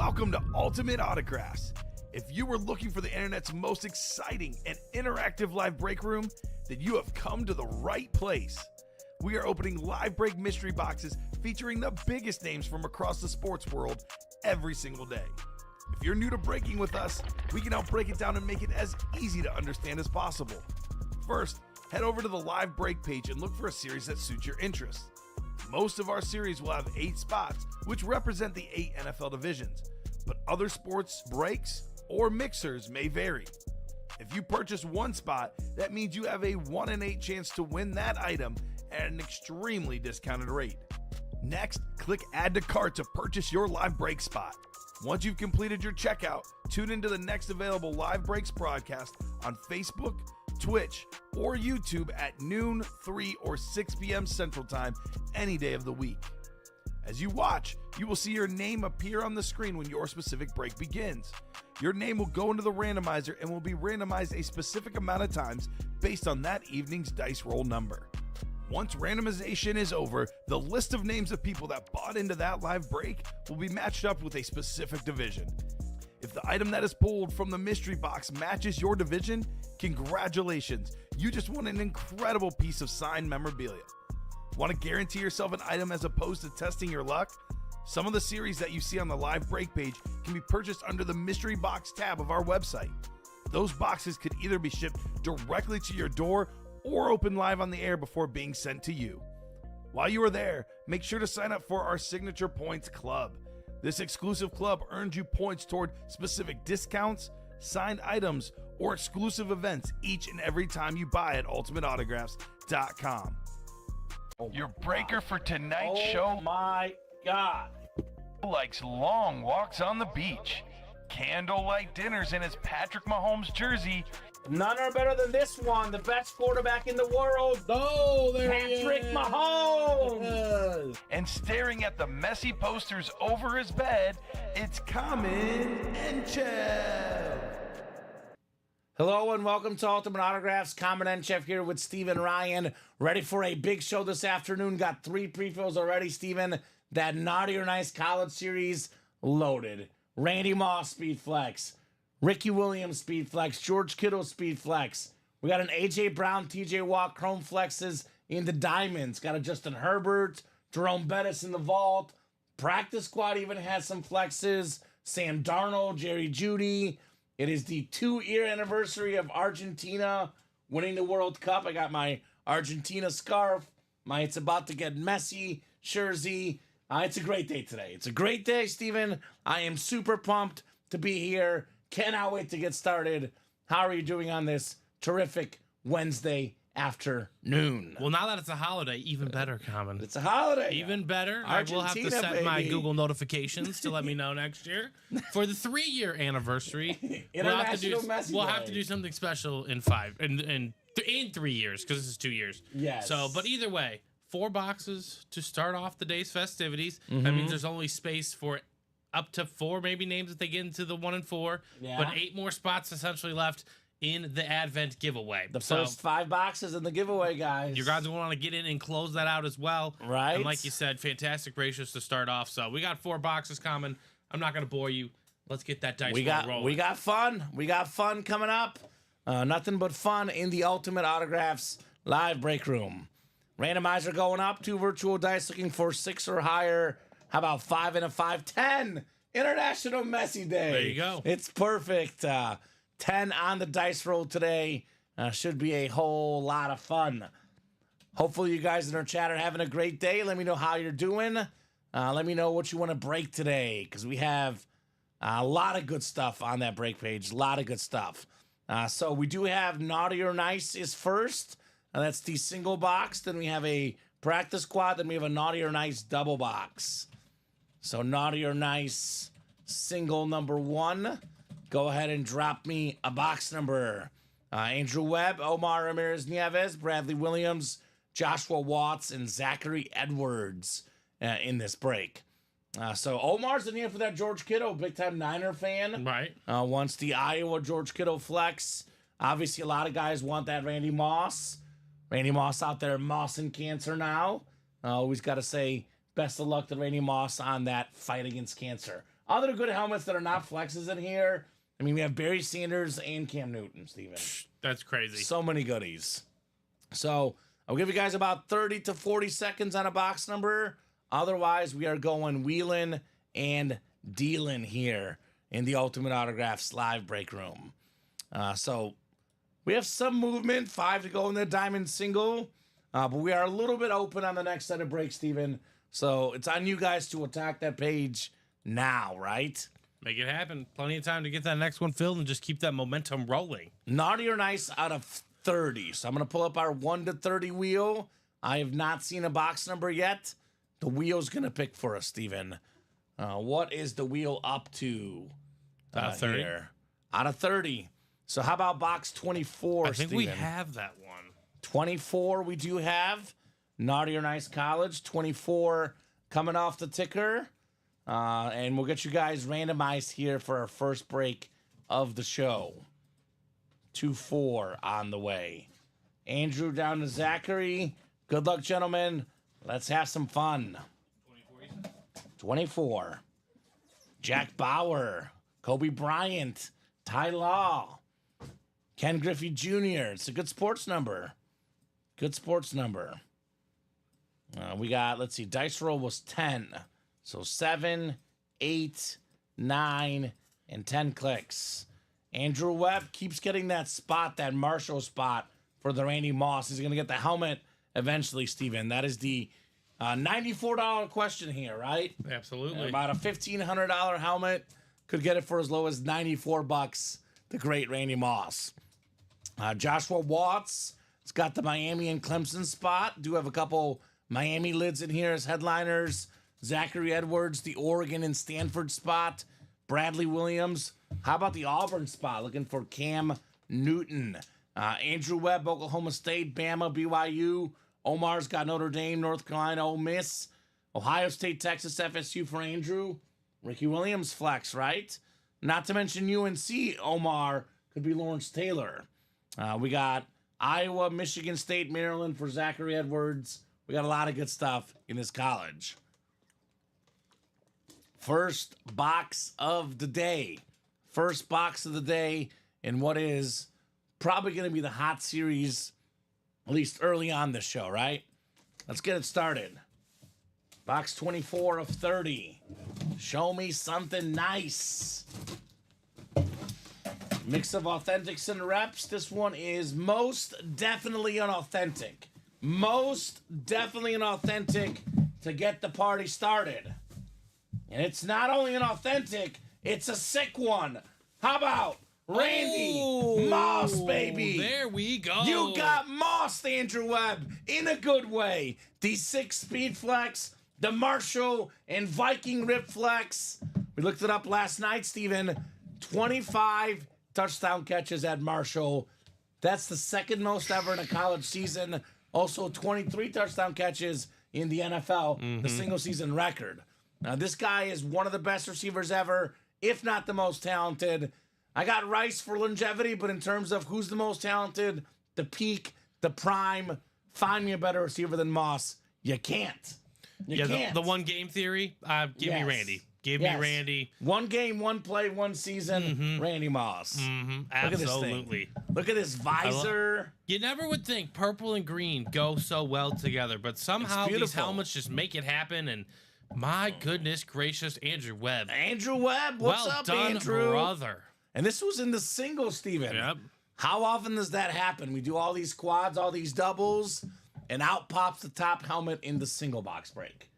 Welcome to Ultimate Autographs. If you were looking for the internet's most exciting and interactive live break room, then you have come to the right place. We are opening live break mystery boxes featuring the biggest names from across the sports world every single day. If you're new to breaking with us, we can help break it down and make it as easy to understand as possible. First, head over to the live break page and look for a series that suits your interests. Most of our series will have 8 spots, which represent the 8 NFL divisions, but other sports breaks or mixers may vary. If you purchase one spot, that means you have a 1 in 8 chance to win that item at an extremely discounted rate. Next, click Add to Cart to purchase your live break spot. Once you've completed your checkout, tune into the next available live breaks broadcast on Facebook, Twitch, or YouTube at noon, 3, or 6 p.m. Central Time any day of the week. As you watch, you will see your name appear on the screen when your specific break begins. Your name will go into the randomizer and will be randomized a specific amount of times based on that evening's dice roll number. Once randomization is over, the list of names of people that bought into that live break will be matched up with a specific division. If the item that is pulled from the mystery box matches your division, congratulations, you just won an incredible piece of signed memorabilia. Want to guarantee yourself an item as opposed to testing your luck? Some of the series that you see on the live break page can be purchased under the mystery box tab of our website. Those boxes could either be shipped directly to your door or open live on the air before being sent to you. While you are there, make sure to sign up for our Signature Points Club. This exclusive club earns you points toward specific discounts, signed items, or exclusive events each and every time you buy at ultimateautographs.com. Your breaker for tonight's show. Oh my God. Likes long walks on the beach, candlelight dinners in his Patrick Mahomes jersey, None are better than this one, the best quarterback in the world. Oh, there Patrick Mahomes. Yes. and staring at the messy posters over his bed, it's Common and Chev. Hello and welcome to Ultimate Autographs. Common and Chef here with Steven Ryan. Ready for a big show this afternoon. Got 3 pre-fills already, Steven. That Naughty or Nice College Series loaded. Randy Moss Speed Flex. Ricky Williams Speed Flex. George Kittle Speed Flex. We got an A.J. Brown, T.J. Watt Chrome Flexes in the diamonds. Got a Justin Herbert, Jerome Bettis in the vault. Practice squad even has some flexes. Sam Darnold, Jerry Jeudy. It is the 2-year anniversary of Argentina winning the World Cup. I got my Argentina scarf, my It's About to Get Messy jersey. It's a great day today. It's a great day, Steven. I am super pumped to be here. Cannot wait to get started. How are you doing on this terrific Wednesday afternoon? Well, now that it's a holiday, even better, Common. It's a holiday. Even better. I will have to Argentina, set my baby. Google notifications to let me know next year for the 3-year anniversary. International Messi We'll have to Day. do something special in 3 years because this is 2 years. Yes. So, but either way, 4 boxes to start off the day's festivities. That means there's only space for up to 4 maybe names if they get into the 1 and 4. Yeah. But 8 more spots essentially left in the Advent giveaway. The first 5 boxes in the giveaway, guys. You guys will want to get in and close that out as well. Right. And like you said, fantastic ratios to start off. So we got 4 boxes Common. I'm not going to bore you. Let's get that dice roll rolling. We got fun. We got fun coming up. Nothing but fun in the Ultimate Autographs live break room. Randomizer going up. 2 virtual dice looking for 6 or higher. How about 5 and a 5? 10. International Messi Day. There you go. It's perfect. 10 on the dice roll today. Should be a whole lot of fun. Hopefully you guys in our chat are having a great day. Let me know how you're doing. Let me know what you want to break today, because we have a lot of good stuff on that break page. A lot of good stuff. So we do have Naughty or Nice is first. That's the single box. Then we have a practice squad. Then we have a Naughty or Nice double box. So Naughty or Nice single number 1. Go ahead and drop me a box number. Andrew Webb, Omar Ramirez Nieves, Bradley Williams, Joshua Watts, and Zachary Edwards in this break. So Omar's in here for that George Kittle, big-time Niner fan. Right. Wants the Iowa George Kittle flex. Obviously, a lot of guys want that Randy Moss. Randy Moss out there mossing cancer now. Always got to say best of luck to Randy Moss on that fight against cancer. Other good helmets that are not flexes in here. I mean, we have Barry Sanders and Cam Newton, Steven. That's crazy. So many goodies. So I'll give you guys about 30 to 40 seconds on a box number. Otherwise, we are going wheeling and dealing here in the Ultimate Autographs live break room. So we have some movement, 5 to go in the diamond single, but we are a little bit open on the next set of breaks, Steven. So it's on you guys to attack that page now, right? Make it happen. Plenty of time to get that next one filled and just keep that momentum rolling. Naughty or nice out of 30. So I'm going to pull up our 1 to 30 wheel. I have not seen a box number yet. The wheel's going to pick for us, Steven. What is the wheel up to? Out of 30. Here? Out of 30. So how about box 24, I think Steven? we have that one. 24 we do have. Naughty or Nice College. 24 coming off the ticker. And we'll get you guys randomized here for our first break of the show. 2-4 on the way. Andrew down to Zachary. Good luck, gentlemen. Let's have some fun. 24. Jack Bauer. Kobe Bryant. Ty Law. Ken Griffey Jr. It's a good sports number. Good sports number. We got, let's see, dice roll was 10. So 7, 8, 9, and 10 clicks. Andrew Webb keeps getting that spot, that Marshall spot for the Randy Moss. He's going to get the helmet eventually, Steven. That is the $94 question here, right? Absolutely. About a $1,500 helmet. Could get it for as low as $94. The great Randy Moss. Joshua Watts. It's got the Miami and Clemson spot. Do have a couple Miami lids in here as headliners. Zachary Edwards, the Oregon and Stanford spot. Bradley Williams. How about the Auburn spot? Looking for Cam Newton. Andrew Webb, Oklahoma State, Bama, BYU. Omar's got Notre Dame, North Carolina, Ole Miss. Ohio State, Texas, FSU for Andrew. Ricky Williams flex, right? Not to mention UNC, Omar, could be Lawrence Taylor. We got Iowa, Michigan State, Maryland for Zachary Edwards. We got a lot of good stuff in this college. First box of the day. First box of the day in what is probably going to be the hot series, at least early on this show, right? Let's get it started. Box 24 of 30. Show me something nice. Mix of authentics and reps. This one is most definitely an authentic. Most definitely an authentic to get the party started. And it's not only an authentic, it's a sick one. How about Randy Moss, baby? There we go. You got Moss, Andrew Webb, in a good way. The 6 speed flex, the Marshall and Viking rip flex. We looked it up last night, Steven. 25 touchdown catches at Marshall. That's the second most ever in a college season. Also 23 touchdown catches in the NFL, the single season record. Now, this guy is one of the best receivers ever, if not the most talented. I got Rice for longevity, but in terms of who's the most talented, the peak, the prime, find me a better receiver than Moss. You can't. You can't. The one game theory, give me Randy. Give me Randy. One game, one play, one season, Randy Moss. Absolutely. Look at this visor. You never would think purple and green go so well together, but somehow these helmets just make it happen. And my goodness gracious, Andrew Webb. Andrew Webb, what's well up, done, Andrew? brother. And this was in the single, Steven. Yep. How often does that happen? We do all these quads, all these doubles, and out pops the top helmet in the single box break.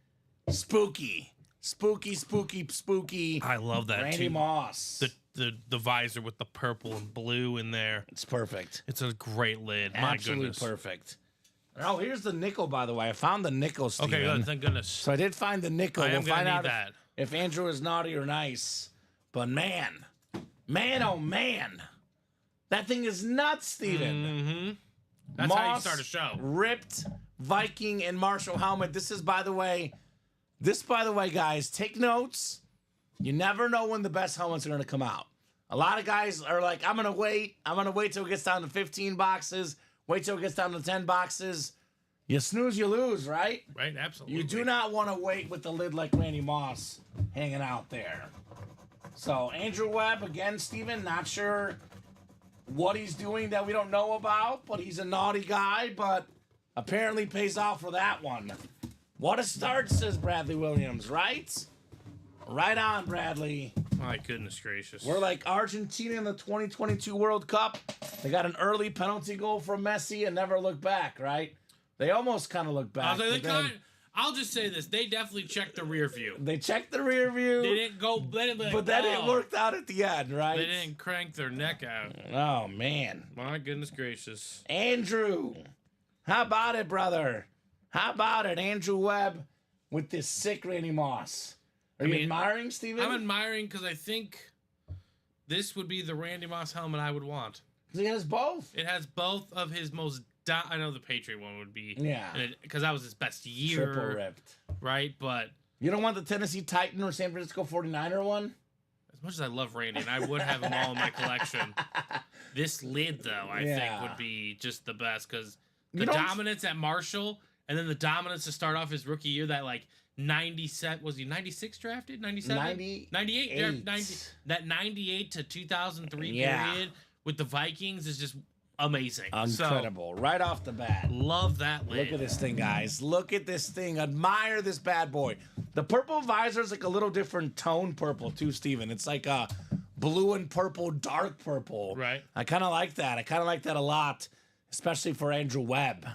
Spooky. Spooky, spooky, spooky. I love that Randy too. Moss. The visor with the purple and blue in there. It's perfect. It's a great lid. My Absolutely goodness. perfect. Oh, here's the nickel, by the way. I found the nickel, Steven. Okay, good. Thank goodness. So I did find the nickel. I am We'll find gonna out need that. if Andrew is naughty or nice. But man, oh man, that thing is nuts, Steven. That's Moss, how you start a show. Ripped Viking and Marshall helmet. This, by the way, guys, take notes. You never know when the best helmets are going to come out. A lot of guys are like, I'm going to wait till it gets down to 15 boxes. Wait till it gets down to 10 boxes. You snooze, you lose, right? Right, absolutely. You do not want to wait with the lid like Randy Moss hanging out there. So, Andrew Webb, again, Steven, not sure what he's doing that we don't know about, but he's a naughty guy, but apparently pays off for that one. What a start, says Bradley Williams, right? Right on, Bradley. My goodness gracious. We're like Argentina in the 2022 World Cup. They got an early penalty goal from Messi and never looked back, right? They almost kind of looked back. I'll just say this. They definitely checked the rear view. They checked the rear view. They didn't go... But then it worked out at the end, right? They didn't crank their neck out. Oh, man. My goodness gracious. Andrew. How about it, brother? How about it, Andrew Webb with this sick Randy Moss? Are you admiring, Steven? I'm admiring because I think this would be the Randy Moss helmet I would want. He has both. It has both of his most... I know the Patriot one would be... Yeah. Because that was his best year. Triple ripped. Right, but... You don't want the Tennessee Titan or San Francisco 49er one? As much as I love Randy, and I would have them all in my collection, this lid, though, I think would be just the best. Because the dominance at Marshall, and then the dominance to start off his rookie year, that, like, 97... Was he 96 drafted? 97? 98. That 98 to 2003 period with the Vikings is just... amazing. Incredible. Right off the bat. Love that lid. Look at this thing, guys. Look at this thing. Admire this bad boy. The purple visor is like a little different tone purple, too, Steven. It's like a blue and purple, dark purple. Right. I kind of like that. I kind of like that a lot, especially for Andrew Webb.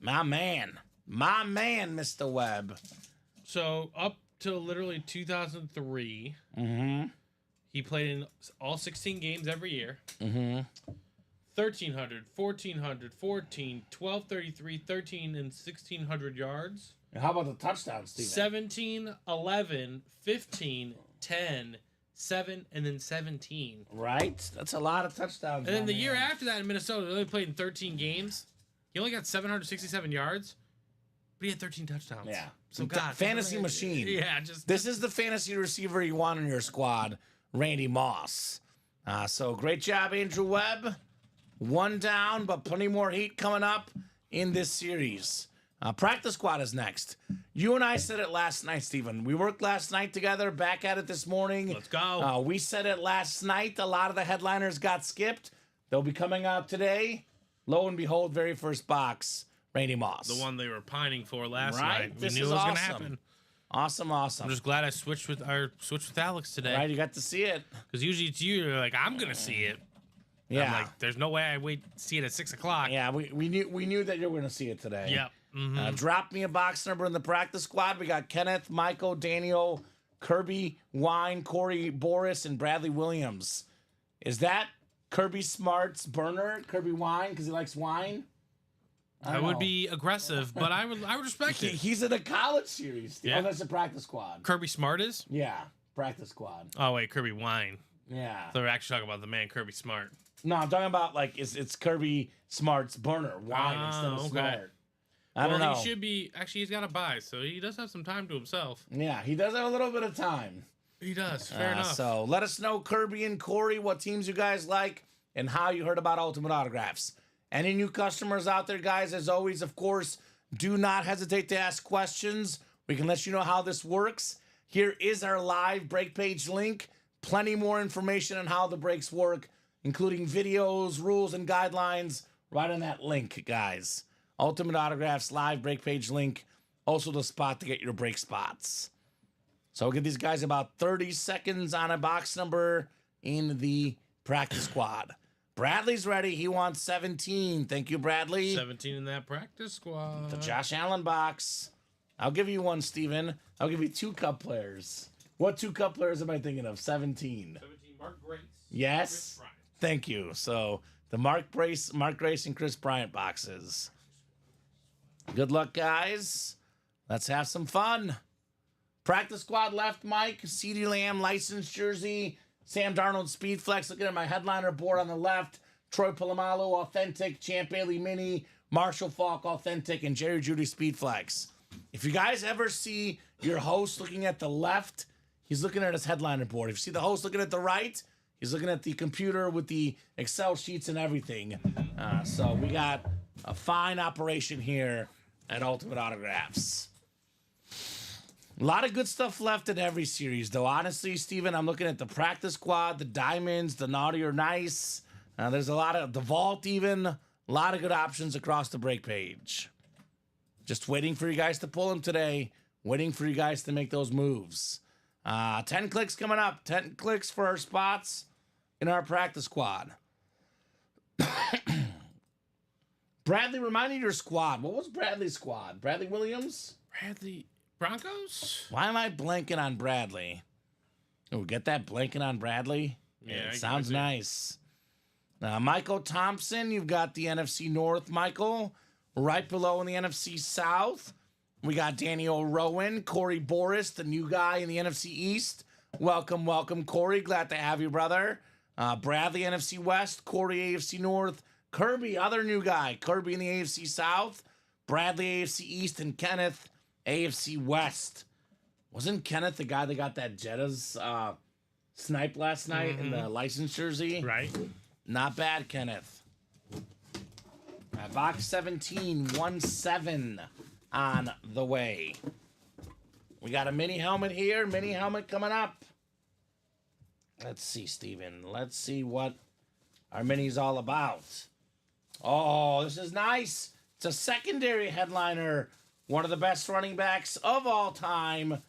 My man. My man, Mr. Webb. So, up to literally 2003, he played in all 16 games every year. 1,300, 1,400, 14, 1,233, 13, and 1,600 yards. And how about the touchdowns, Steven? 17, 11, 15, 10, 7, and then 17. Right? That's a lot of touchdowns. And then the year after that in Minnesota, he only played in 13 games. He only got 767 yards, but he had 13 touchdowns. Yeah. So, God. Fantasy machine. Yeah, This is the fantasy receiver you want in your squad, Randy Moss. So great job, Andrew Webb. One down, but plenty more heat coming up in this series. Practice squad is next. You and I said it last night, Steven. We worked last night together, back at it this morning. Let's go. We said it last night. A lot of the headliners got skipped. They'll be coming out today. Lo and behold, very first box, Randy Moss. The one they were pining for last Right? night. We This knew is it was going to awesome. happen. Awesome. I'm just glad I switched with Alex today. Right, you got to see it. Because usually it's you. You're like, I'm going to see it. Yeah. I'm like, there's no way I wait see it at 6 o'clock. Yeah, we knew that you were going to see it today. Yep. Drop me a box number in the practice squad. We got Kenneth, Michael, Daniel, Kirby, Wine, Corey, Boris, and Bradley Williams. Is that Kirby Smart's burner? Kirby Wine because he likes wine? I would be aggressive, but I would respect it. He's in the college series. Yeah. Oh, that's the practice squad. Kirby Smart is? Yeah, practice squad. Oh, wait, Kirby Wine. Yeah. They're actually talking about the man Kirby Smart. No, I'm talking about like it's Kirby Smart's burner wine instead of Smart. I don't know. He should be. Actually, he's got a buy, so he does have some time to himself. Yeah, he does have a little bit of time. He does. Fair enough. So let us know, Kirby and Corey, what teams you guys like and how you heard about Ultimate Autographs. Any new customers out there, guys, as always, of course, do not hesitate to ask questions. We can let you know how this works. Here is our live break page link. Plenty more information on how the breaks work, including videos, rules, and guidelines right on that link, guys. Ultimate Autographs live break page link. Also the spot to get your break spots. So we'll give these guys about 30 seconds on a box number in the practice squad. Bradley's ready. He wants 17. Thank you, Bradley. 17 in that practice squad. The Josh Allen box. I'll give you one, Steven. I'll give you 2 Cup players. What 2 Cup players am I thinking of? 17. 17, Mark Grace. Yes. Chris Bryant. Thank you. So the Mark Grace, and Chris Bryant boxes. Good luck, guys. Let's have some fun. Practice squad left, Mike. CeeDee Lamb, licensed jersey. Sam Darnold, Speed Flex. Looking at my headliner board on the left. Troy Polamalu, authentic. Champ Bailey Mini. Marshall Faulk, authentic. And Jerry Jeudy, Speed Flex. If you guys ever see your host looking at the left, he's looking at his headliner board. If you see the host looking at the right, he's looking at the computer with the Excel sheets and everything. So we got a fine operation here at Ultimate Autographs. A lot of good stuff left in every series, though. Honestly, Steven, I'm looking at the practice squad, the diamonds, the naughty or nice. There's a lot of the vault, even. A lot of good options across the break page. Just waiting for you guys to pull them today. Waiting for you guys to make those moves. 10 clicks coming up. 10 clicks for our spots in our practice squad. Bradley, remind me of your squad. What was Bradley's squad? Bradley Williams? Bradley Broncos? Why am I blanking on Bradley? Oh, get that blanking on Bradley? Yeah, it sounds nice. Michael Thompson, you've got the NFC North, Michael. Right below in the NFC South, we got Daniel Rowan, Corey Boris, the new guy in the NFC East. Welcome, welcome, Corey. Glad to have you, brother. Bradley, NFC West. Corey, AFC North. Kirby, other new guy. Kirby in the AFC South. Bradley, AFC East. And Kenneth, AFC West. Wasn't Kenneth the guy that got that Jetta's snipe last night in the license jersey? Right. Not bad, Kenneth. Box 17, 1-7 on the way. We got a mini helmet here. Mini helmet coming up. Let's see, Steven. Let's see what our mini's all about. Oh, this is nice. It's a secondary headliner. One of the best running backs of all time.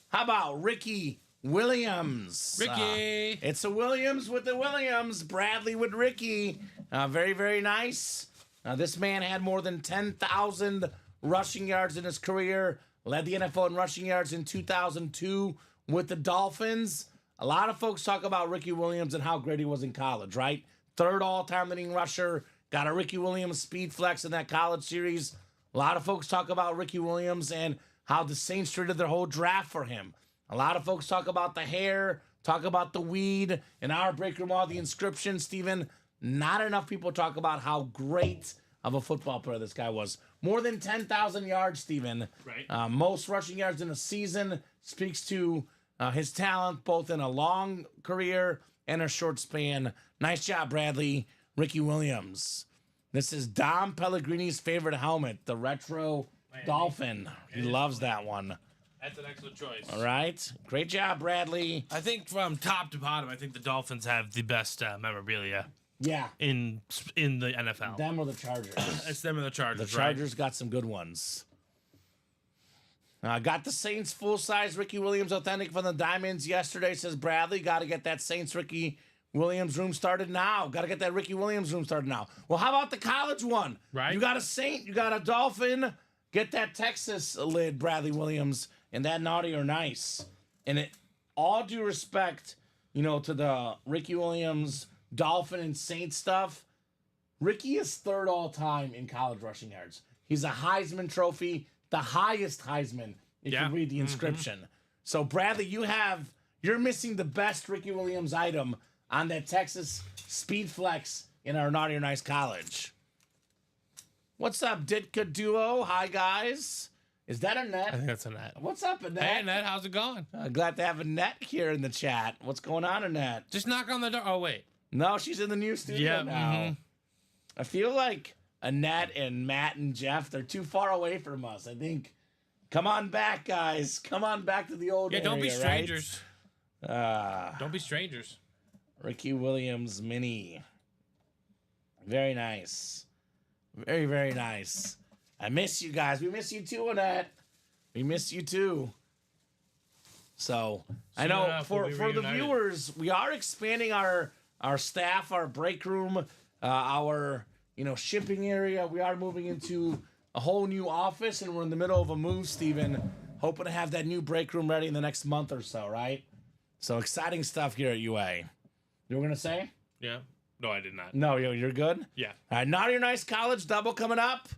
How about Ricky Williams? Ricky. It's a Williams with the Williams. Bradley with Ricky. Very, very nice. This man had more than 10,000 rushing yards in his career. Led the NFL in rushing yards in 2002 with the Dolphins. A lot of folks talk about Ricky Williams and how great he was in college, right? Third all-time leading rusher. Got a Ricky Williams speed flex in that college series. A lot of folks talk about Ricky Williams and how the Saints traded their whole draft for him. A lot of folks talk about the hair, talk about the weed. In our break room, all the inscription, Steven. Not enough people talk about how great of a football player this guy was. More than 10,000 yards, Steven. Right. Most rushing yards in a season. Speaks to his talent, both in a long career and a short span. Nice job, Bradley. Ricky Williams. This is Dom Pellegrini's favorite helmet, the retro Dolphin. He loves that one. That's an excellent choice. All right. Great job, Bradley. I think from top to bottom, I think the Dolphins have the best memorabilia Yeah. in the NFL. Them or the Chargers? It's them and the Chargers. The Chargers got some good ones. Got the Saints full-size Ricky Williams authentic from the Diamonds yesterday, says Bradley. Got to get that Saints Ricky Williams room started now. Got to get that Ricky Williams room started now. Well, how about the college one? Right. You got a Saint, you got a Dolphin. Get that Texas lid, Bradley Williams, and that naughty or nice. And it, all due respect, to the Ricky Williams, Dolphin, and Saint stuff, Ricky is third all time in college rushing yards. He's a Heisman Trophy, the highest Heisman, if you read the inscription. So, Bradley, you're missing the best Ricky Williams item on that Texas Speed Flex in our Naughty or Nice College. What's up, Ditka Duo? Hi, guys. Is that Annette? I think that's Annette. What's up, Annette? Hey, Annette, how's it going? Glad to have Annette here in the chat. What's going on, Annette? Just knock on the door. Oh, wait. No, she's in the new studio now. I feel like Annette and Matt and Jeff, they're too far away from us. I think, come on back, guys. Come on back to the old area, don't be strangers. Right? Don't be strangers. Ricky Williams mini. Very nice. Very, very nice. I miss you guys. We miss you too, Annette. We miss you too. So, I know for the viewers, we are expanding our staff, our break room, our shipping area. We are moving into a whole new office, and we're in the middle of a move, Steven. Hoping to have that new break room ready in the next month or so, right? So exciting stuff here at UA. You were gonna say? Yeah. No, I did not. No, you're good? Yeah. All right, Naughty or Nice College double coming up.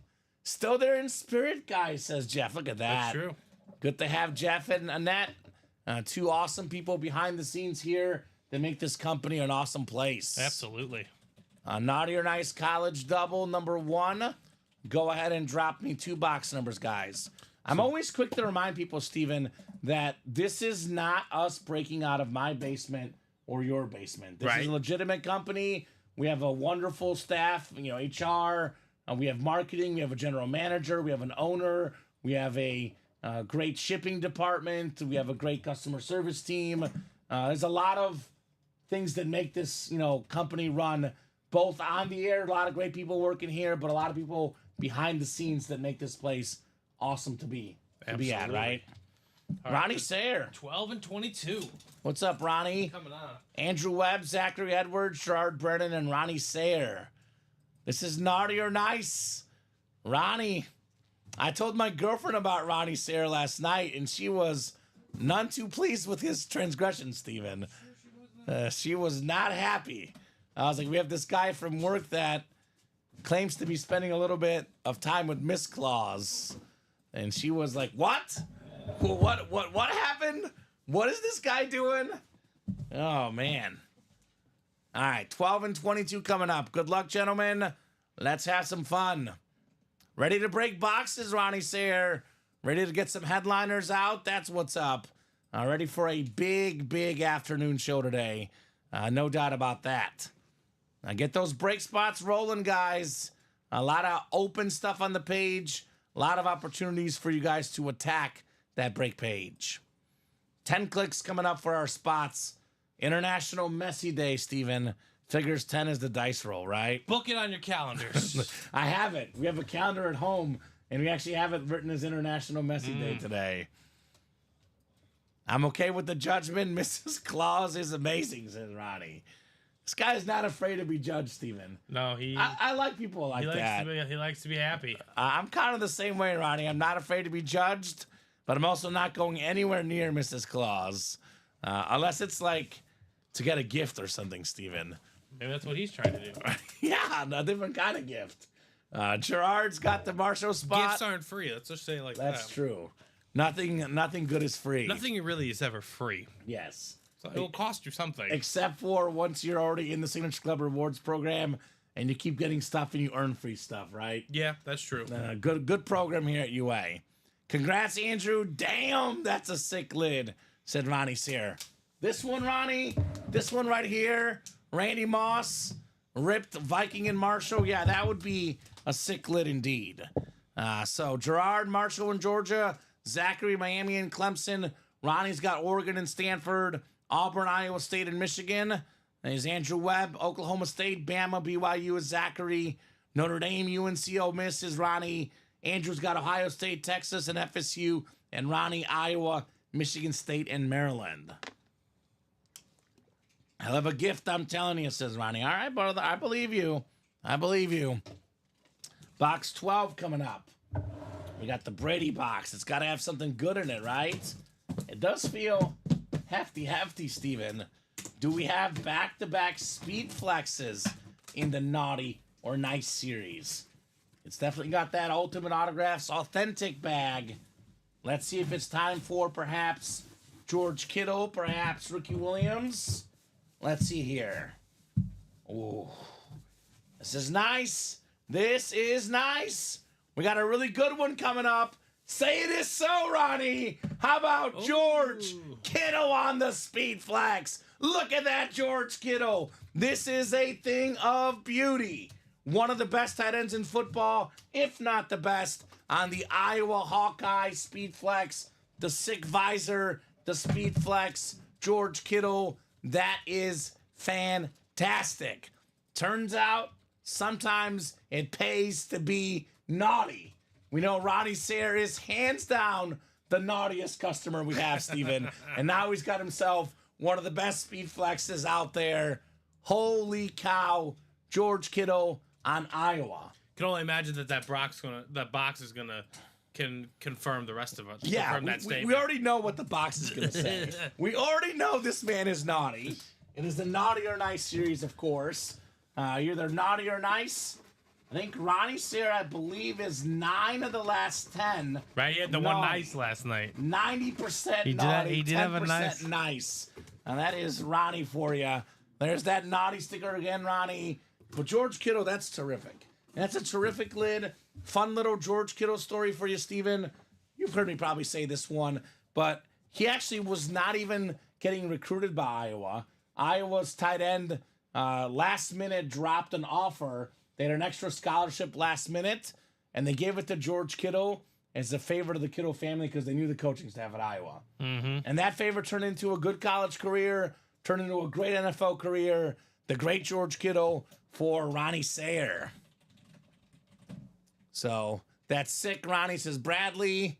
Still there in spirit, guys, says Jeff. Look at that. That's true. Good to have Jeff and Annette, two awesome people behind the scenes here that make this company an awesome place. Absolutely. Naughty or Nice College double number 1. Go ahead and drop me 2 box numbers, guys. I'm always quick to remind people, Steven, that this is not us breaking out of my basement or your basement. This is a legitimate company. We have a wonderful staff, HR, We have marketing. We have a general manager. We have an owner. We have a great shipping department. We have a great customer service team. There's a lot of things that make this, company run both on the air. A lot of great people working here, but a lot of people behind the scenes that make this place awesome to be at, right? Ronnie Sayre. 12-22. What's up, Ronnie? Coming on. Andrew Webb, Zachary Edwards, Gerard Brennan, and Ronnie Sayre. This is Naughty or Nice. Ronnie, I told my girlfriend about Ronnie Sayre last night, and she was none too pleased with his transgression, Steven. She was not happy. I was like, we have this guy from work that claims to be spending a little bit of time with Miss Claus. And she was like, what? What happened? What is this guy doing? Oh, man. All right, 12-22 coming up. Good luck, gentlemen. Let's have some fun. Ready to break boxes, Ronnie Sayre. Ready to get some headliners out? That's what's up. Ready for a big afternoon show today. No doubt about that. Get those break spots rolling, guys. A lot of open stuff on the page. A lot of opportunities for you guys to attack that break page. 10 clicks coming up for our spots. International Messy Day, Steven. Figures 10 is the dice roll, right? Book it on your calendars. I have it. We have a calendar at home, and we actually have it written as International Messy Day today. I'm okay with the judgment. Mrs. Claus is amazing, says Ronnie. This guy's not afraid to be judged, Steven. No, I like people like that. He likes to be happy. I'm kind of the same way, Ronnie. I'm not afraid to be judged, but I'm also not going anywhere near Mrs. Claus. Unless it's like to get a gift or something, Steven. Maybe that's what he's trying to do. Yeah, a different kind of gift. Gerard's got the Marshall spot. Gifts aren't free. Let's just say it like that. That's true. Nothing good is free. Nothing really is ever free. Yes. So it will cost you something. Except for once you're already in the Signature Club Rewards program and you keep getting stuff and you earn free stuff, right? Yeah, that's true. Good program here at UA. Congrats, Andrew. Damn, that's a sick lid, said Ronnie Sayre. This one, Ronnie. This one right here. Randy Moss. Ripped Viking and Marshall. Yeah, that would be a sick lid indeed. So Gerard, Marshall, and Georgia. Zachary, Miami, and Clemson. Ronnie's got Oregon and Stanford. Auburn, Iowa State, and Michigan. There's Andrew Webb, Oklahoma State, Bama, BYU is Zachary. Notre Dame, UNC, Ole Miss is Ronnie. Andrew's got Ohio State, Texas, and FSU. And Ronnie, Iowa, Michigan State, and Maryland. I'll have a gift, I'm telling you, says Ronnie. All right, brother, I believe you. I believe you. Box 12 coming up. We got the Brady box. It's got to have something good in it, right? It does feel hefty, Steven. Do we have back-to-back speed flexes in the Naughty or Nice series? It's definitely got that Ultimate Autographs authentic bag. Let's see if it's time for perhaps George Kittle, perhaps Ricky Williams. Let's see here. Ooh. This is nice. This is nice. We got a really good one coming up. Say it is so, Ronnie. How about George Kittle on the speed flex? Look at that, George Kittle. This is a thing of beauty. One of the best tight ends in football, if not the best, on the Iowa Hawkeye speed flex. The sick visor, the speed flex, George Kittle. That is fantastic. Turns out, sometimes it pays to be naughty. We know Ronnie Sayre is hands down the naughtiest customer we have, Steven. And now he's got himself one of the best speed flexes out there. Holy cow, George Kittle on Iowa. Can only imagine that box is gonna can confirm the rest of us. Yeah, confirm that statement. We already know what the box is gonna say. We already know this man is naughty. It is the Naughty or Nice series, of course. You're either naughty or nice. I think Ronnie Sayre, I believe, is 9 of the last 10. Right, he had the one nice last night. 90% naughty, he did 10% have a nice. And that is Ronnie for you. There's that naughty sticker again, Ronnie. But George Kittle, that's terrific. That's a terrific lid. Fun little George Kittle story for you, Steven. You've heard me probably say this one, but he actually was not even getting recruited by Iowa. Iowa's tight end last minute dropped an offer They had an extra scholarship last minute, and they gave it to George Kittle as a favor to the Kittle family because they knew the coaching staff at Iowa. Mm-hmm. And that favor turned into a good college career, turned into a great NFL career. The great George Kittle for Ronnie Sayer. So that's sick. Ronnie says, Bradley,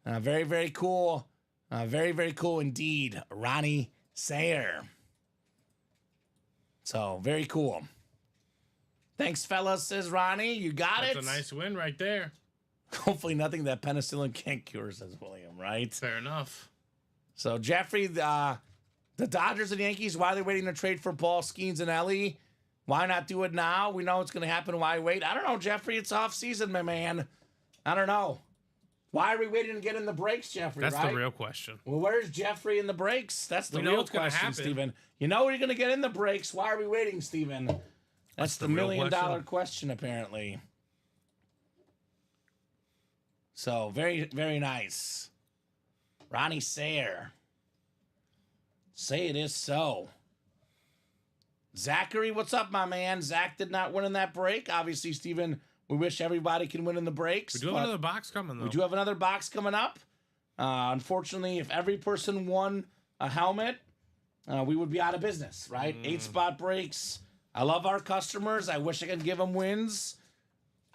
very, very cool. Very, very cool indeed. Ronnie Sayer. So very cool. Thanks, fellas, says Ronnie. You got That's it. a nice win right there. Hopefully nothing that penicillin can't cure, says William, right? Fair enough. So, Jeffrey, the Dodgers and Yankees, why are they waiting to trade for Paul Skeens and Ellie? Why not do it now? We know it's going to happen. Why wait? I don't know, Jeffrey. It's off season, my man. I don't know. Why are we waiting to get in the breaks, Jeffrey? That's right? the real question. Well, where's Jeffrey in the breaks? That's the We know real what's gonna question, happen. Steven. You know you're going to get in the breaks. Why are we waiting, Steven? That's the the real million-dollar question, apparently. So, very, very nice. Ronnie Sayer. Say it is so. Zachary, what's up, my man? Zach did not win in that break. Obviously, Steven, we wish everybody can win in the breaks. We do have but another box coming, though. we do have another box coming up. Unfortunately, if every person won a helmet, we would be out of business, right? 8-spot breaks. I love our customers. I wish I could give them wins.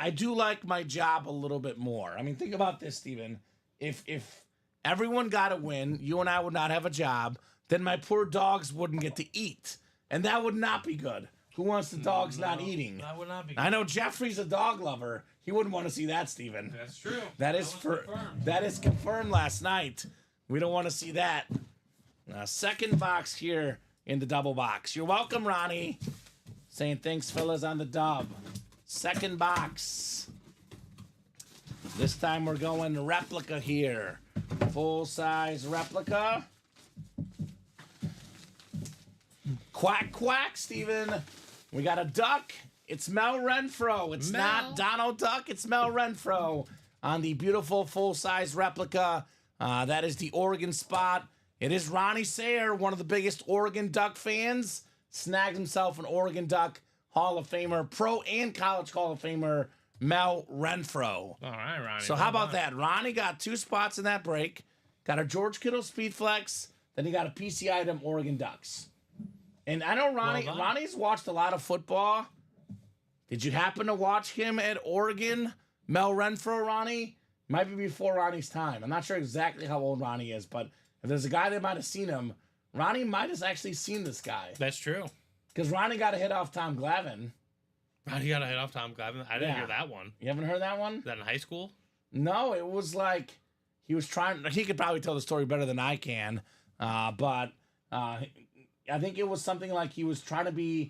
I do like my job a little bit more. I mean, think about this, Steven. If everyone got a win, you and I would not have a job, then my poor dogs wouldn't get to eat. And that would not be good. Who wants the dogs not eating? That would not be. I know Jeffrey's a dog lover. He wouldn't want to see that, Steven. That's true. That is that is confirmed last night. We don't want to see that. Second box here in the double box. You're welcome, Ronnie. Saying thanks, fellas, on the dub. Second box. This time we're going replica here. Full size replica. Quack, quack, Steven. We got a duck. It's Mel Renfro. It's not Donald Duck. It's Mel Renfro on the beautiful full-size replica. That is the Oregon spot. It is Ronnie Sayer, one of the biggest Oregon Duck fans. Snagged himself an Oregon Duck Hall of Famer, pro and college Hall of Famer, Mel Renfro. All right, Ronnie. So how about that? Ronnie got 2 spots in that break. Got a George Kittle Speed Flex. Then he got a PC item Oregon Ducks. And I know Ronnie's watched a lot of football. Did you happen to watch him at Oregon? Mel Renfro, Ronnie? Might be before Ronnie's time. I'm not sure exactly how old Ronnie is, but if there's a guy that might have seen him, Ronnie might have actually seen this guy. That's true. Because Ronnie got a hit off Tom Glavine. Ronnie got a hit off Tom Glavine. I didn't hear that one. You haven't heard that one? Is that in high school? No, it was like he was trying. He could probably tell the story better than I can. But I think it was something like he was trying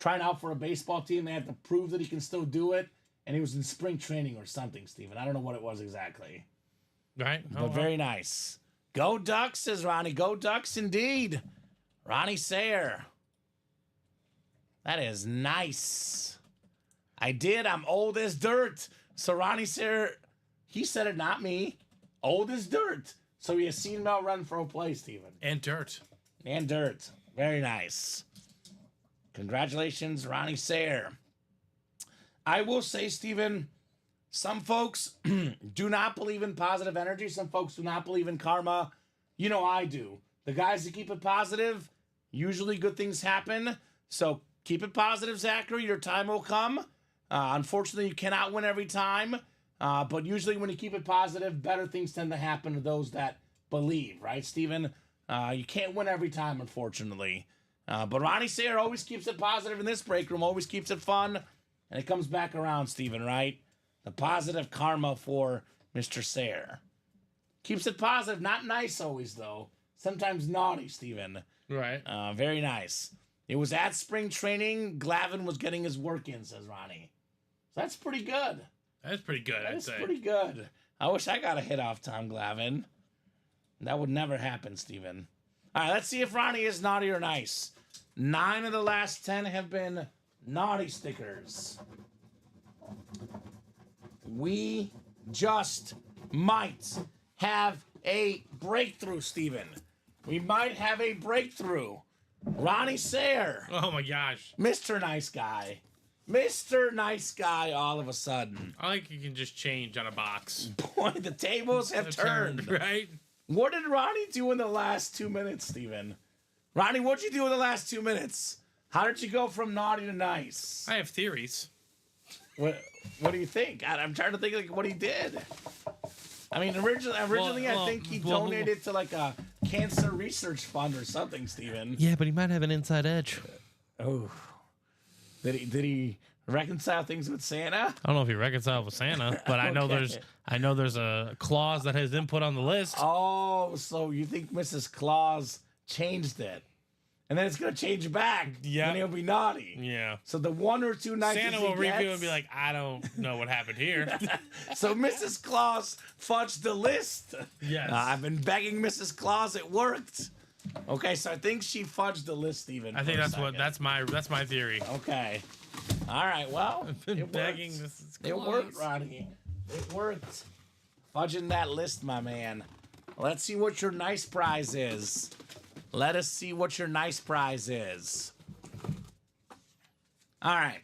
out for a baseball team. They had to prove that he can still do it. And he was in spring training or something, Steven. I don't know what it was exactly. Right. But very nice. Go Ducks, says Ronnie. Go Ducks indeed. Ronnie Sayer. That is nice. I did. I'm old as dirt. So Ronnie Sayer, he said it, not me. Old as dirt. So he has seen Mel Renfro play, Steven. And dirt. And dirt. Very nice. Congratulations, Ronnie Sayer. I will say, Steven, some folks do not believe in positive energy. Some folks do not believe in karma. You know I do. The guys that keep it positive, usually good things happen. So keep it positive, Zachary. Your time will come. Unfortunately, you cannot win every time. But usually when you keep it positive, better things tend to happen to those that believe. Right, Steven? You can't win every time, unfortunately. But Ronnie Sayer always keeps it positive in this break room. Always keeps it fun. And it comes back around, Steven, right? The positive karma for Mr. Sayer. Keeps it positive. Not nice always, though. Sometimes naughty, Steven. Right. Very nice. It was at spring training. Glavine was getting his work in, says Ronnie. So that's pretty good. That's pretty good, I'd say. That's pretty good. I wish I got a hit off Tom Glavine. That would never happen, Steven. All right, let's see if Ronnie is naughty or nice. 9 of the last 10 have been naughty stickers. We just might have a breakthrough, Steven. We might have a breakthrough. Ronnie Sayer, Oh, my gosh. Mr. Nice Guy. Mr. Nice Guy all of a sudden. I like you can just change on a box. Boy, the tables have turned. Right? What did Ronnie do in the last 2 minutes, Steven? Ronnie, what'd you do in the last 2 minutes? How did you go from naughty to nice? I have theories. What do you think? I'm trying to think like what he did. I mean, originally I think he donated to like a cancer research fund or something, Steven. Yeah, but he might have an inside edge. Oh. Did he reconcile things with Santa? I don't know if he reconciled with Santa, but I know Okay. there's a clause that has input on the list. Oh, so you think Mrs. Claus changed it. And then it's going to change back. Yeah. And he'll be naughty. Yeah. So the 1 or 2 nights Santa will review and be like, I don't know what happened here. So Mrs. Claus fudged the list. Yes. I've been begging Mrs. Claus. It worked. Okay, so I think she fudged the list even. I think that's my theory. Okay. All right, well, Been it begging worked. Mrs. It Claus. worked, Ronnie. It worked. Fudging that list, my man. Let's see what your nice prize is. Let us see what your nice prize is. All right.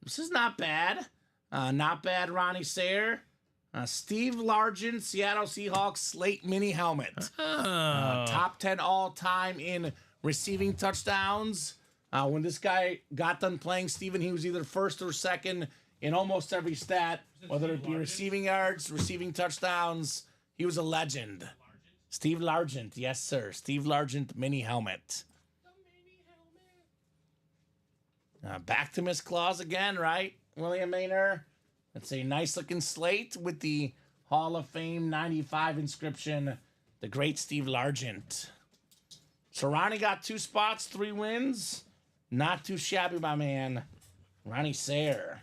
This is not bad. Not bad, Ronnie Sayer. Steve Largent, Seattle Seahawks slate mini helmet. Top 10 all time in receiving touchdowns. When this guy got done playing, Steven, he was either first or second in almost every stat, whether it be receiving yards, receiving touchdowns. He was a legend. Steve Largent, yes, sir. Steve Largent mini helmet. Back to Miss Claus again, right? William Maynard. It's a nice looking slate with the Hall of Fame 95 inscription. The great Steve Largent. So Ronnie got 2 spots, 3 wins. Not too shabby, my man. Ronnie Sayer.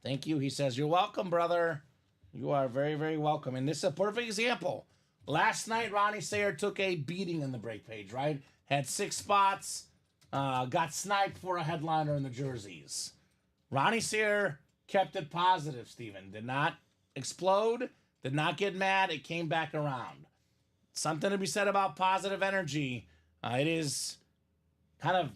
Thank you. He says, you're welcome, brother. You are very, very welcome. And this is a perfect example. Last night, Ronnie Sayer took a beating in the break page, right? Had 6 spots. Got sniped for a headliner in the jerseys. Ronnie Sayer kept it positive, Steven. Did not explode. Did not get mad. It came back around. Something to be said about positive energy. It is kind of,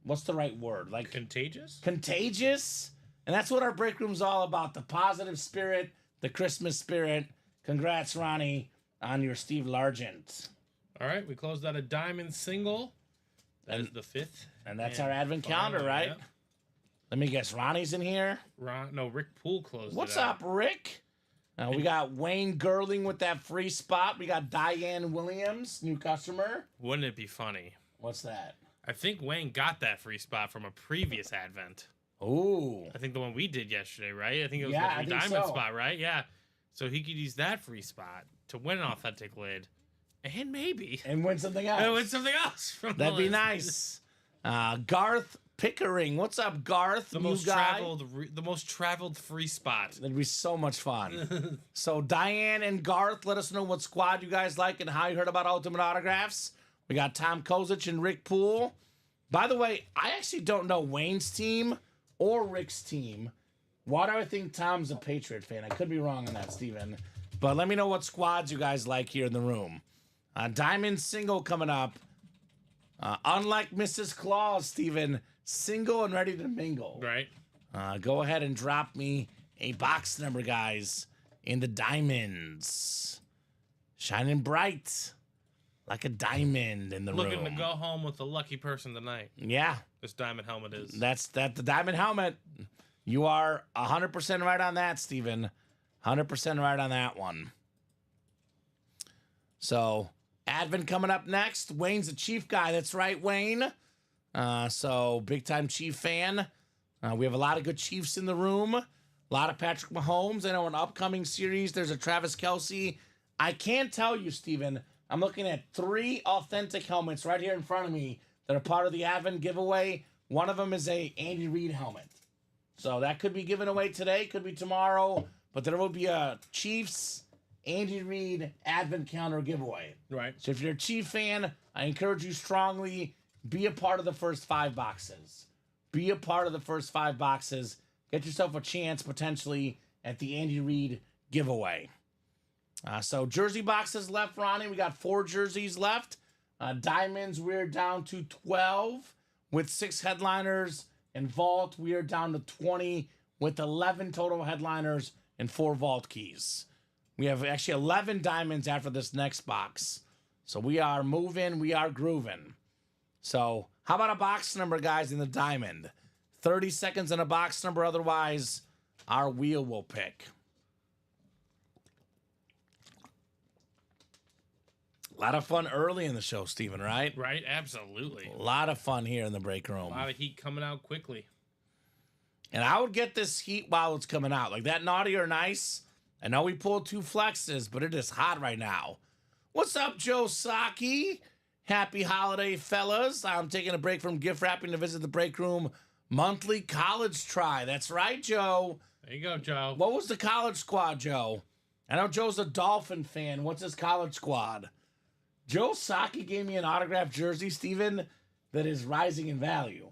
what's the right word? Like Contagious? contagious. And that's what our break room's all about. The positive spirit, the Christmas spirit. Congrats, Ronnie, on your Steve Largent. All right, we closed out a diamond single. That is the 5th. And that's our advent calendar, final, right? yep. Let me guess, Ronnie's in here. Rick Poole closed What's it out. up, Rick? We got Wayne Gerling with that free spot. We got Diane Williams, new customer. Wouldn't it be funny? What's that? I think Wayne got that free spot from a previous advent. Ooh. I think the one we did yesterday, right? I think it was Yeah, I the think diamond so. spot, right? Yeah. So he could use that free spot to win an authentic lid. And maybe And win something else. win something else from the That'd be list. nice. Garth Pickering. What's up, Garth? The new most guy? traveled free spot. That'd be so much fun. So Diane and Garth, let us know what squad you guys like and how you heard about Ultimate Autographs. We got Tom Kozich and Rick Poole. By the way, I actually don't know Wayne's team or Rick's team. Why do I think Tom's a Patriot fan? I could be wrong on that, Steven. But let me know what squads you guys like here in the room. Diamond single coming up. Unlike Mrs. Claus, Steven, single and ready to mingle. Right. Go ahead and drop me a box number, guys, in the diamonds. Shining bright like a diamond in the Looking room. to go home with the lucky person tonight. Yeah, This diamond helmet is. that's the diamond helmet. You are 100% right on that, Steven. 100% right on that one. So, Advent coming up next. Wayne's a Chief guy. That's right, Wayne. So, big-time Chief fan. We have a lot of good Chiefs in the room. A lot of Patrick Mahomes. I know an upcoming series, there's a Travis Kelce. I can tell you, Steven, I'm looking at 3 authentic helmets right here in front of me that are part of the Advent giveaway. One of them is a Andy Reid helmet. So that could be given away today, could be tomorrow, but there will be a Chiefs Andy Reid Advent calendar giveaway. Right. So if you're a Chief fan, I encourage you strongly, be a part of the first 5 boxes. Be a part of the first 5 boxes. Get yourself a chance potentially at the Andy Reid giveaway. So jersey boxes left, Ronnie. We got 4 jerseys left. Diamonds, we're down to 12. with 6 headliners. And vault, we are down to 20 with 11 total headliners and 4 vault keys. We have actually 11 diamonds after this next box. So we are moving, we are grooving. So how about a box number, guys, in the diamond? 30 seconds in a box number, otherwise our wheel will pick. A lot of fun early in the show, Steven, right? Right, absolutely. A lot of fun here in the break room. A lot of heat coming out quickly. And I would get this heat while it's coming out. Like that naughty or nice. I know we pulled 2 flexes, but it is hot right now. What's up, Joe Saki? Happy holiday, fellas. I'm taking a break from gift wrapping to visit the break room monthly college try. That's right, Joe. There you go, Joe. What was the college squad, Joe? I know Joe's a Dolphin fan. What's his college squad? Joe Saki gave me an autographed jersey, Steven, that is rising in value.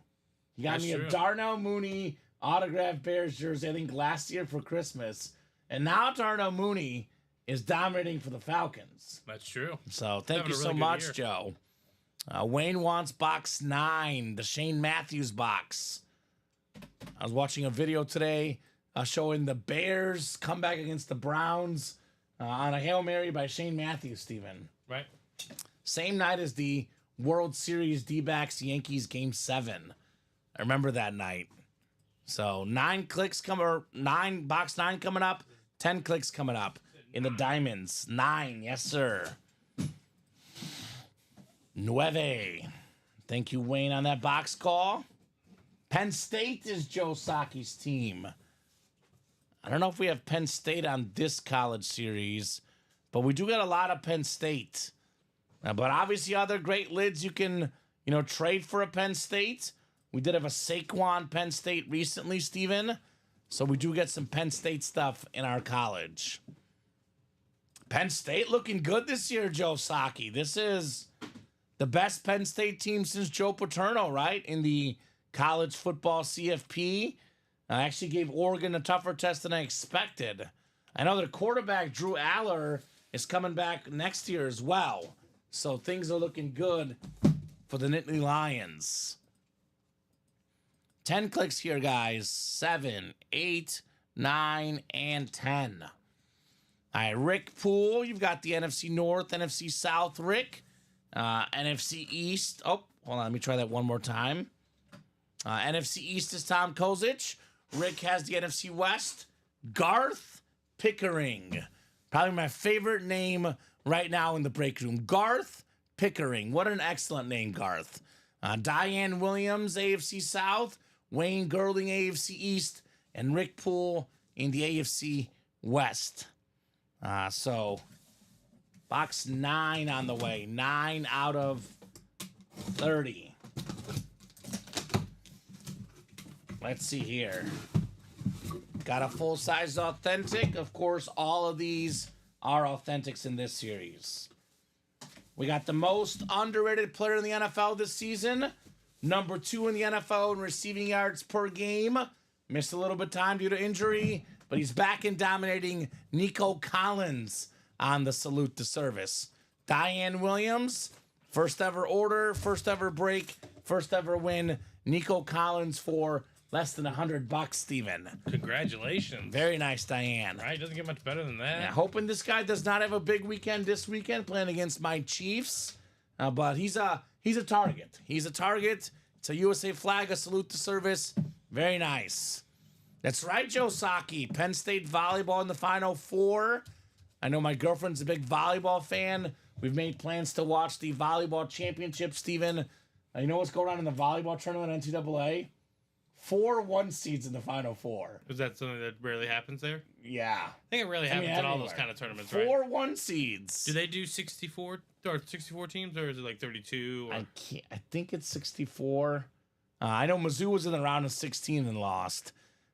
He got That's me true. a Darnell Mooney autographed Bears jersey, I think last year for Christmas. And now Darnell Mooney is dominating for the Falcons. That's true. So thank Having you a so really good much, year. Joe. Wayne wants box 9, the Shane Matthews box. I was watching a video today showing the Bears comeback against the Browns on a Hail Mary by Shane Matthews, Steven. Right? Same night as the World Series D-backs Yankees Game 7. I remember that night. So 9 clicks box 9 coming up, 10 clicks coming up in the diamonds. 9, yes sir. 9. Thank you, Wayne, on that box call. Penn State is Joe Saki's team. I don't know if we have Penn State on this college series, but we do get a lot of Penn State. But obviously other great lids you can, trade for a Penn State. We did have a Saquon Penn State recently, Steven. So we do get some Penn State stuff in our college. Penn State looking good this year, Joe Saki. This is the best Penn State team since Joe Paterno, right? In the college football CFP. I actually gave Oregon a tougher test than I expected. I know their quarterback, Drew Aller, is coming back next year as well. So things are looking good for the Nittany Lions. 10 clicks here, guys. 7, 8, 9, and 10. All right, Rick Poole, you've got the NFC North, NFC South, Rick. NFC East. Oh, hold on. Let me try that one more time. NFC East is Tom Kozich. Rick has the NFC West. Garth Pickering. Probably my favorite name right now in the break room. Garth Pickering. What an excellent name, Garth. Diane Williams, AFC South. Wayne Gerling, AFC East. And Rick Poole in the AFC West. So, box 9 on the way. 9 out of 30. Let's see here. Got a full-size authentic. Of course, all of these are authentics in this series. We got the most underrated player in the NFL this season. Number 2 in the NFL in receiving yards per game. Missed a little bit of time due to injury, but he's back and dominating. Nico Collins on the salute to service. Diane Williams, first ever order, first ever break, first ever win. Nico Collins for less than $100, Steven. Congratulations. Very nice, Diane. Right? Doesn't get much better than that. Yeah, hoping this guy does not have a big weekend this weekend playing against my Chiefs. But he's a target. He's a target. It's a USA flag, a salute to service. Very nice. That's right, Joe Saki. Penn State volleyball in the Final Four. I know my girlfriend's a big volleyball fan. We've made plans to watch the volleyball championship, Steven. You know what's going on in the volleyball tournament, NCAA? 4 1 seeds in the Final Four. Is that something that rarely happens there? Yeah. I think it really happens in all those kind of tournaments, right? 4 1 seeds. Do they do 64 teams, or is it like 32? Or? I think it's 64. I know Mizzou was in the round of 16 and lost.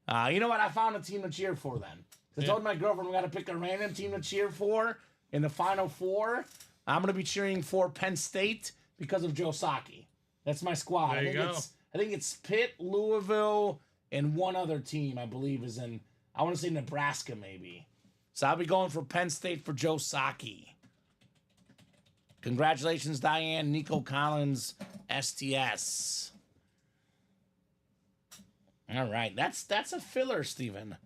You know what? I found a team to cheer for then. I told my girlfriend we got to pick a random team to cheer for in the Final Four. I'm going to be cheering for Penn State because of Joe Saki. That's my squad. There you go. I think it's Pitt, Louisville, and one other team I believe is in, I want to say Nebraska maybe. So I'll be going for Penn State for Joe Saki. Congratulations, Diane. Nico Collins, STS. All right, that's a filler, Steven.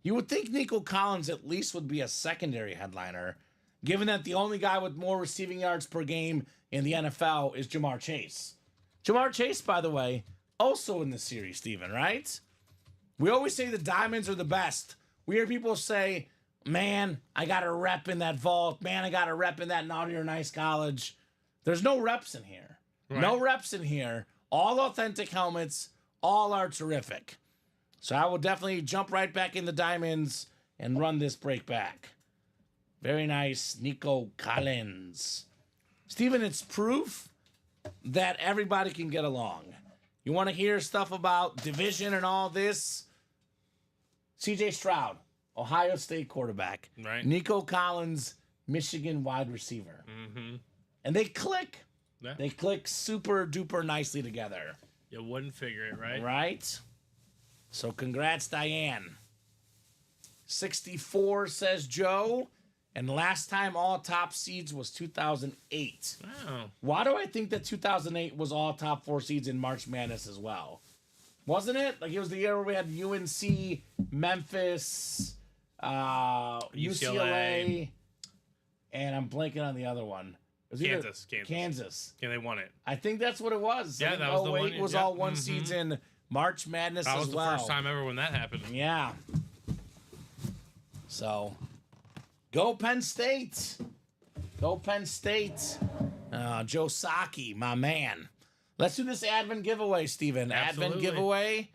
You would think Nico Collins at least would be a secondary headliner, given that the only guy with more receiving yards per game in the NFL is Jamar Chase. Jamar Chase, by the way, also in the series, Steven, right? We always say the Diamonds are the best. We hear people say, man, I got a rep in that vault. Man, I got a rep in that naughty or nice college. There's no reps in here. Right. No reps in here. All authentic helmets. All are terrific. So I will definitely jump right back in the Diamonds and run this break back. Very nice, Nico Collins. Steven, it's proof that everybody can get along. You want to hear stuff about division and all this? CJ Stroud, Ohio State quarterback. Right. Nico Collins, Michigan wide receiver. Mm-hmm. And they click. Yeah. They click super duper nicely together. You wouldn't figure it, right? Right? So congrats, Diane. 64 says Joe. And last time all top seeds was 2008. Oh. Why do I think that 2008 was all top 4 seeds in March Madness as well? Wasn't it? Like, it was the year where we had UNC, Memphis, UCLA, and I'm blanking on the other one. It was either Kansas. Yeah, they won it. I think that's what it was. Yeah, I think that was the one. 08 was Yep. all one seeds in March Madness That as was well. the first time ever when that happened. Yeah. So, go Penn State. Go Penn State. Joe Saki, my man. Let's do this Advent giveaway, Steven. Advent Absolutely. giveaway.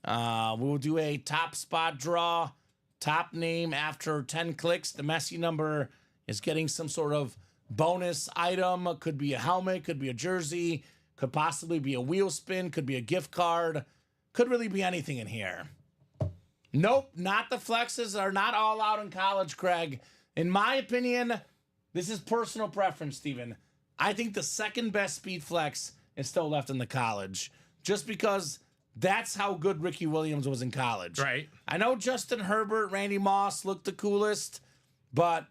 We'll do a top spot draw. Top name after 10 clicks. The Messi number is getting some sort of bonus item. Could be a helmet, could be a jersey, could possibly be a wheel spin, could be a gift card. Could really be anything in here. Nope, not the flexes are not all out in college, Craig. In my opinion, this is personal preference, Steven. I think the second best speed flex is still left in the college. Just because that's how good Ricky Williams was in college. Right. I know Justin Herbert, Randy Moss looked the coolest, but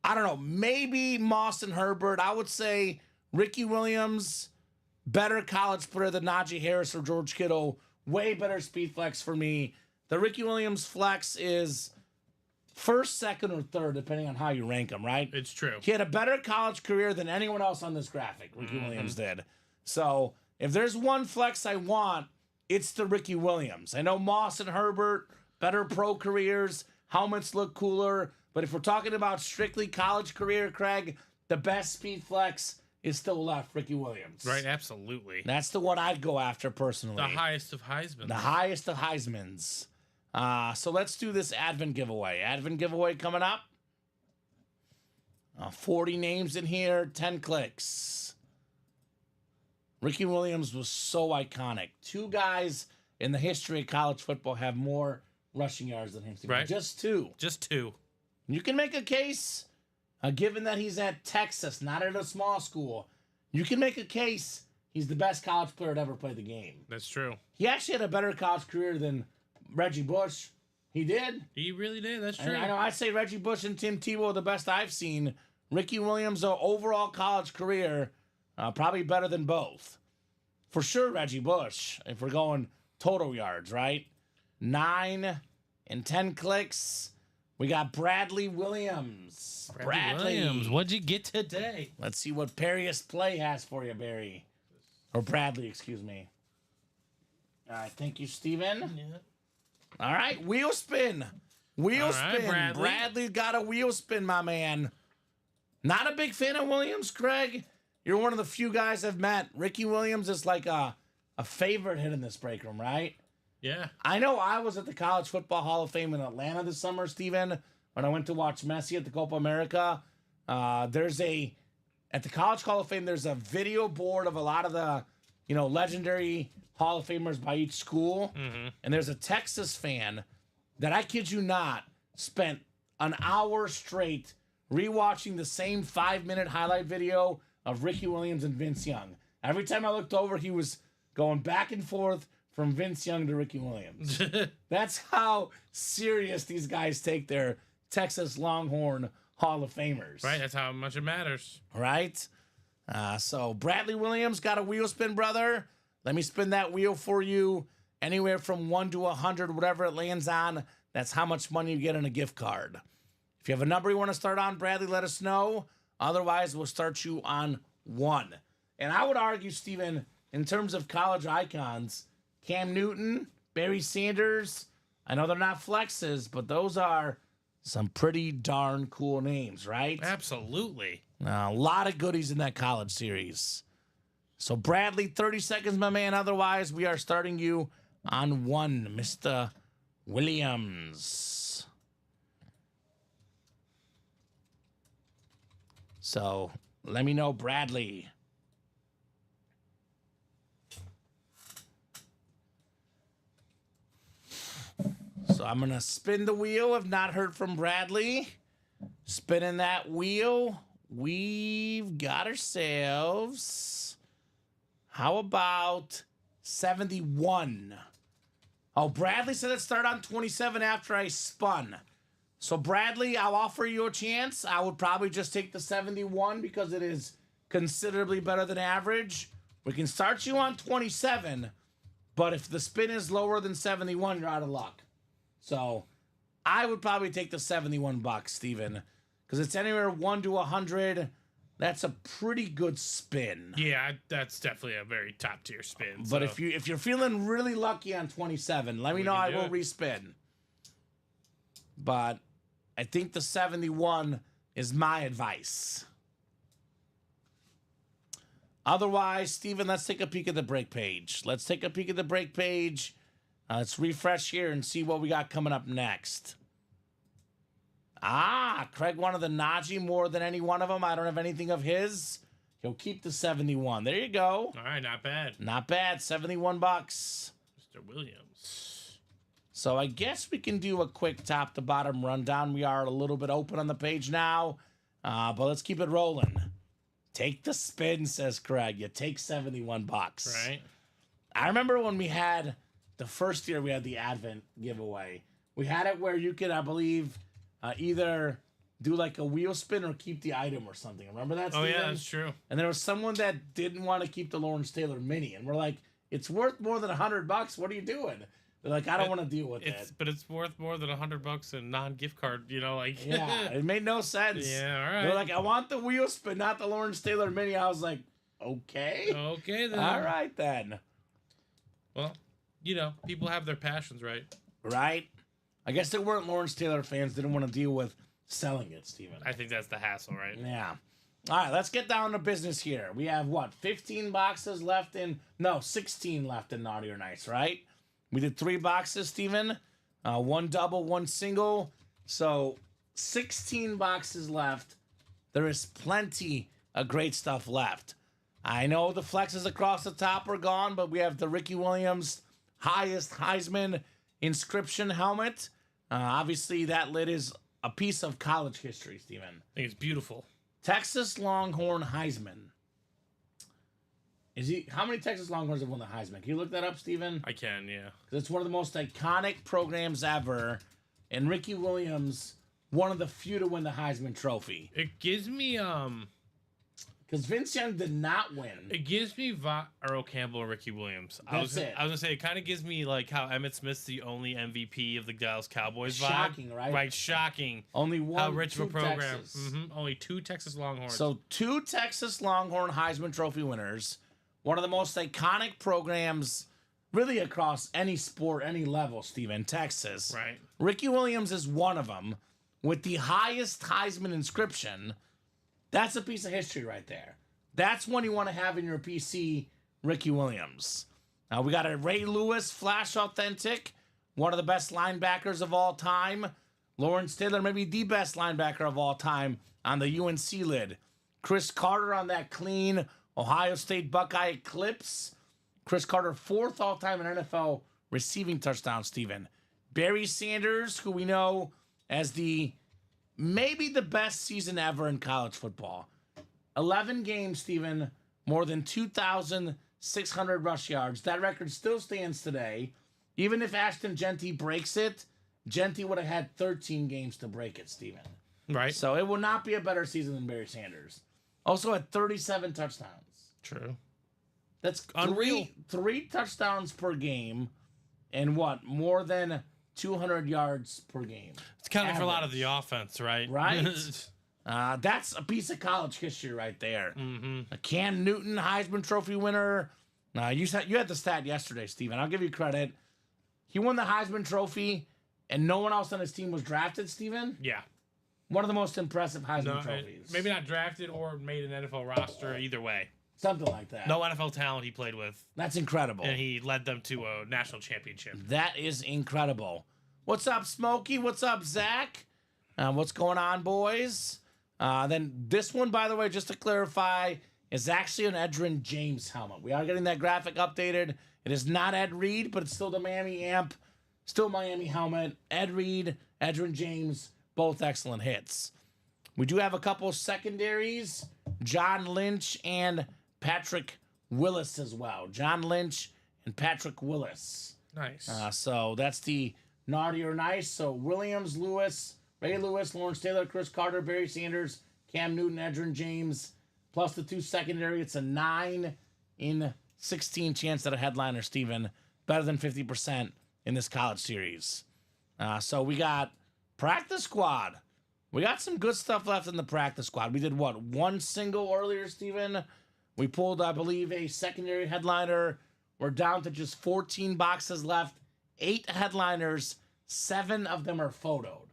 I don't know, maybe Moss and Herbert. I would say Ricky Williams, better college player than Najee Harris or George Kittle. Way better speed flex for me. The Ricky Williams flex is first, second, or third, depending on how you rank him, right? It's true. He had a better college career than anyone else on this graphic, Ricky Williams did. So if there's one flex I want, it's the Ricky Williams. I know Moss and Herbert, better pro careers, helmets look cooler, but if we're talking about strictly college career, Craig, the best speed flex is still left, Ricky Williams. Right, absolutely. That's the one I'd go after personally. The highest of Heisman. The highest of Heismans. So let's do this Advent giveaway. Advent giveaway coming up. 40 names in here, 10 clicks. Ricky Williams was so iconic. 2 guys in the history of college football have more rushing yards than him. Right. Just 2. Just 2. You can make a case, given that he's at Texas, not at a small school. You can make a case he's the best college player to ever play the game. That's true. He actually had a better college career than Reggie Bush. He did. He really did. That's true. And I know I say Reggie Bush and Tim Tebow are the best I've seen. Ricky Williams' overall college career, probably better than both. For sure, Reggie Bush, if we're going total yards, right? 9 and 10 clicks. We got Bradley Williams. Bradley Williams, what'd you get today? Let's see what Perrius Play has for you, Barry. Or Bradley, excuse me. All right, thank you, Steven. Yeah. All right, wheel spin. Wheel All right, spin. Bradley. Bradley got a wheel spin, my man. Not a big fan of Williams, Craig. You're one of the few guys I've met. Ricky Williams is like a favorite hit in this break room, right? Yeah. I know I was at the College Football Hall of Fame in Atlanta this summer, Steven, when I went to watch Messi at the Copa America. At the College Hall of Fame, there's a video board of a lot of the, legendary Hall of Famers by each school. Mm-hmm. And there's a Texas fan that, I kid you not, spent an hour straight rewatching the same 5-minute highlight video of Ricky Williams and Vince Young. Every time I looked over, he was going back and forth from Vince Young to Ricky Williams. That's how serious these guys take their Texas Longhorn Hall of Famers. Right. That's how much it matters. Right? So Bradley Williams got a wheel spin, brother. Let me spin that wheel for you. anywhere from 1 to 100, whatever it lands on, that's how much money you get in a gift card. If you have a number you want to start on, Bradley, let us know. Otherwise, we'll start you on 1. And I would argue, Steven, in terms of college icons, Cam Newton, Barry Sanders, I know they're not flexes, but those are some pretty darn cool names, right? Absolutely. A lot of goodies in that college series. So, Bradley, 30 seconds, my man. Otherwise, we are starting you on 1, Mr. Williams. So, let me know, Bradley. So, I'm going to spin the wheel. I've not heard from Bradley. Spinning that wheel. We've got ourselves, how about 71? Oh, Bradley said let's start on 27 after I spun. So, Bradley, I'll offer you a chance. I would probably just take the 71 because it is considerably better than average. We can start you on 27, but if the spin is lower than 71, you're out of luck. So, I would probably take the 71 bucks, Steven. Because it's anywhere 1 to 100. That's a pretty good spin. Yeah, that's definitely a very top tier spin. But so. if you're feeling really lucky on 27, let me know. I will respin. But I think the 71 is my advice. Otherwise, Steven, let's take a peek at the break page. Let's take a peek at the break page. Let's refresh here and see what we got coming up next. Craig wanted the Najee more than any one of them. I don't have anything of his. He'll keep the 71. There you go. All right, not bad. Not bad. 71 bucks. Mr. Williams. So I guess we can do a quick top to bottom rundown. We are a little bit open on the page now, but let's keep it rolling. Take the spin, says Craig. You take 71 bucks. Right. I remember when we had the first year we had the Advent giveaway. We had it where you could, I believe, either do like a wheel spin or keep the item or something. Remember that, Steven? Oh, yeah, that's true. And there was someone that didn't want to keep the Lawrence Taylor Mini. And we're like, it's worth more than $100. What are you doing? They're like, I don't want to deal with it. But it's worth more than $100 in non-gift card, like. Yeah, it made no sense. Yeah, all right. They're like, I want the wheel spin, not the Lawrence Taylor Mini. I was like, okay. Okay, then. All right, then. Well, people have their passions, right? Right? I guess they weren't Lawrence Taylor fans. Didn't want to deal with selling it, Steven. I think that's the hassle, right? Yeah. All right, let's get down to business here. We have, 15 boxes left in... No, 16 left in Naughty or Nice, right? We did 3 boxes, Steven. 1 double, 1 single. So, 16 boxes left. There is plenty of great stuff left. I know the flexes across the top are gone, but we have the Ricky Williams highest Heisman inscription helmet. Obviously, that lid is a piece of college history, Steven. I think it's beautiful. Texas Longhorn Heisman. How many Texas Longhorns have won the Heisman? Can you look that up, Steven? I can, yeah. It's one of the most iconic programs ever. And Ricky Williams, one of the few to win the Heisman Trophy. It gives me, Because Vince Young did not win. It gives me Earl Campbell and Ricky Williams. I was gonna say it kind of gives me like how Emmitt Smith's the only MVP of the Dallas Cowboys vibe. Shocking, right? Right, shocking. Only one. How rich of a program. Texas. Only 2 Texas Longhorns. So 2 Texas Longhorn Heisman Trophy winners. One of the most iconic programs, really across any sport, any level, Steven, Texas. Right. Ricky Williams is one of them with the highest Heisman inscription. That's a piece of history right there. That's one you want to have in your PC, Ricky Williams. Now we got a Ray Lewis Flash Authentic, one of the best linebackers of all time. Lawrence Taylor, maybe the best linebacker of all time on the UNC lid. Chris Carter on that clean Ohio State Buckeye Eclipse. Chris Carter, 4th all-time in NFL receiving touchdown, Steven. Barry Sanders, who we know as maybe the best season ever in college football. 11 games, Steven, more than 2,600 rush yards. That record still stands today. Even if Ashton Jeanty breaks it, Jeanty would have had 13 games to break it, Steven. Right. So it will not be a better season than Barry Sanders. Also had 37 touchdowns. True. That's unreal. Three touchdowns per game. and what? More than 200 yards per game. It's counting for a lot of Average. the offense, right? Right. That's a piece of college history right there. Mm-hmm. Cam Newton, Heisman Trophy winner. You had the stat yesterday, Steven. I'll give you credit. He won the Heisman Trophy, and no one else on his team was drafted, Steven. Yeah. One of the most impressive Heisman No, trophies. maybe not drafted or made an NFL roster. Either way, Something like that. no NFL talent he played with, That's incredible. and he led them to a national championship. That is incredible. What's up, Smokey? What's up, Zach? What's going on, boys? Then this one, by the way, just to clarify, is actually an Edgerrin James helmet. We are getting that graphic updated. It is not Ed Reed, but it's still the Miami amp. Still Miami helmet. Ed Reed, Edgerrin James, both excellent hits. We do have a couple secondaries. John Lynch and Patrick Willis as well. John Lynch and Patrick Willis. Nice. So that's the naughty or nice. So Williams, Lewis, Ray Lewis, Lawrence Taylor, Chris Carter, Barry Sanders, Cam Newton, Edgerrin James, plus the 2 secondary. It's a 9 in 16 chance at a headliner, Steven. Better than 50% in this college series. So we got practice squad. We got some good stuff left in the practice squad. We did what? One single earlier, Steven? We pulled, I believe, a secondary headliner. We're down to just 14 boxes left. 8 headliners. 7 of them are photoed.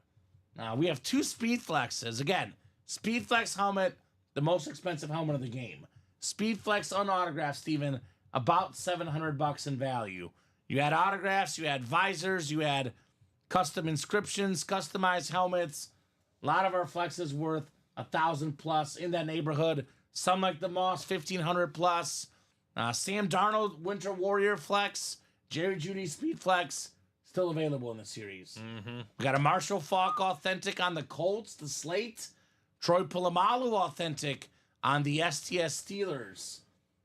Now, we have 2 Speed Flexes. Again, Speed Flex helmet, the most expensive helmet of the game. Speed Flex unautographed, Steven, about $700 in value. You had autographs, you had visors, you had custom inscriptions, customized helmets. A lot of our flexes worth $1,000 plus in that neighborhood. Some like the Moss, $1,500 plus. Sam Darnold Winter Warrior Flex, Jerry Jeudy Speed Flex, still available in the series. Mm-hmm. We got a Marshall Faulk authentic on the Colts, the slate. Troy Polamalu authentic on the STS Steelers.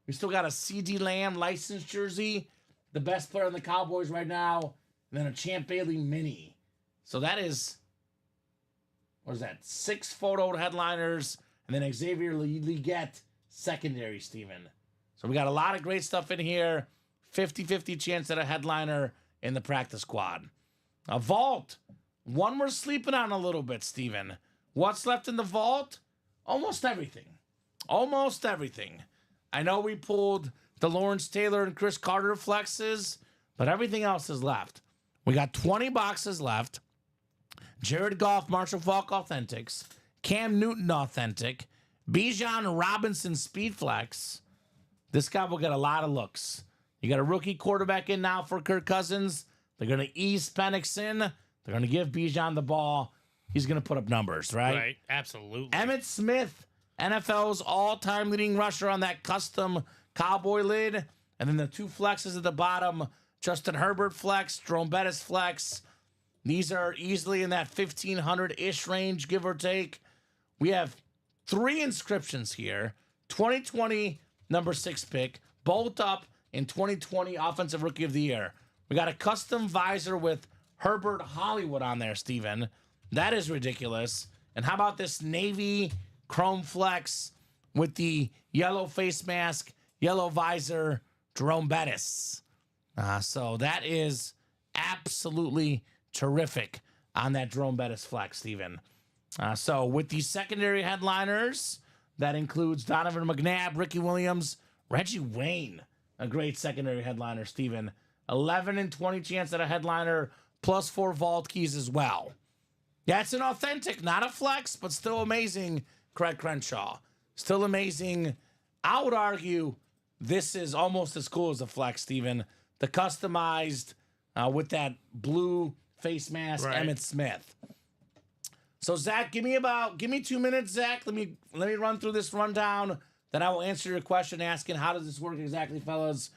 We still got a CD Lamb licensed jersey, the best player on the Cowboys right now, and then a Champ Bailey mini. So that is, what is that, 6 photoed headliners, and then Xavier Leggett secondary, Steven. So we got a lot of great stuff in here. 50-50 chance at a headliner in the practice squad. A vault. One we're sleeping on a little bit, Steven. What's left in the vault? Almost everything. Almost everything. I know we pulled the Lawrence Taylor and Chris Carter flexes, but everything else is left. We got 20 boxes left. Jared Goff, Marshall Faulk Authentics. Cam Newton Authentic. Bijan Robinson Speed Flex. This guy will get a lot of looks. You got a rookie quarterback in now for Kirk Cousins. They're going to ease Penix in. They're going to give Bijan the ball. He's going to put up numbers, right? Right. Absolutely. Emmitt Smith, NFL's all-time leading rusher on that custom cowboy lid. And then the 2 flexes at the bottom, Justin Herbert flex, Jerome Bettis flex. These are easily in that 1,500-ish range, give or take. We have 3 inscriptions here. 2020 number 6 pick, both up in 2020 Offensive Rookie of the Year. We got a custom visor with Herbert Hollywood on there, Steven. That is ridiculous. And how about this navy chrome flex with the yellow face mask, yellow visor, Jerome Bettis. So that is absolutely terrific on that Jerome Bettis flex, Steven. So with these secondary headliners, that includes Donovan McNabb, Ricky Williams, Reggie Wayne, a great secondary headliner, Steven. 11 and 20 chance at a headliner, plus 4 vault keys as well. Yeah, it's an authentic, not a flex, but still amazing, Craig Crenshaw. Still amazing. I would argue this is almost as cool as a flex, Steven. The customized with that blue face mask, Right. Emmitt Smith. So Zach, give me 2 minutes, Zach. Let me run through this rundown. Then I will answer your question asking how does this work exactly, fellas.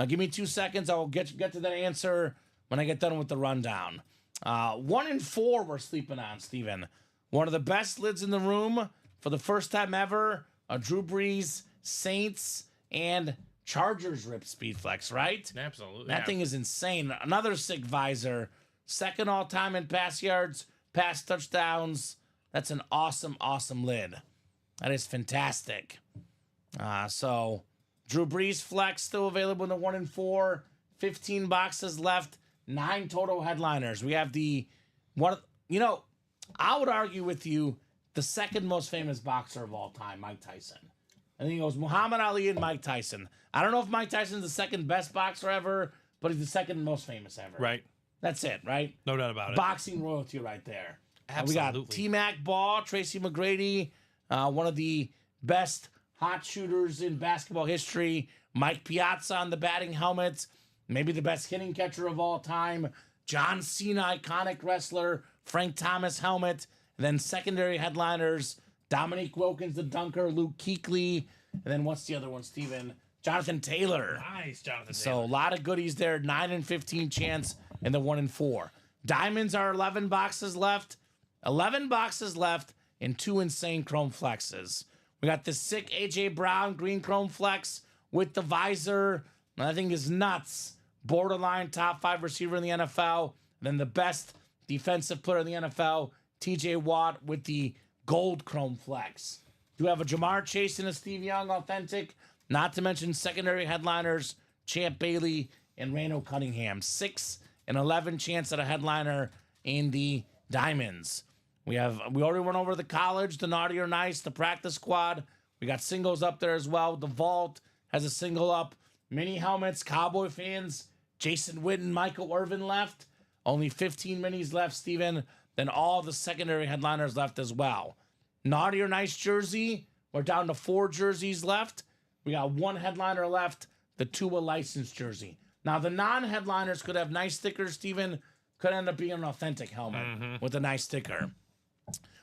Give me 2 seconds. I will get to that answer when I get done with the rundown. 1 and 4 we're sleeping on, Steven. One of the best lids in the room for the first time ever. Drew Brees, Saints, and Chargers rip speed flex, right? Absolutely. That thing is insane. Another sick visor. Second all-time in pass yards, pass touchdowns. That's an awesome, awesome lid. That is fantastic. So Drew Brees flex still available in the 1 and 4. 15 boxes left. 9 total headliners. We have the one. I would argue with you the second most famous boxer of all time, Mike Tyson. I think it goes Muhammad Ali and Mike Tyson. I don't know if Mike Tyson's the second best boxer ever, but he's the second most famous ever. Right. That's it, right? No doubt about it. Boxing royalty right there. Absolutely. We got T-Mac Ball, Tracy McGrady, one of the best hot shooters in basketball history. Mike Piazza on the batting helmet, maybe the best hitting catcher of all time. John Cena, iconic wrestler. Frank Thomas helmet. And then secondary headliners, Dominique Wilkins, the dunker. Luke Kuechly. And then what's the other one, Steven? Jonathan Taylor. Nice, Jonathan So Taylor. a lot of goodies there. 9 and 15 chance and the 1 and 4. Diamonds are 11 boxes left. 11 boxes left and 2 insane chrome flexes. We got the sick AJ Brown green chrome flex with the visor. I think is nuts. Borderline top 5 receiver in the NFL. Then the best defensive player in the NFL, TJ Watt with the gold chrome flex. You have a Jamar Chase and a Steve Young authentic. Not to mention secondary headliners, Champ Bailey and Randall Cunningham. 6 and 11 chance at a headliner in the Diamonds. We already went over the college, the naughty or nice, the practice squad. We got singles up there as well. The vault has a single up. Mini helmets, Cowboy fans, Jason Witten, Michael Irvin left. Only 15 minis left, Steven. Then all the secondary headliners left as well. Naughty or nice jersey. We're down to 4 jerseys left. We got 1 headliner left, the Tua licensed jersey. Now, the non-headliners could have nice stickers, Steven. Could end up being an authentic helmet with a nice sticker.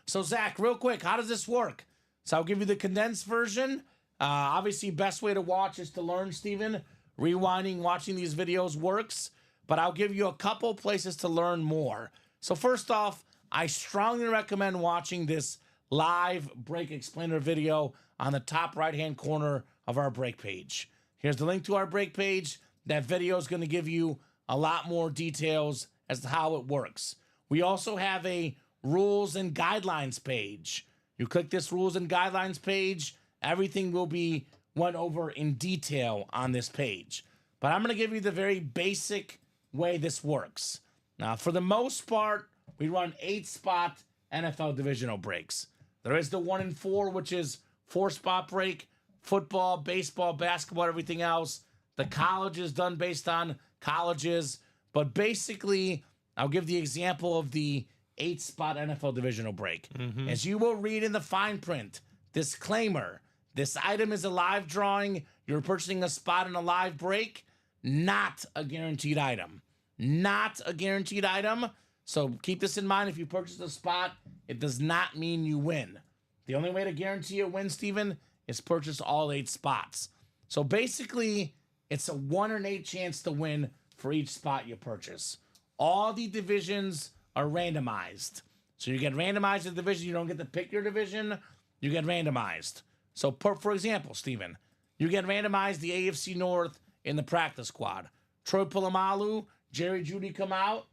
So, Zach, real quick, how does this work? So I'll give you the condensed version. Obviously, best way to watch is to learn, Steven. Rewinding, watching these videos works. But I'll give you a couple places to learn more. So first off, I strongly recommend watching this live break explainer video on the top right-hand corner of our break page. Here's the link to our break page. That video is going to give you a lot more details as to how it works. We also have a rules and guidelines page. You click this rules and guidelines page, everything will be went over in detail on this page. But I'm going to give you the very basic way this works. Now, for the most part, we run 8-spot NFL divisional breaks. There is the 1 and 4, which is 4-spot break, football, baseball, basketball, everything else. The college is done based on colleges. But basically, I'll give the example of the 8-spot NFL divisional break. As you will read in the fine print, disclaimer, this item is a live drawing. You're purchasing a spot in a live break, not a guaranteed item. Not a guaranteed item. So keep this in mind. If you purchase a spot, it does not mean you win. The only way to guarantee a win, Steven, is purchase all 8 spots. So basically, it's a 1 in 8 chance to win for each spot you purchase. All the divisions are randomized. So you get randomized in the division. You don't get to pick your division. You get randomized. So for example, Steven, you get randomized the AFC North in the practice squad. Troy Polamalu, Jerry Jeudy come out.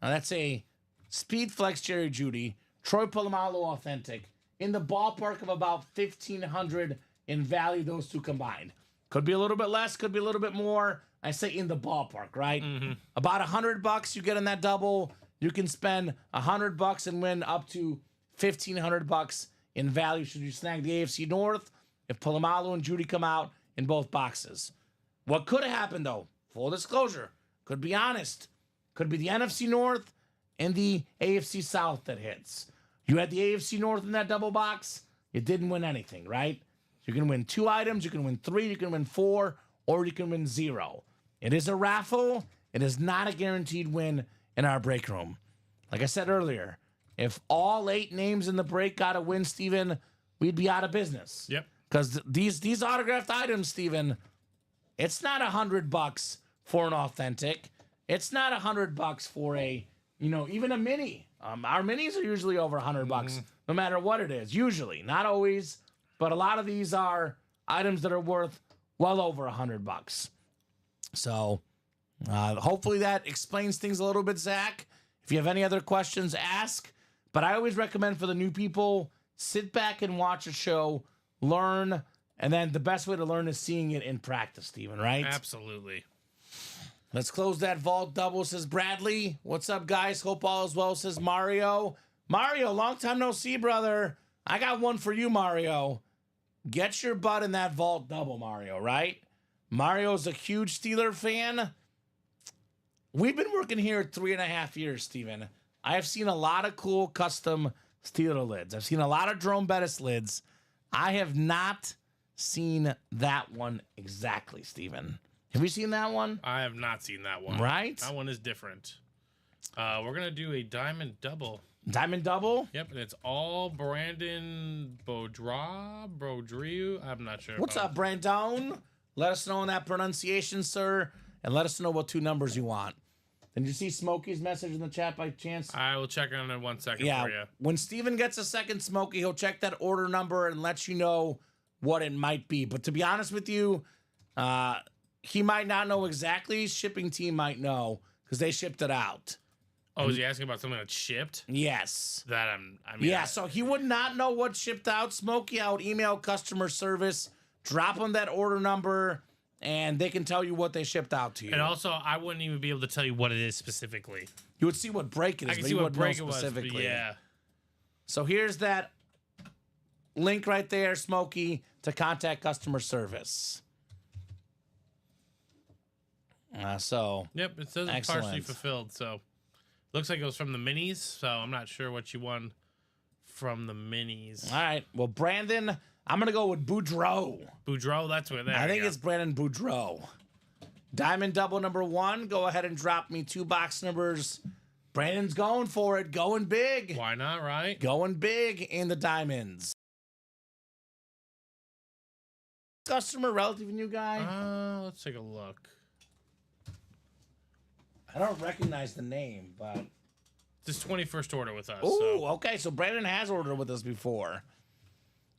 Now that's a speed flex Jerry Jeudy. Troy Polamalu authentic. In the ballpark of about 1,500 in value, those two combined. Could be a little bit less, could be a little bit more. I say in the ballpark, right? About $100 you get in that double. You can spend $100 and win up to $1,500 in value should you snag the AFC North if Polamalu and Jeudy come out in both boxes. What could have happened, though, full disclosure, could be honest, could be the NFC North and the AFC South that hits. You had the AFC North in that double box, you didn't win anything, right? You can win 2 items, you can win 3, you can win 4, or you can win 0. It is a raffle. It is not a guaranteed win in our break room. Like I said earlier, if all 8 names in the break got a win, Steven, we'd be out of business. Yep. Because these autographed items, Steven, it's not $100 for an authentic. It's not $100 for a, even a mini. Our minis are usually over $100, no matter what it is. Usually, not always, but a lot of these are items that are worth well over $100. So, hopefully that explains things a little bit, Zach. If you have any other questions, ask. But I always recommend for the new people, sit back and watch a show, learn, and then the best way to learn is seeing it in practice, Steven, right? Absolutely. Let's close that vault double, says Bradley. What's up, guys? Hope all is well, says Mario. Mario, long time no see, brother. I got one for you, Mario. Get your butt in that vault double, Mario, right? Mario's a huge Steeler fan. We've been working here 3.5 years, Steven. I have seen a lot of cool custom Steeler lids. I've seen a lot of Jerome Bettis lids. I have not seen that one exactly, Steven. Have you seen that one? I have not seen that one. Right? That one is different. We're going to do a diamond double. Diamond double? Yep, and it's all Brandon Beaudreau. I'm not sure. What's up, Brandon? Let us know on that pronunciation, sir, and let us know what 2 numbers you want. Did you see Smokey's message in the chat by chance? I will check on it in 1 second Yeah, for you. when Steven gets a second Smokey, he'll check that order number and let you know what it might be. But to be honest with you, he might not know exactly. Shipping team might know because they shipped it out. Oh, is he asking about something that's shipped? Yes. Yeah, So he would not know what shipped out. Smokey, I would email customer service, drop them that order number, and they can tell you what they shipped out to you. And also, I wouldn't even be able to tell you what it is specifically. You would see what break it is, I can but see you what wouldn't know break it was, but specifically. yeah. So here's that link right there, Smokey, to contact customer service. Yep, it says it's partially Excellent. fulfilled, so looks like it was from the minis, so I'm not sure what you won from the minis. All right. Well, Brandon, I'm going to go with Boudreaux. Boudreaux, that's where I think it's Brandon Boudreaux. Diamond double number 1. Go ahead and drop me 2 box numbers. Brandon's going for it. Going big. Why not, right? Going big in the diamonds. Customer, relatively new guy. Let's take a look. I don't recognize the name, but... This 21st order with us. Ooh, So. okay. So Brandon has ordered with us before.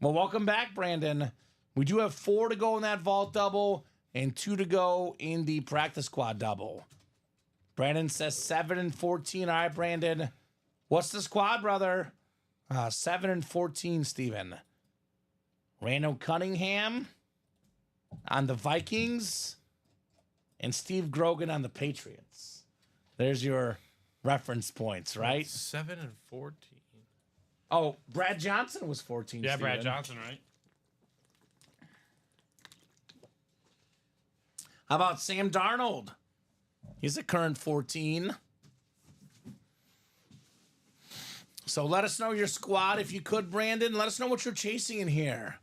Well, welcome back, Brandon. We do have 4 to go in that vault double and 2 to go in the practice squad double. Brandon says 7 and 14. All right, Brandon. What's the squad, brother? 7 and 14, Steven. Randall Cunningham on the Vikings and Steve Grogan on the Patriots. There's your reference points, right? 7 and 14. Oh, Brad Johnson was 14. Yeah, Steven. Brad Johnson, right? How about Sam Darnold? He's a current 14. So let us know your squad if you could, Brandon. Let us know what you're chasing in here.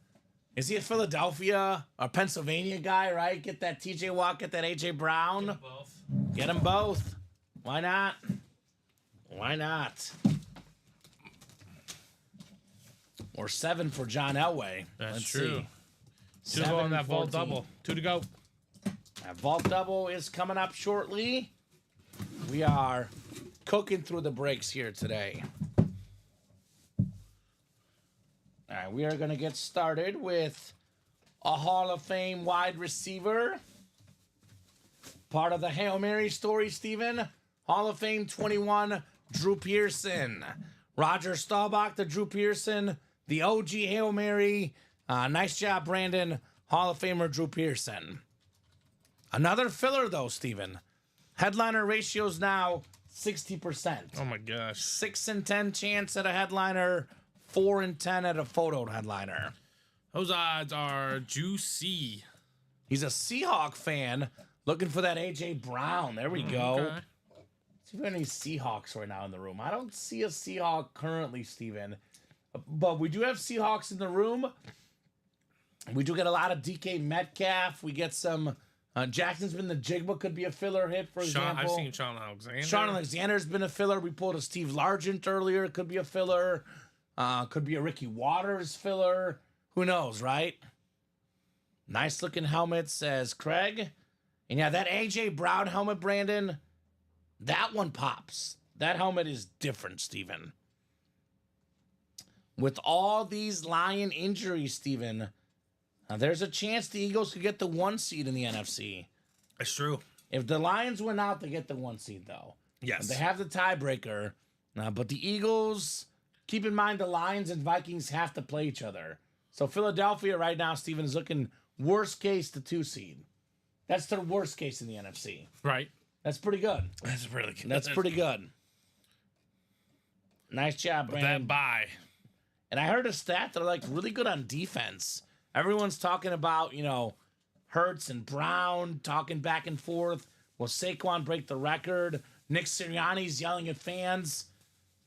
Is he a Philadelphia or Pennsylvania guy, right? Get that TJ Watt, get that AJ Brown. Both. Get them both. Why not? Why not? Or 7 for John Elway. That's Let's true. See. 2 to go 7 on that and vault 14. double. 2 to go. That vault double is coming up shortly. We are cooking through the breaks here today. All right, we are going to get started with a Hall of Fame wide receiver. Part of the Hail Mary story, Steven. Hall of Fame 21, Drew Pearson. Roger Staubach, the Drew Pearson, the OG Hail Mary. Nice job, Brandon. Hall of Famer Drew Pearson. Another filler, though, Steven. Headliner ratios now 60%. Oh, my gosh. 6 and 10 chance at a headliner, 4 and 10 at a photo headliner. Those odds are juicy. He's a Seahawk fan looking for that AJ Brown. There we go. Okay. See if we have any Seahawks right now in the room. I don't see a Seahawk currently, Steven. But we do have Seahawks in the room. We do get a lot of DK Metcalf. We get some... Jackson Smith-Njigba could be a filler hit, for example. I've seen Sean Alexander. Sean Alexander's been a filler. We pulled a Steve Largent earlier. It could be a filler. Could be a Ricky Waters filler. Who knows, right? Nice looking helmet, says Craig. And yeah, that AJ Brown helmet, Brandon, that one pops. That helmet is different, Steven. With all these Lion injuries, Steven, there's a chance the Eagles could get the 1 seed in the NFC. That's true. If the Lions win out, they get the 1 seed, though. Yes. They have the tiebreaker. But the Eagles, keep in mind the Lions and Vikings have to play each other. So Philadelphia right now, Steven, is looking worst case the 2 seed. That's their worst case in the NFC. Right. That's pretty good. That's really good. That's pretty good. Nice job, With Brandon. that bye. And I heard a stat that are like really good on defense. Everyone's talking about, Hurts and Brown talking back and forth. Will Saquon break the record? Nick Sirianni's yelling at fans.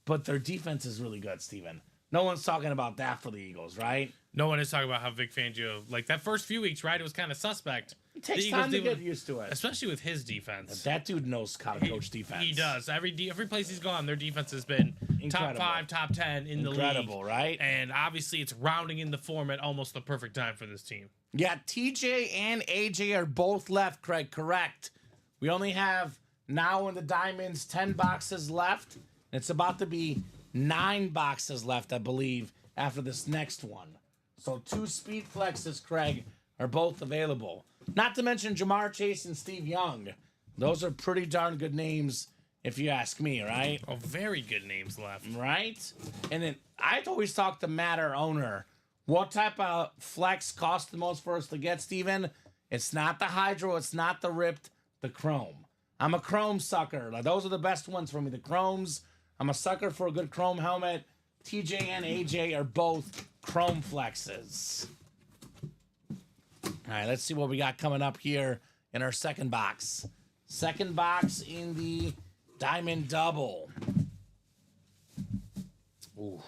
But their defense is really good, Steven. No one's talking about that for the Eagles, right? No one is talking about how Vic Fangio, like that first few weeks, right? It was kind of suspect. It takes The Eagles time to do- get used to it. Especially with his defense. That dude knows how to coach defense. He does. Every place he's gone, their defense has been Incredible. top 5, top 10 in the league. Incredible, right? And obviously, it's rounding in the form at almost the perfect time for this team. Yeah, TJ and AJ are both left, Craig. Correct. We only have now in the Diamonds 10 boxes left. It's about to be 9 boxes left, I believe, after this next one. So 2 speed flexes, Craig, are both available. Not to mention Jamar Chase and Steve Young. Those are pretty darn good names, if you ask me, right? Oh, very good names left. Right? And then I'd always talk to Matt, our owner. What type of flex costs the most for us to get, Steven? It's not the Hydro, it's not the Ripped, the Chrome. I'm a Chrome sucker. Like, those are the best ones for me, the Chromes. I'm a sucker for a good Chrome helmet. TJ and AJ are both Chrome flexes. All right, let's see what we got coming up here in our second box. Second box in the Diamond Double. Ooh.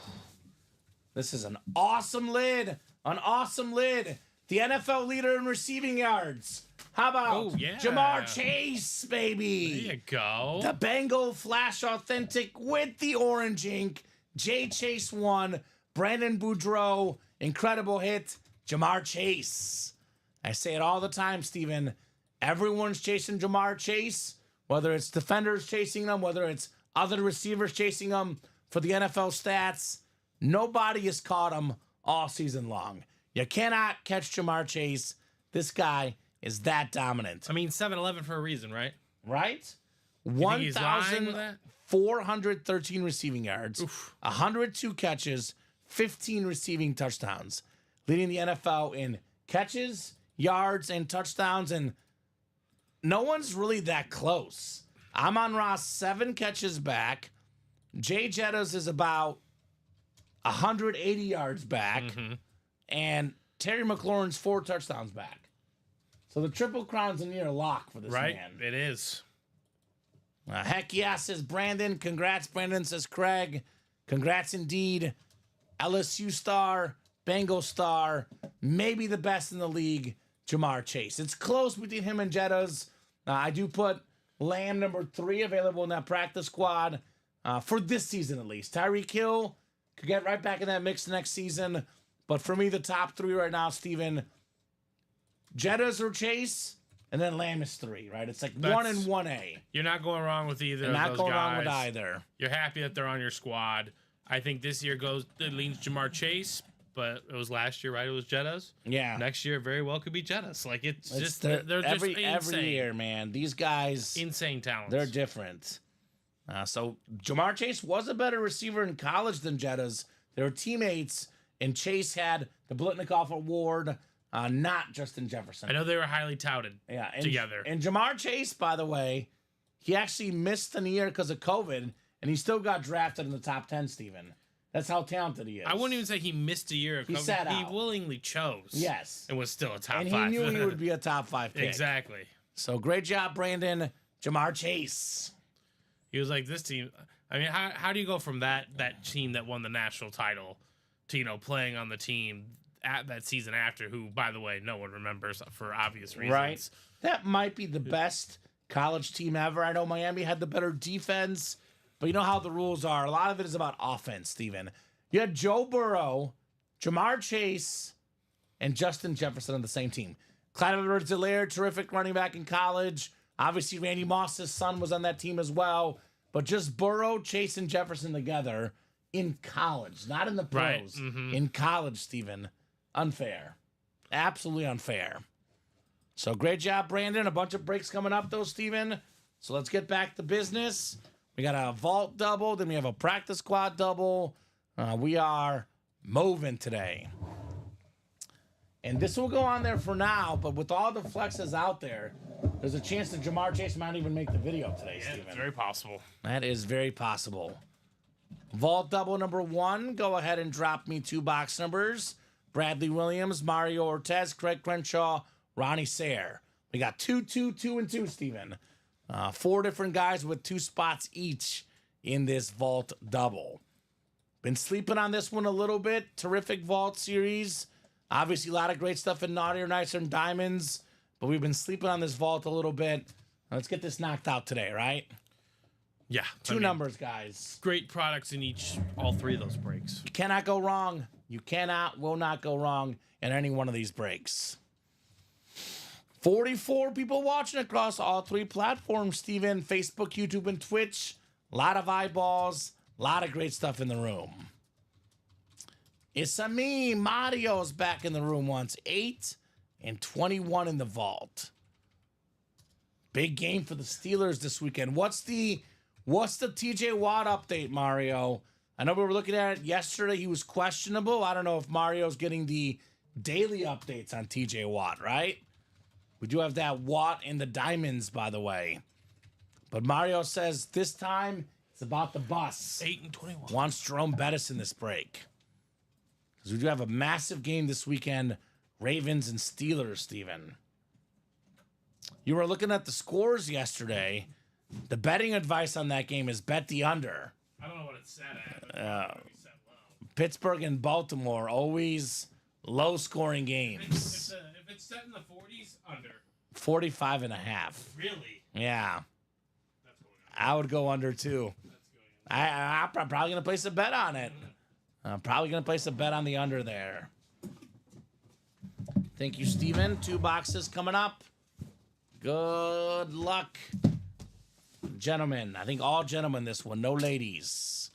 This is an awesome lid. An awesome lid. The NFL leader in receiving yards. How about Oh, yeah. Jamar Chase, baby? There you go. The Bengal Flash Authentic with the orange ink. Jay Chase 1. Brandon Boudreaux. Incredible hit. Jamar Chase. I say it all the time, Steven. Everyone's chasing Jamar Chase. Whether it's defenders chasing them, whether it's other receivers chasing them for the NFL stats. Nobody has caught him all season long. You cannot catch Jamar Chase. This guy is that dominant. I mean, 7-Eleven for a reason, right? Right? You think he's lying with that? 1,413 receiving yards, 102 catches, 15 receiving touchdowns, leading the NFL in catches, yards, and touchdowns. And no one's really that close. Amon Ross, 7 catches back. Jay Jettas is about 180 yards back. And Terry McLaurin's 4 touchdowns back. So the Triple Crown's a near lock for this Right? man. It is. Heck yeah, says Brandon. Congrats, Brandon, says Craig. Congrats indeed. LSU star, Bengal star, maybe the best in the league, Jamar Chase. It's close between him and Jettas. I do put Lamb number 3 available in that practice squad for this season at least. Tyreek Hill could get right back in that mix next season. But for me, the top 3 right now, Steven, Jettas or Chase, and then Lamb is 3, right? It's like 1 and 1A. You're not going wrong with either And of not those going guys. wrong with either. You're happy that they're on your squad. I think this year it leans Jamar Chase, but it was last year, right? It was Jettas. Yeah. Next year, very well could be Jettas. Like it's just the- they're just every insane. year, man. These guys, Insane talents. they're different. So Jamar Chase was a better receiver in college than Jettas. They were teammates, and Chase had the Blitnikoff Award, not Justin Jefferson. I know they were highly touted. Yeah, and, together. And Jamar Chase, by the way, he actually missed an year because of COVID, and he still got drafted in the top 10, Steven. That's how talented he is. I wouldn't even say he missed a year of He COVID. sat He out. willingly chose. Yes. And was still a top And 5. he knew he would be a top 5 pick. Exactly. So great job, Brandon. Jamar Chase. He was like, this team. I mean, how do you go from that team that won the national title to, playing on the team at that season after, who, by the way, no one remembers for obvious reasons. Right. That might be the best college team ever. I know Miami had the better defense, but you know how the rules are. A lot of it is about offense, Steven. You had Joe Burrow, Jamar Chase, and Justin Jefferson on the same team. Clyde Edwards-Helaire, terrific running back in college. Obviously, Randy Moss's son was on that team as well. But just Burrow, Chase, and Jefferson together in college, not in the pros. Right. In college, Steven. Unfair. Absolutely unfair. So great job, Brandon. A bunch of breaks coming up, though, Steven. So let's get back to business. We got a vault double. Then we have a practice squad double. We are moving today. And this will go on there for now, but with all the flexes out there, There's a chance that Jamar Chase might even make the video today, Yeah, Steven. very possible. That is very possible. Vault double number 1. Go ahead and drop me 2 box numbers. Bradley Williams, Mario Ortiz, Craig Crenshaw, Ronnie Sayre. We got 2, 2, 2, and 2, Steven. 4 different guys with 2 spots each in this vault double. Been sleeping on this one a little bit. Terrific vault series. Obviously, a lot of great stuff in Naughty or Nicer and Diamonds, but we've been sleeping on this vault a little bit. Let's get this knocked out today, right? Yeah. 2 numbers, guys. Great products in all 3 of those breaks. You cannot go wrong. You will not go wrong in any one of these breaks. 44 people watching across all 3 platforms, Steven. Facebook, YouTube, and Twitch. A lot of eyeballs. A lot of great stuff in the room. It's me. Mario's back in the room once. 8 and 21 in the vault. Big game for the Steelers this weekend. What's the TJ Watt update, Mario? I know we were looking at it yesterday. He was questionable. I don't know if Mario's getting the daily updates on TJ Watt, right? We do have that Watt in the Diamonds, by the way. But Mario says this time it's about the bus. 8 and 21. Wants Jerome Bettis in this break. Because we do have a massive game this weekend. Ravens and Steelers, Steven. You were looking at the scores yesterday. The betting advice on that game is bet the under. I don't know what it's set at. Set low. Pittsburgh and Baltimore, always low-scoring games. If it's set in the 40s, under. 45.5. Really? Yeah. That's going on. I would go under, too. That's going on. I'm probably going to place a bet on it. I'm probably going to place a bet on the under there. Thank you, Steven. 2 boxes coming up. Good luck, gentlemen. I think all gentlemen this one, no ladies.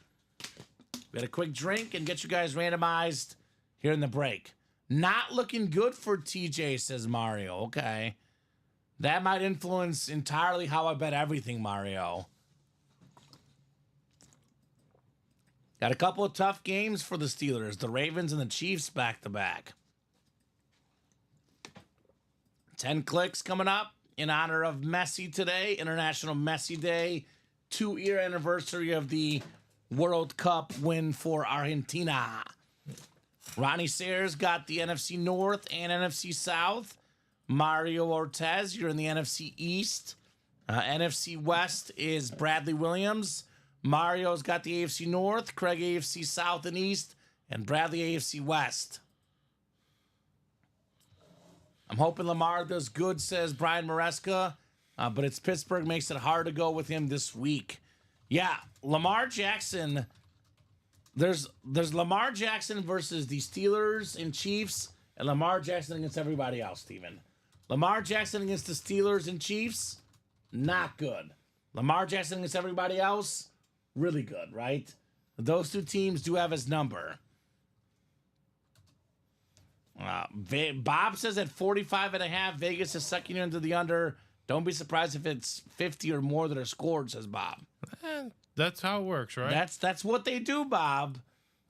We had a quick drink and get you guys randomized here in the break. Not looking good for TJ, says Mario. Okay. That might influence entirely how I bet everything, Mario. Got a couple of tough games for the Steelers. The Ravens and the Chiefs back-to-back. 10 clicks coming up in honor of Messi today, International Messi Day, 2-year anniversary of the World Cup win for Argentina. Ronnie Sayers got the NFC North and NFC South. Mario Ortiz, you're in the NFC East. NFC West is Bradley Williams. Mario's got the AFC North, Craig AFC South and East, and Bradley AFC West. I'm hoping Lamar does good, says Brian Maresca, but it's Pittsburgh makes it hard to go with him this week. Yeah, Lamar Jackson. There's Lamar Jackson versus the Steelers and Chiefs, and Lamar Jackson against everybody else, Steven. Lamar Jackson against the Steelers and Chiefs, not good. Lamar Jackson against everybody else, really good, right? Those 2 teams do have his number. Bob says at 45.5, Vegas is sucking into the under. Don't be surprised if it's 50 or more that are scored, says Bob. That's how it works, right? That's what they do, Bob.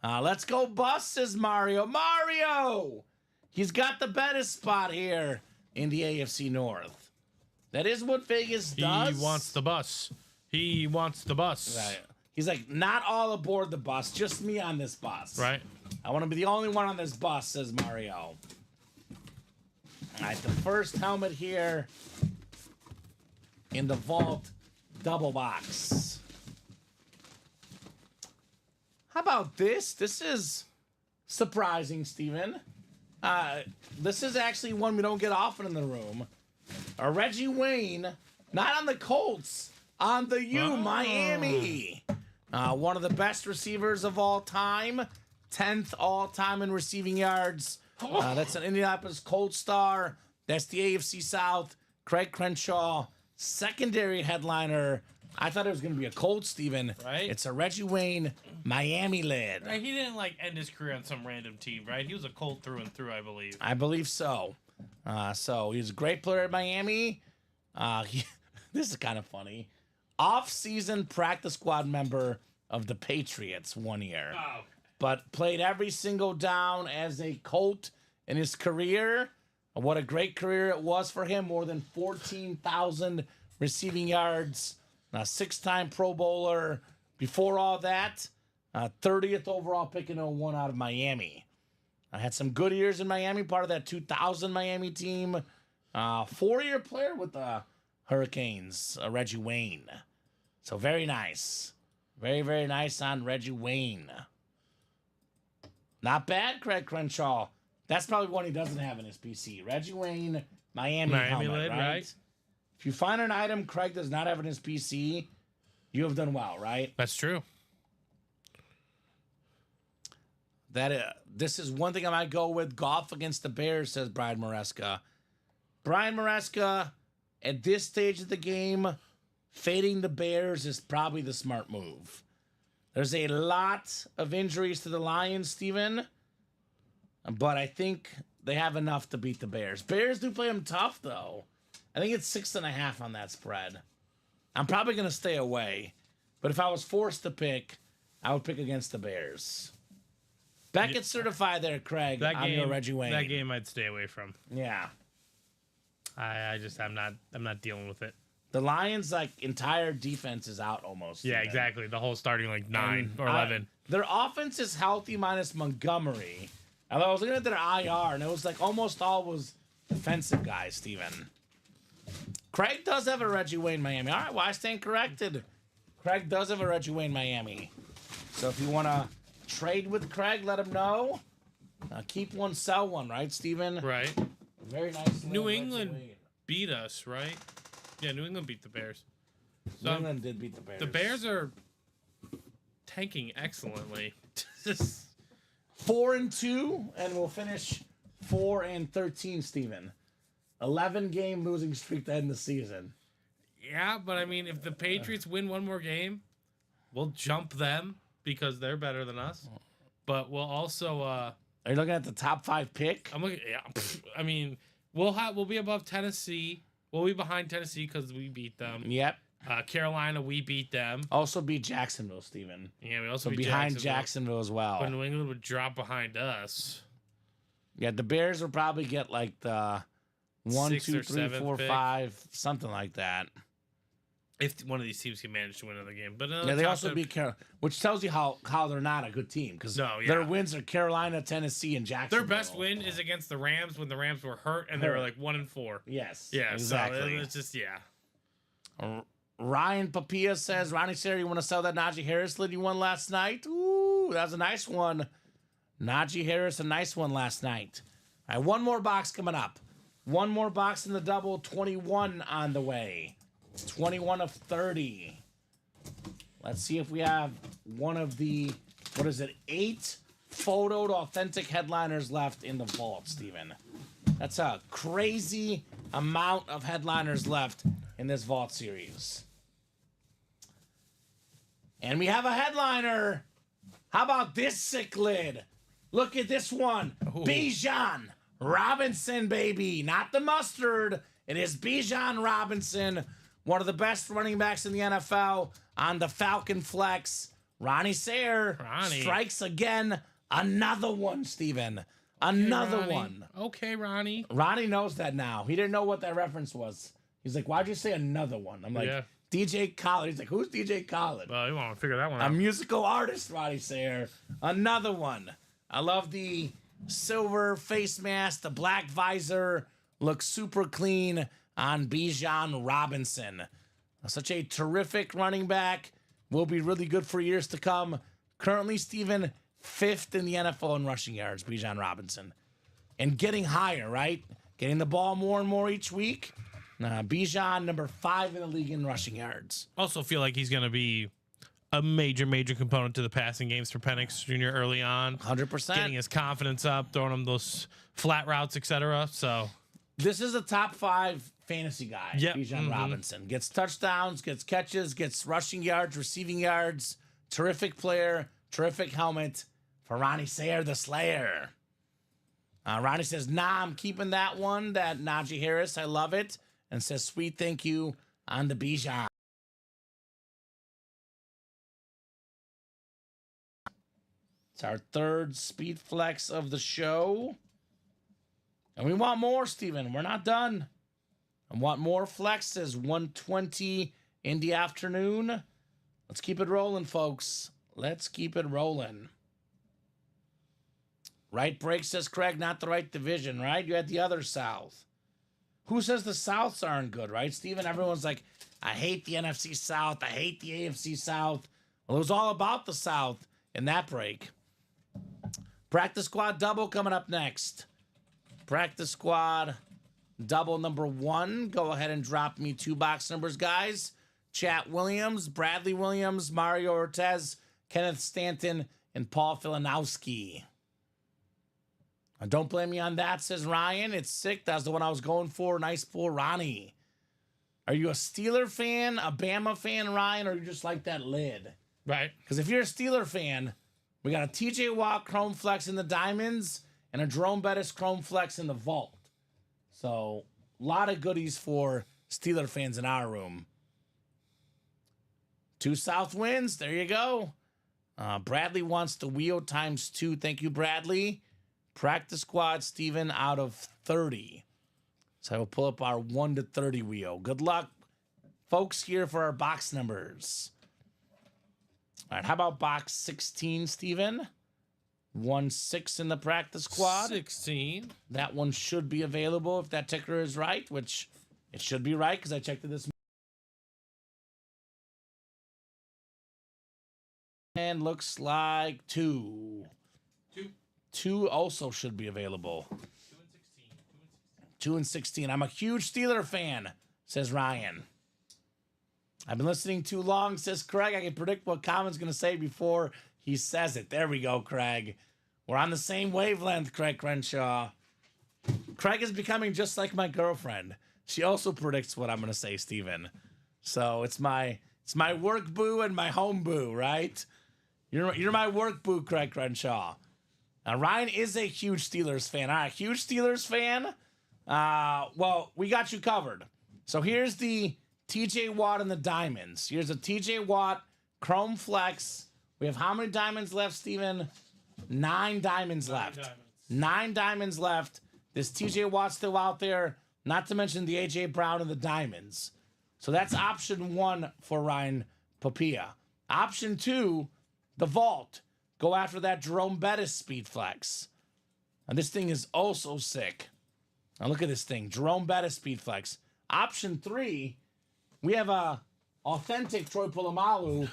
Let's go bust, says Mario. Mario! He's got the Bettis spot here in the AFC North. That is what Vegas does. He wants the bus. He wants the bus. Right. He's like, not all aboard the bus, just me on this bus. Right. I want to be the only one on this bus, says Mario. All right, the first helmet here in the vault double box. How about this? This is surprising, Steven. This is actually one we don't get often in the room. Reggie Wayne, not on the Colts, on the Miami. One of the best receivers of all time. 10th all-time in receiving yards. That's an Indianapolis Colts star. That's the AFC South. Craig Crenshaw, secondary headliner. I thought it was going to be a Colts, Steven. Right. It's a Reggie Wayne Miami lid. Right, he didn't end his career on some random team, right? He was a Colt through and through, I believe. I believe so. So he's a great player at Miami. This is kind of funny. Off-season practice squad member of the Patriots 1 year. But played every single down as a Colt in his career. What a great career it was for him. More than 14,000 receiving yards. A 6-time Pro Bowler. Before all that, 30th overall pick in 01 out of Miami. I had some good years in Miami, part of that 2000 Miami team. 4-year player with the Hurricanes, Reggie Wayne. So very nice. Very, very nice on Reggie Wayne. Not bad, Craig Crenshaw. That's probably one he doesn't have in his PC. Reggie Wayne, Miami helmet, lid, right? If you find an item Craig does not have in his PC, you have done well, right? That's true. This is one thing I might go with. Golf against the Bears, says Brian Maresca. Brian Maresca, at this stage of the game, fading the Bears is probably the smart move. There's a lot of injuries to the Lions, Steven, but I think they have enough to beat the Bears. Bears do play them tough, though. I think it's 6.5 on that spread. I'm probably going to stay away, but if I was forced to pick, I would pick against the Bears. Beckett certified there, Craig. I'm your Reggie Wayne. That game I'd stay away from. Yeah. I'm not dealing with it. The Lions' entire defense is out almost. Yeah, exactly. The whole starting 9 or 11. Their offense is healthy minus Montgomery. Although I was looking at their IR and it was almost all was defensive guys, Steven. Craig does have a Reggie Wayne Miami. All right, well, I stand corrected. Craig does have a Reggie Wayne Miami. So if you want to trade with Craig, let him know. Keep one, sell one, right, Steven? Right. Very nice. New England beat us, right? Yeah, New England beat the Bears. New England did beat the Bears. The Bears are tanking excellently. 4-2, and we'll finish 4-13, Steven. 11-game losing streak to end the season. Yeah, but I mean, if the Patriots win one more game, we'll jump them because they're better than us. But we'll also. Are you looking at the top 5 pick? I'm looking. Yeah, I mean, we'll be above Tennessee. We'll be behind Tennessee because we beat them. Yep. Carolina, we beat them. Also beat Jacksonville, Steven. Yeah, we also beat behind Jacksonville as well. But New England would drop behind us. Yeah, the Bears will probably get the 1, 6th 2, or 3, 7th 4, pick. 5, something like that. If one of these teams can manage to win another game, but Yeah, they also beat Carolina, which tells you how they're not a good team because their wins are Carolina, Tennessee, and Jacksonville. Their best win is against the Rams when the Rams were hurt and they were 1-4. Yes. Yeah, exactly. So it's just Ryan Papilla says, Ronnie Sarah, you want to sell that Najee Harris lid you won last night? Ooh, that was a nice one. Najee Harris, a nice one last night. All right, one more box coming up. One more box in the double, 21 on the way. 21 of 30. Let's see if we have one of the, 8 photoed authentic headliners left in the vault, Steven. That's a crazy amount of headliners left in this vault series. And we have a headliner. How about this sick lid? Look at this one. Ooh. Bijan Robinson, baby. Not the mustard. It is Bijan Robinson, one of the best running backs in the NFL on the Falcon Flex. Ronnie Sayer strikes again. Another one, Steven. Another one. Okay, Ronnie. Ronnie knows that now. He didn't know what that reference was. He's like, why'd you say another one? I'm like, DJ Khaled. He's like, who's DJ Khaled? Well, you want to figure that one out. A musical artist, Ronnie Sayer. Another one. I love the silver face mask, the black visor. Looks super clean on Bijan Robinson. Such a terrific running back. Will be really good for years to come. Currently, Steven, 5th in the NFL in rushing yards, Bijan Robinson. And getting higher, right? Getting the ball more and more each week. Bijan, number 5 in the league in rushing yards. Also feel like he's going to be a major component to the passing games for Penix Jr. early on. 100%. Getting his confidence up, throwing him those flat routes, etc. So this is a top 5 fantasy guy, Bijan Robinson. Gets touchdowns, gets catches, gets rushing yards, receiving yards. Terrific player, terrific helmet for Ronnie Sayer, the Slayer. Ronnie says, nah, I'm keeping that one, that Najee Harris. I love it. And says, sweet thank you on the Bijan. It's our 3rd speed flex of the show. And we want more, Steven. We're not done. I want more flexes. 1:20 in the afternoon. Let's keep it rolling, folks. Let's keep it rolling. Right break, says Craig, not the right division, right? You had the other South. Who says the Souths aren't good, right, Steven? Everyone's like, I hate the NFC South. I hate the AFC South. Well, it was all about the South in that break. Practice squad double coming up next. Practice squad double number 1. Go ahead and drop me 2 box numbers, guys. Chat Williams, Bradley Williams, Mario Ortiz, Kenneth Stanton, and Paul Filanowski. Don't blame me on that, says Ryan. It's sick. That's the one I was going for. Nice pull, Ronnie. Are you a Steeler fan, a Bama fan, Ryan, or you just like that lid? Right. Because if you're a Steeler fan, we got a TJ Watt Chrome Flex in the diamonds and a Jerome Bettis Chrome Flex in the vault. So, a lot of goodies for Steeler fans in our room. 2 South wins. There you go. Bradley wants the wheel times 2. Thank you, Bradley. Practice squad, Steven, out of 30. So I will pull up our 1 to 30 wheel. Good luck, folks, here for our box numbers. All right, how about box 16, Steven? 1-6 in the practice squad. 16. That one should be available if that ticker is right, which it should be right because I checked it this morning. And looks like 2. 2 also should be available. 2 and 16. I'm a huge Steeler fan, says Ryan. I've been listening too long, says Craig. I can predict what Common's going to say before he says it. There we go, Craig. We're on the same wavelength, Craig Crenshaw. Craig is becoming just like my girlfriend. She also predicts what I'm going to say, Steven. So it's my work boo and my home boo, right? You're my work boo, Craig Crenshaw. Now, Ryan is a huge Steelers fan. All right, huge Steelers fan. Well, we got you covered. So here's the TJ Watt and the diamonds. Here's a TJ Watt Chrome Flex. We have how many diamonds left, Steven? 9 diamonds left. 9 diamonds left. This TJ Watt still out there. Not to mention the AJ Brown and the diamonds. So that's option 1 for Ryan Papilla. Option 2, the vault. Go after that Jerome Bettis Speed Flex. And this thing is also sick. Now look at this thing. Jerome Bettis Speed Flex. Option 3, we have a authentic Troy Polamalu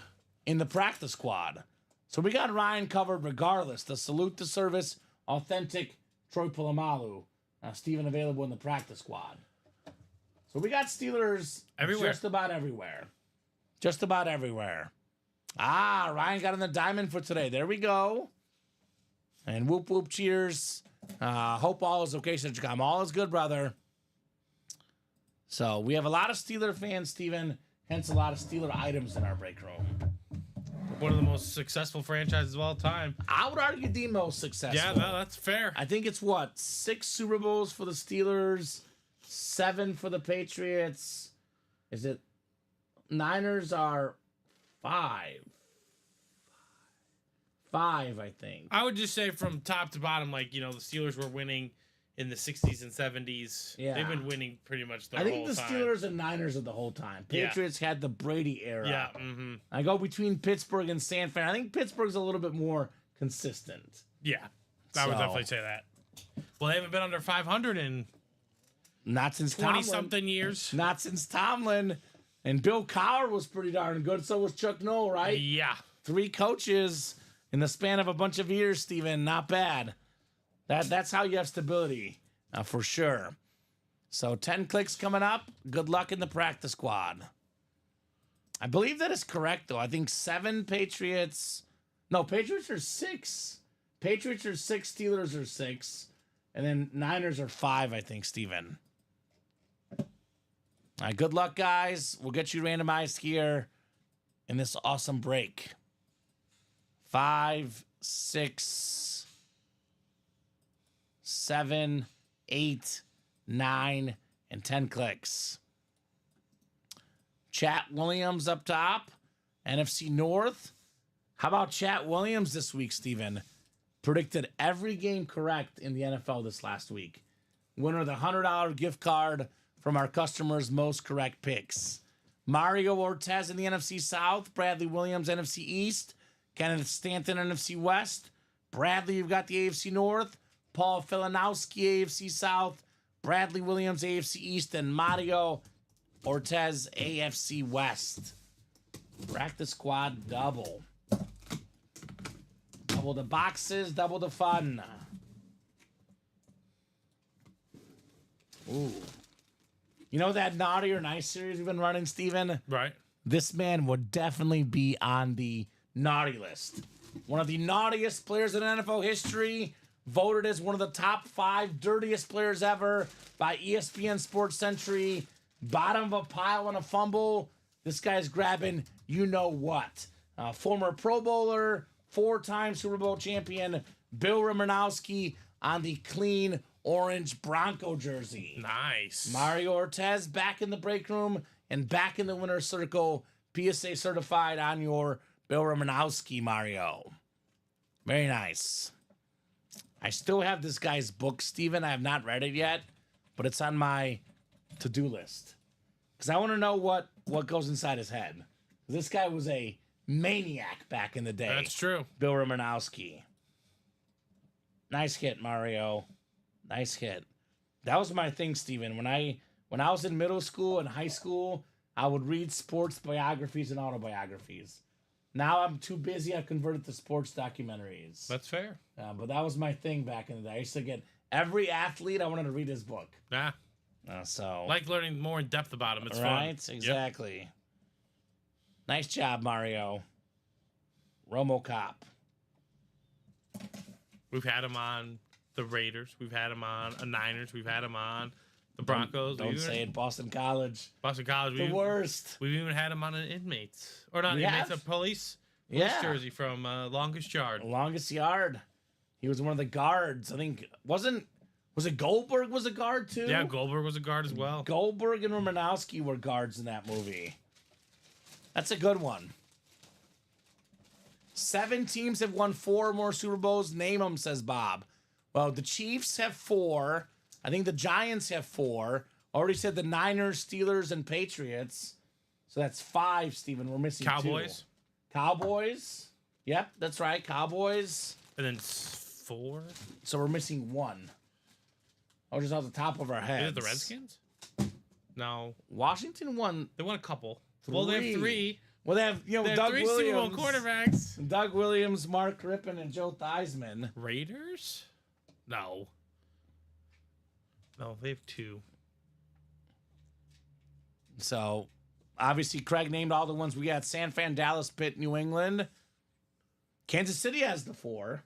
in the practice squad. So we got Ryan covered regardless. The salute to service, authentic Troy Polamalu. Steven available in the practice squad. So we got Steelers Everywhere. just about everywhere. Just about everywhere. Ryan got in the diamond for today. There we go. And whoop, whoop, cheers. Hope all is okay, Sajikam. All is good, brother. So we have a lot of Steeler fans, Steven. Hence a lot of Steeler items in our break room. One of the most successful franchises of all time. I would argue the most successful. Yeah, that's fair. I think it's 6 Super Bowls for the Steelers, 7 for the Patriots. Is it? Niners are 5. 5, I think. I would just say from top to bottom, the Steelers were winning in the 60s and 70s. Yeah. They've been winning pretty much the I whole think the time. Steelers and Niners are the whole time. Yeah. Patriots had the Brady era. Yeah. Mm-hmm. I go between Pittsburgh and San Fran. I think Pittsburgh's a little bit more consistent. Yeah. I would definitely say that. Well, they haven't been under 500 in Not since Tomlin. 20-something years. Not since Tomlin. And Bill Cowher was pretty darn good. So was Chuck Noll, right? Yeah. 3 coaches in the span of a bunch of years, Steven. Not bad. That's how you have stability, for sure. So 10 clicks coming up. Good luck in the practice squad. I believe that is correct, though. I think 7 Patriots. No, Patriots are 6. Patriots are 6. Steelers are 6. And then Niners are 5, I think, Steven. All right, good luck, guys. We'll get you randomized here in this awesome break. 5, 6, 7, 8, 9, and 10 clicks. Chat Williams up top. NFC North. How about Chat Williams this week, Steven? Predicted every game correct in the NFL this last week. winner of the $100 gift card from our customers' most correct picks. Mario Ortiz in the NFC South, Bradley Williams, NFC East, Kenneth Stanton, NFC West. Bradley, you've got the AFC North. Paul Filanowski, AFC South. Bradley Williams, AFC East. And Mario Ortiz, AFC West. Practice squad double. Double the boxes, double the fun. Ooh. You know that Naughty or Nice series we've been running, Steven? Right. This man would definitely be on the naughty list. One of the naughtiest players in NFL history, voted as one of the top 5 dirtiest players ever by ESPN Sports Century. Bottom of a pile on a fumble. This guy's grabbing you know what. Former Pro Bowler, 4-time Super Bowl champion, Bill Romanowski on the clean orange Bronco jersey. Nice. Mario Ortiz back in the break room and back in the winner's circle. PSA certified on your Bill Romanowski, Mario. Very nice. I still have this guy's book, Steven. I have not read it yet, but it's on my to-do list. Because I want to know what goes inside his head. This guy was a maniac back in the day. That's true. Bill Romanowski. Nice hit, Mario. Nice hit. That was my thing, Steven. When I was in middle school and high school, I would read sports biographies and autobiographies. Now I'm too busy. I've converted to sports documentaries. That's fair. But that was my thing back in the day. I used to get every athlete, I wanted to read his book. Yeah. So Like learning more in depth about him. It's right? fun. Exactly. Yep. Nice job, Mario. RomoCop. We've had him on the Raiders. We've had him on the Niners. We've had him on the Broncos. Don't say it. Boston College. Boston College. The worst. We've even had him on an inmates. Or not We inmates, have? a police Yeah. jersey from Longest Yard. Longest Yard. He was one of the guards. I think was it Goldberg was a guard too? Yeah, Goldberg was a guard as well. Goldberg and Romanowski were guards in that movie. That's a good one. 7 teams have won 4 or more Super Bowls. Name them, says Bob. Well, the Chiefs have 4. I think the Giants have 4. Already said the Niners, Steelers, and Patriots. So that's 5, Steven. We're missing 2. Cowboys. Cowboys. Yep, that's right. Cowboys. And then 4. So we're missing 1. Oh, just off the top of our heads. Is it the Redskins? No. Washington won. They won a couple. Well, they have 3. Well, they have, They have Doug 3 Super Bowl Williams. quarterbacks. Doug Williams, Mark Rippon, and Joe Theismann. Raiders? No. No, they have 2. So, obviously, Craig named all the ones we got. San Fran, Dallas, Pitt, New England. Kansas City has the 4.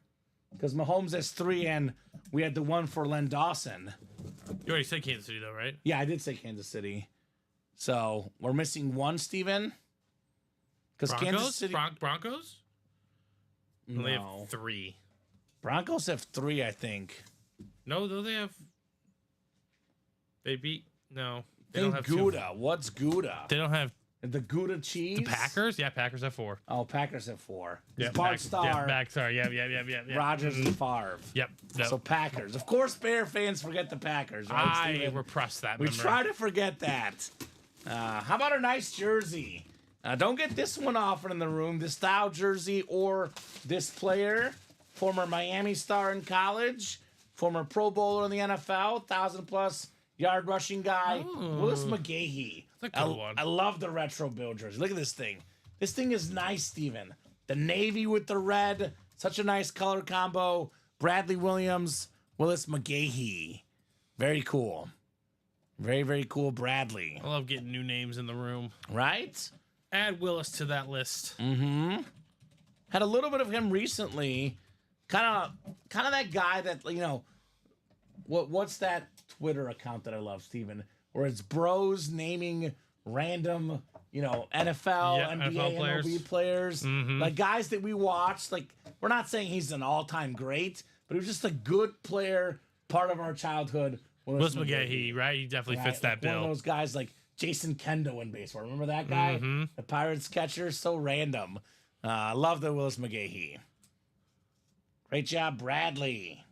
Because Mahomes has 3, and we had the 1 for Len Dawson. You already said Kansas City, though, right? Yeah, I did say Kansas City. So, we're missing 1, Steven. Because Kansas City... Broncos? No. They No. have 3. Broncos have 3, I think. No, though they have... They beat... No. They Think don't have 2. Gouda. What's Gouda? They don't have... The Gouda cheese? The Packers? Yeah, Packers have 4. Oh, Packers have 4. Yeah, Bart Starr, Sorry, yeah. Rogers, and Favre. Yep. No. So Packers. Of course, Bear fans forget the Packers, right, I Steven? repressed that We memory. try to forget that. How about a nice jersey? Don't get this one often in the room. This style jersey or this player, former Miami star in college, former Pro Bowler in the NFL, 1,000+ yard rushing guy, Willis McGahee. That's a good one. I love the retro build jersey. Look at this thing. This thing is nice, Steven. The navy with the red, such a nice color combo. Bradley Williams, Willis McGahee. Very cool. Very, very cool, Bradley. I love getting new names in the room. Right? Add Willis to that list. Mm-hmm. Had a little bit of him recently. Kind of that guy that, what's that Twitter account that I love, Steven? Where it's bros naming random, NFL, Yeah, NBA, NFL players. MLB players. Mhm. Like guys that we watched. Like, we're not saying he's an all-time great, but he was just a good player, part of our childhood. Willis McGahee, right? He definitely fits that One of bill. those guys like Jason Kendo in baseball. Remember that guy? Mhm. The Pirates catcher, so random. I love the Willis McGahee. Great job, Bradley.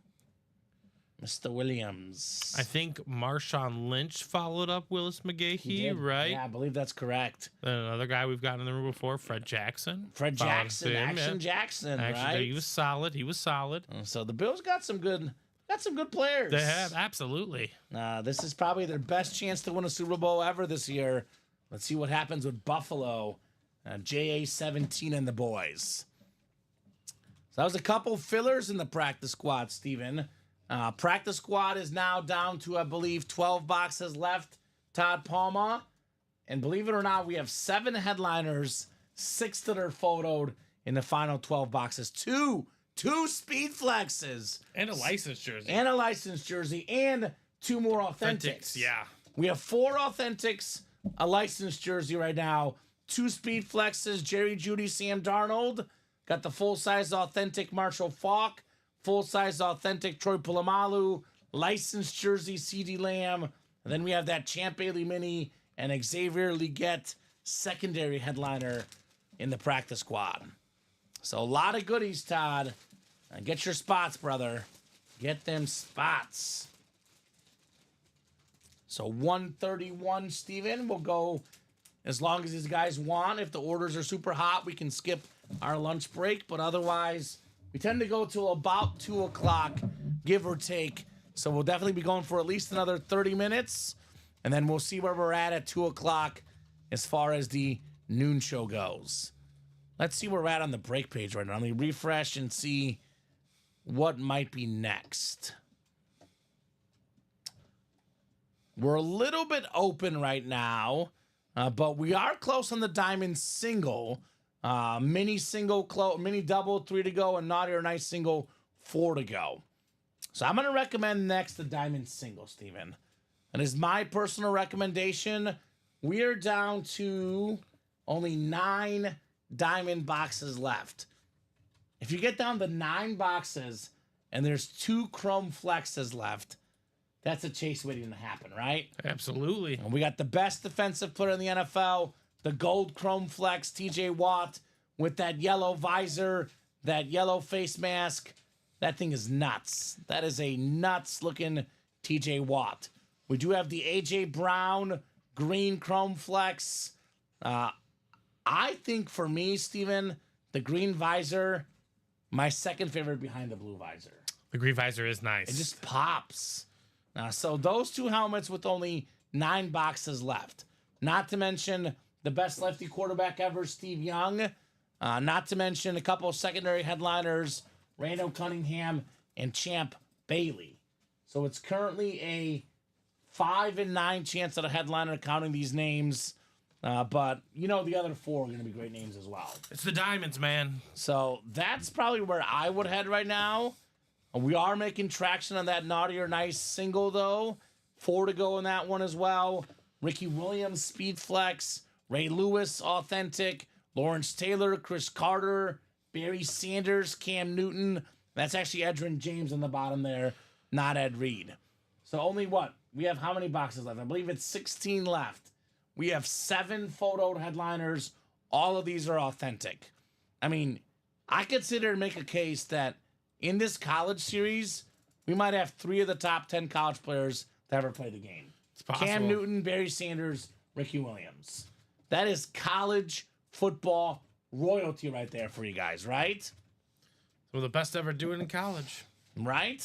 Mr. Williams. I think Marshawn Lynch followed up Willis He McGahee, did. right? Yeah, I believe that's correct. Then another guy we've gotten in the room before, Fred Jackson. Fred Followed Jackson, him, Action yeah. Jackson, Actually, right? he was solid. He was solid. So the Bills got some good players. They have, absolutely. This is probably their best chance to win a Super Bowl ever this year. Let's see what happens with Buffalo, JA-17 and the boys. So that was a couple fillers in the practice squad, Steven. Practice squad is now down to, I believe, 12 boxes left, Todd Palma. And believe it or not, we have 7 headliners, 6 that are photoed in the final 12 boxes. Two speed flexes. And a license jersey. And a licensed jersey, and 2 more authentics. Yeah. We have 4 authentics, a licensed jersey right now, 2 speed flexes, Jerry Jeudy, Sam Darnold. Got the full-size authentic Marshall Faulk, full-size authentic Troy Polamalu, licensed jersey CeeDee Lamb. And then we have that Champ Bailey Mini and Xavier Legette secondary headliner in the practice squad. So a lot of goodies, Todd. Get your spots, brother. Get them spots. So 131, Steven. We'll go as long as these guys want. If the orders are super hot, we can skip our lunch break. But otherwise, we tend to go till about 2 o'clock, give or take. So we'll definitely be going for at least another 30 minutes. And then we'll see where we're at 2 o'clock as far as the noon show goes. Let's see where we're at on the break page right now. Let me refresh and see what might be next. We're a little bit open right now, but we are close on the diamond single. Mini single, mini double, 3 to go, and naughty or nice single, 4 to go. So I'm going to recommend next the diamond single, Steven. And as my personal recommendation, we are down to only 9 diamond boxes left. If you get down to 9 boxes and there's 2 chrome flexes left, that's a chase waiting to happen, right? Absolutely. And we got the best defensive player in the NFL, the gold chrome flex, TJ Watt, with that yellow visor, that yellow face mask. That thing is nuts. That is a nuts looking TJ Watt. We do have the AJ Brown green chrome flex. I think for me, Steven, the green visor, my second favorite behind the blue visor. The green visor is nice. It just pops. So those 2 helmets with only 9 boxes left. Not to mention the best lefty quarterback ever, Steve Young. Not to mention a couple of secondary headliners, Randall Cunningham and Champ Bailey. So it's currently a 5 and 9 chance at a headliner counting these names. But you know the other 4 are going to be great names as well. It's the diamonds, man. So that's probably where I would head right now. We are making traction on that naughty or nice single, though. 4 to go in that one as well. Ricky Williams, Speed Flex. Ray Lewis, Authentic. Lawrence Taylor, Chris Carter. Barry Sanders, Cam Newton. That's actually Edgerrin James on the bottom there, not Ed Reed. So only what? We have how many boxes left? I believe it's 16 left. We have 7 photoed headliners. All of these are authentic. I mean, I consider to make a case that in this college series, we might have 3 of the top 10 college players that ever played the game. It's possible. Cam Newton, Barry Sanders, Ricky Williams. That is college football royalty right there for you guys, right? Some of the best ever doing in college. Right?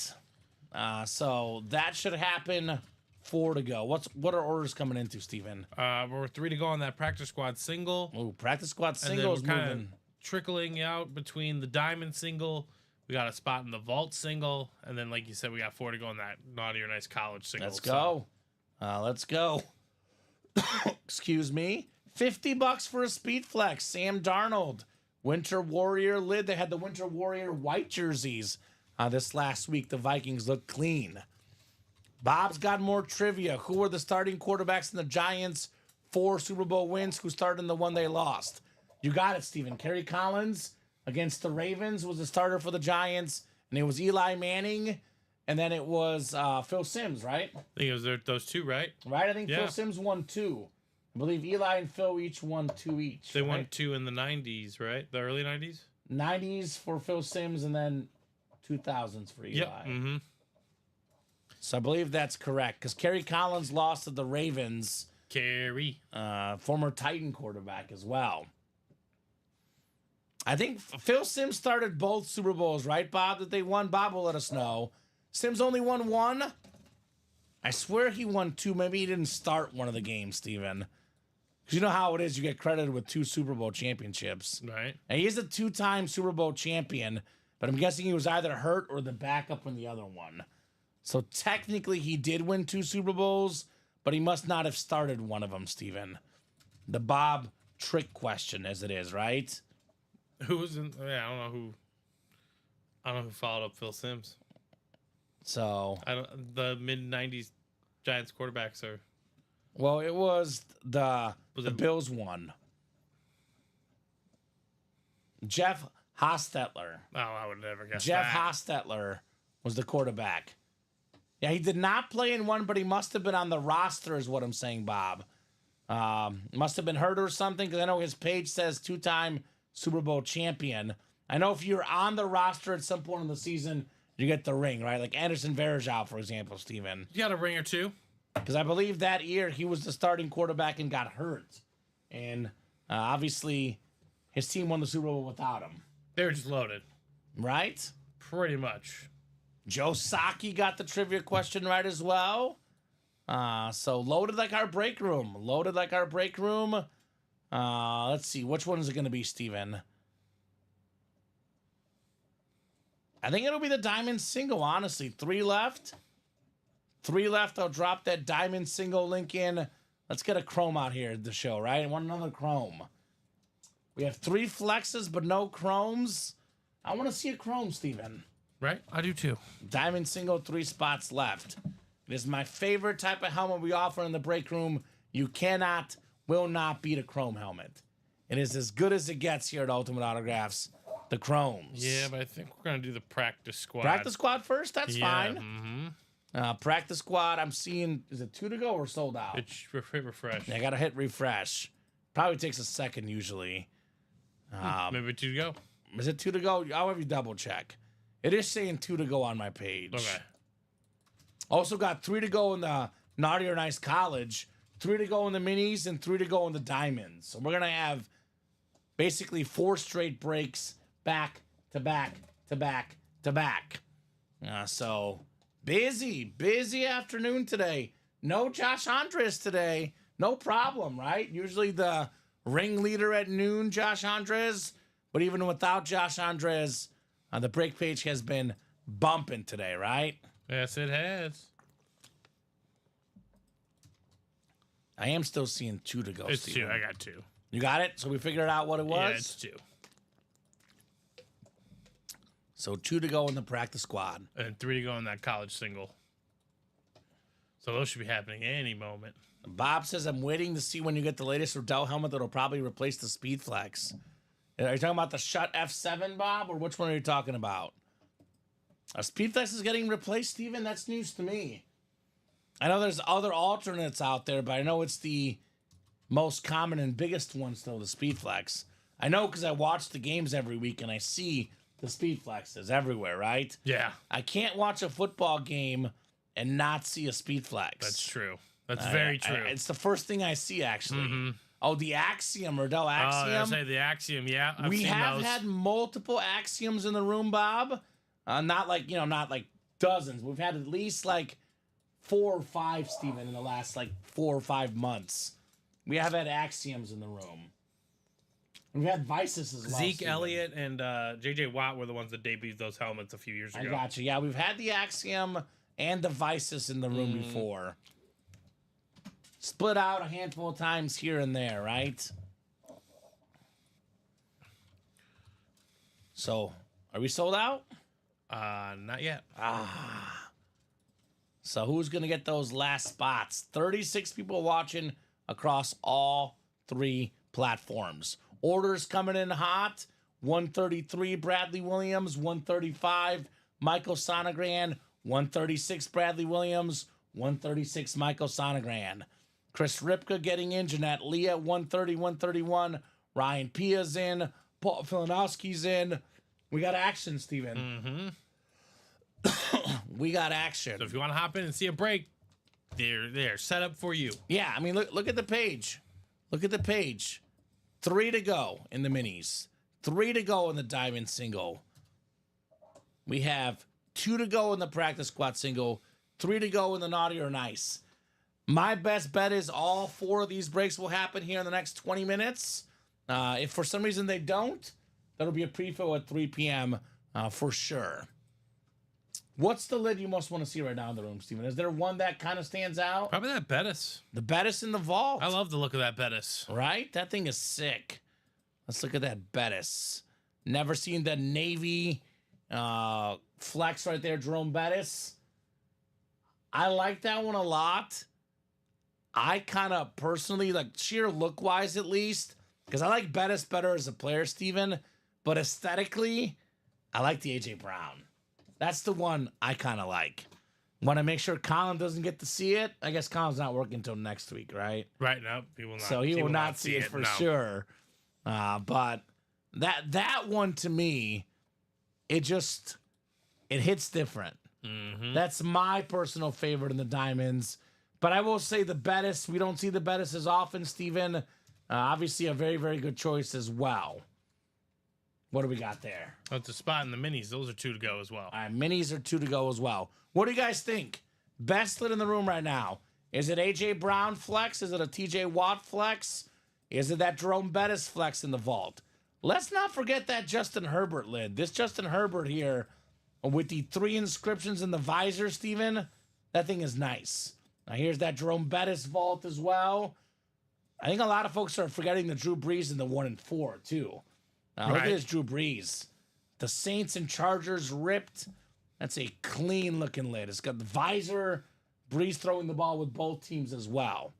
So that should happen. 4 to go. What are orders coming into, Steven? We're 3 to go on that practice squad single. Ooh, practice squad And then single we're is kind of moving. trickling out between the diamond single. We got a spot in the vault single. And then, like you said, we got 4 to go on that naughty or nice college single. Let's go. Let's go. Excuse me. $50 for a speed flex. Sam Darnold. Winter Warrior lid. They had the Winter Warrior white jerseys this last week. The Vikings look clean. Bob's got more trivia. Who were the starting quarterbacks in the Giants' 4 Super Bowl wins? Who started in the one they lost? You got it, Steven. Kerry Collins against the Ravens was the starter for the Giants, and it was Eli Manning, and then it was Phil Simms, right? I think it was those 2, right? Right? I think Yeah. Phil Simms won 2. I believe Eli and Phil each won 2 each. They right? won 2 in the 90s, right? The early 90s? 90s for Phil Simms, and then 2000s for Eli. Yep. Mm-hmm. So I believe that's correct because Kerry Collins lost to the Ravens, Kerry. former Titan quarterback as well. I think Phil Simms started both Super Bowls, right, Bob? That they won? Bob will let us know. Simms only won one? I swear he won two. Maybe he didn't start one of the games, Steven. Because you know how it is. You get credited with 2 Super Bowl championships. Right. And he is a 2-time Super Bowl champion, but I'm guessing he was either hurt or the backup in the other one. So technically he did win 2 Super Bowls, but he must not have started one of them, Steven. The Bob trick question as it is, right? Who was in? Yeah, I don't know who followed up Phil Simms. So The mid '90s Giants quarterbacks are. well, it was the it- Bills one. Jeff Hostetler. Oh, I would never guess Jeff that. Hostetler was the quarterback. Yeah, he did not play in one, but he must have been on the roster, is what I'm saying, Bob. Must have been hurt or something, because I know his page says 2-time Super Bowl champion. I know if you're on the roster at some point in the season, you get the ring, right? Like Anderson Varejao, for example, Steven. You got a ring or two. Because I believe that year he was the starting quarterback and got hurt. And obviously his team won the Super Bowl without him, They were just loaded, right? pretty much. Joe Saki got the trivia question right as well. So loaded like our break room. Loaded like our break room. Let's see. Which one is it going to be, Steven? I think it'll be the Diamond Single, honestly. 3 left. 3 left. I'll drop that Diamond Single link in. Let's get a Chrome out here at the show, right? I want another Chrome. We have 3 flexes, but no Chromes. I want to see a Chrome, Steven. Right? I do too. Diamond Single, 3 spots left. It is my favorite type of helmet we offer in the break room. You cannot, will not beat a Chrome helmet. It is as good as it gets here at Ultimate Autographs. The Chromes. Yeah, but I think we're gonna do the practice squad. Practice squad first? That's fine. Mm-hmm. Practice squad, I'm seeing, is it 2 to go or sold out? It's refresh. Yeah, I got to hit refresh. Probably takes a second usually. Maybe 2 to go. Is it 2 to go? I'll have you double check. It is saying 2 to go on my page. Okay. Also got 3 to go in the Naughty or Nice College, 3 to go in the minis, and 3 to go in the diamonds. So we're going to have basically 4 straight breaks back to back to back to back. So busy afternoon today. No Josh Andres today. No problem, right? Usually the ringleader at noon, Josh Andres. But even without Josh Andres, the break page has been bumping today, right? Yes, it has. I am still seeing 2 to go. It's Steven. 2. I got 2. You got it? So we figured out what it was? Yeah, it's 2. So 2 to go in the practice squad. And 3 to go in that college single. So those should be happening any moment. Bob says, I'm waiting to see when you get the latest Riddell helmet that'll probably replace the Speed Flex. Are you talking about the Shut F7, Bob, or which one are you talking about? Speed Flex is getting replaced, Steven? That's news to me. I know there's other alternates out there, but I know it's the most common and biggest one still, the Speed Flex. I know because I watch the games every week and I see the Speed Flexes everywhere, right? Yeah, I can't watch a football game and not see a Speed Flex. that's true. That's very true. It's the first thing I see, actually. Oh, the Axiom, Riddell I Axiom. say the Axiom, yeah. I've We seen have those. had multiple Axioms in the room, Bob. Not like dozens. We've had at least like 4 or 5, Steven, in the last like 4 or 5 months. We have had Axioms in the room. We've had Vices as well. Zeke Steven. Elliott and J.J. Watt were the ones that debuted those helmets a few years ago. I got you. Yeah, we've had the Axiom and the Vices in the room before. Split out a handful of times here and there, right? So, are we sold out? Not yet. So who's going to get those last spots? 36 people watching across all 3 platforms. Orders coming in hot. 133 Bradley Williams, 135 Michael Sonogran, 136 Bradley Williams, 136 Michael Sonogran. Chris Ripka getting in, Jeanette Lee at 130, 131. Ryan Pia's in, Paul Filanowski's in. We got action, Steven. We got action. So if you want to hop in and see a break, they're set up for you. Yeah, I mean, look at the page. Look at the page. 3 to go in the minis. 3 to go in the diamond single. We have 2 to go in the practice squad single. 3 to go in the naughty or nice. My best bet is all 4 of these breaks will happen here in the next 20 minutes. If for some reason they don't, that'll be a pre-fill at 3 p.m. For sure. What's the lid you most want to see right now in the room, Steven? Is there one that kind of stands out? Probably that Bettis. The Bettis in the vault. I love the look of that Bettis. Right? That thing is sick. Let's look at that Bettis. Never seen the Navy flex right there, Jerome Bettis. I like that one a lot. I kind of personally, like sheer look-wise at least, because I like Bettis better as a player, Steven, but aesthetically, I like the A.J. Brown. That's the one I kind of like. Want to make sure Colin doesn't get to see it. I guess Colin's not working until next week, right? Right, no, he will not. So he will not see it for sure. But that one to me, it hits different. Mm-hmm. That's my personal favorite in the diamonds. But I will say the Bettis, we don't see the Bettis as often, Steven. Obviously a very, very good choice as well. What do we got there? That's a spot in the minis. Those are 2 to go as well. All right, minis are 2 to go as well. What do you guys think? Best lid in the room right now. Is it A.J. Brown flex? Is it a T.J. Watt flex? Is it that Jerome Bettis flex in the vault? Let's not forget that Justin Herbert lid. This Justin Herbert here with the 3 inscriptions in the visor, Steven, that thing is nice. Now here's that Jerome Bettis vault as well. I think a lot of folks are forgetting the Drew Brees in the 1 and 4 too. Look at this Drew Brees. The Saints and Chargers ripped. That's a clean looking lid. It's got the visor. Brees throwing the ball with both teams as well.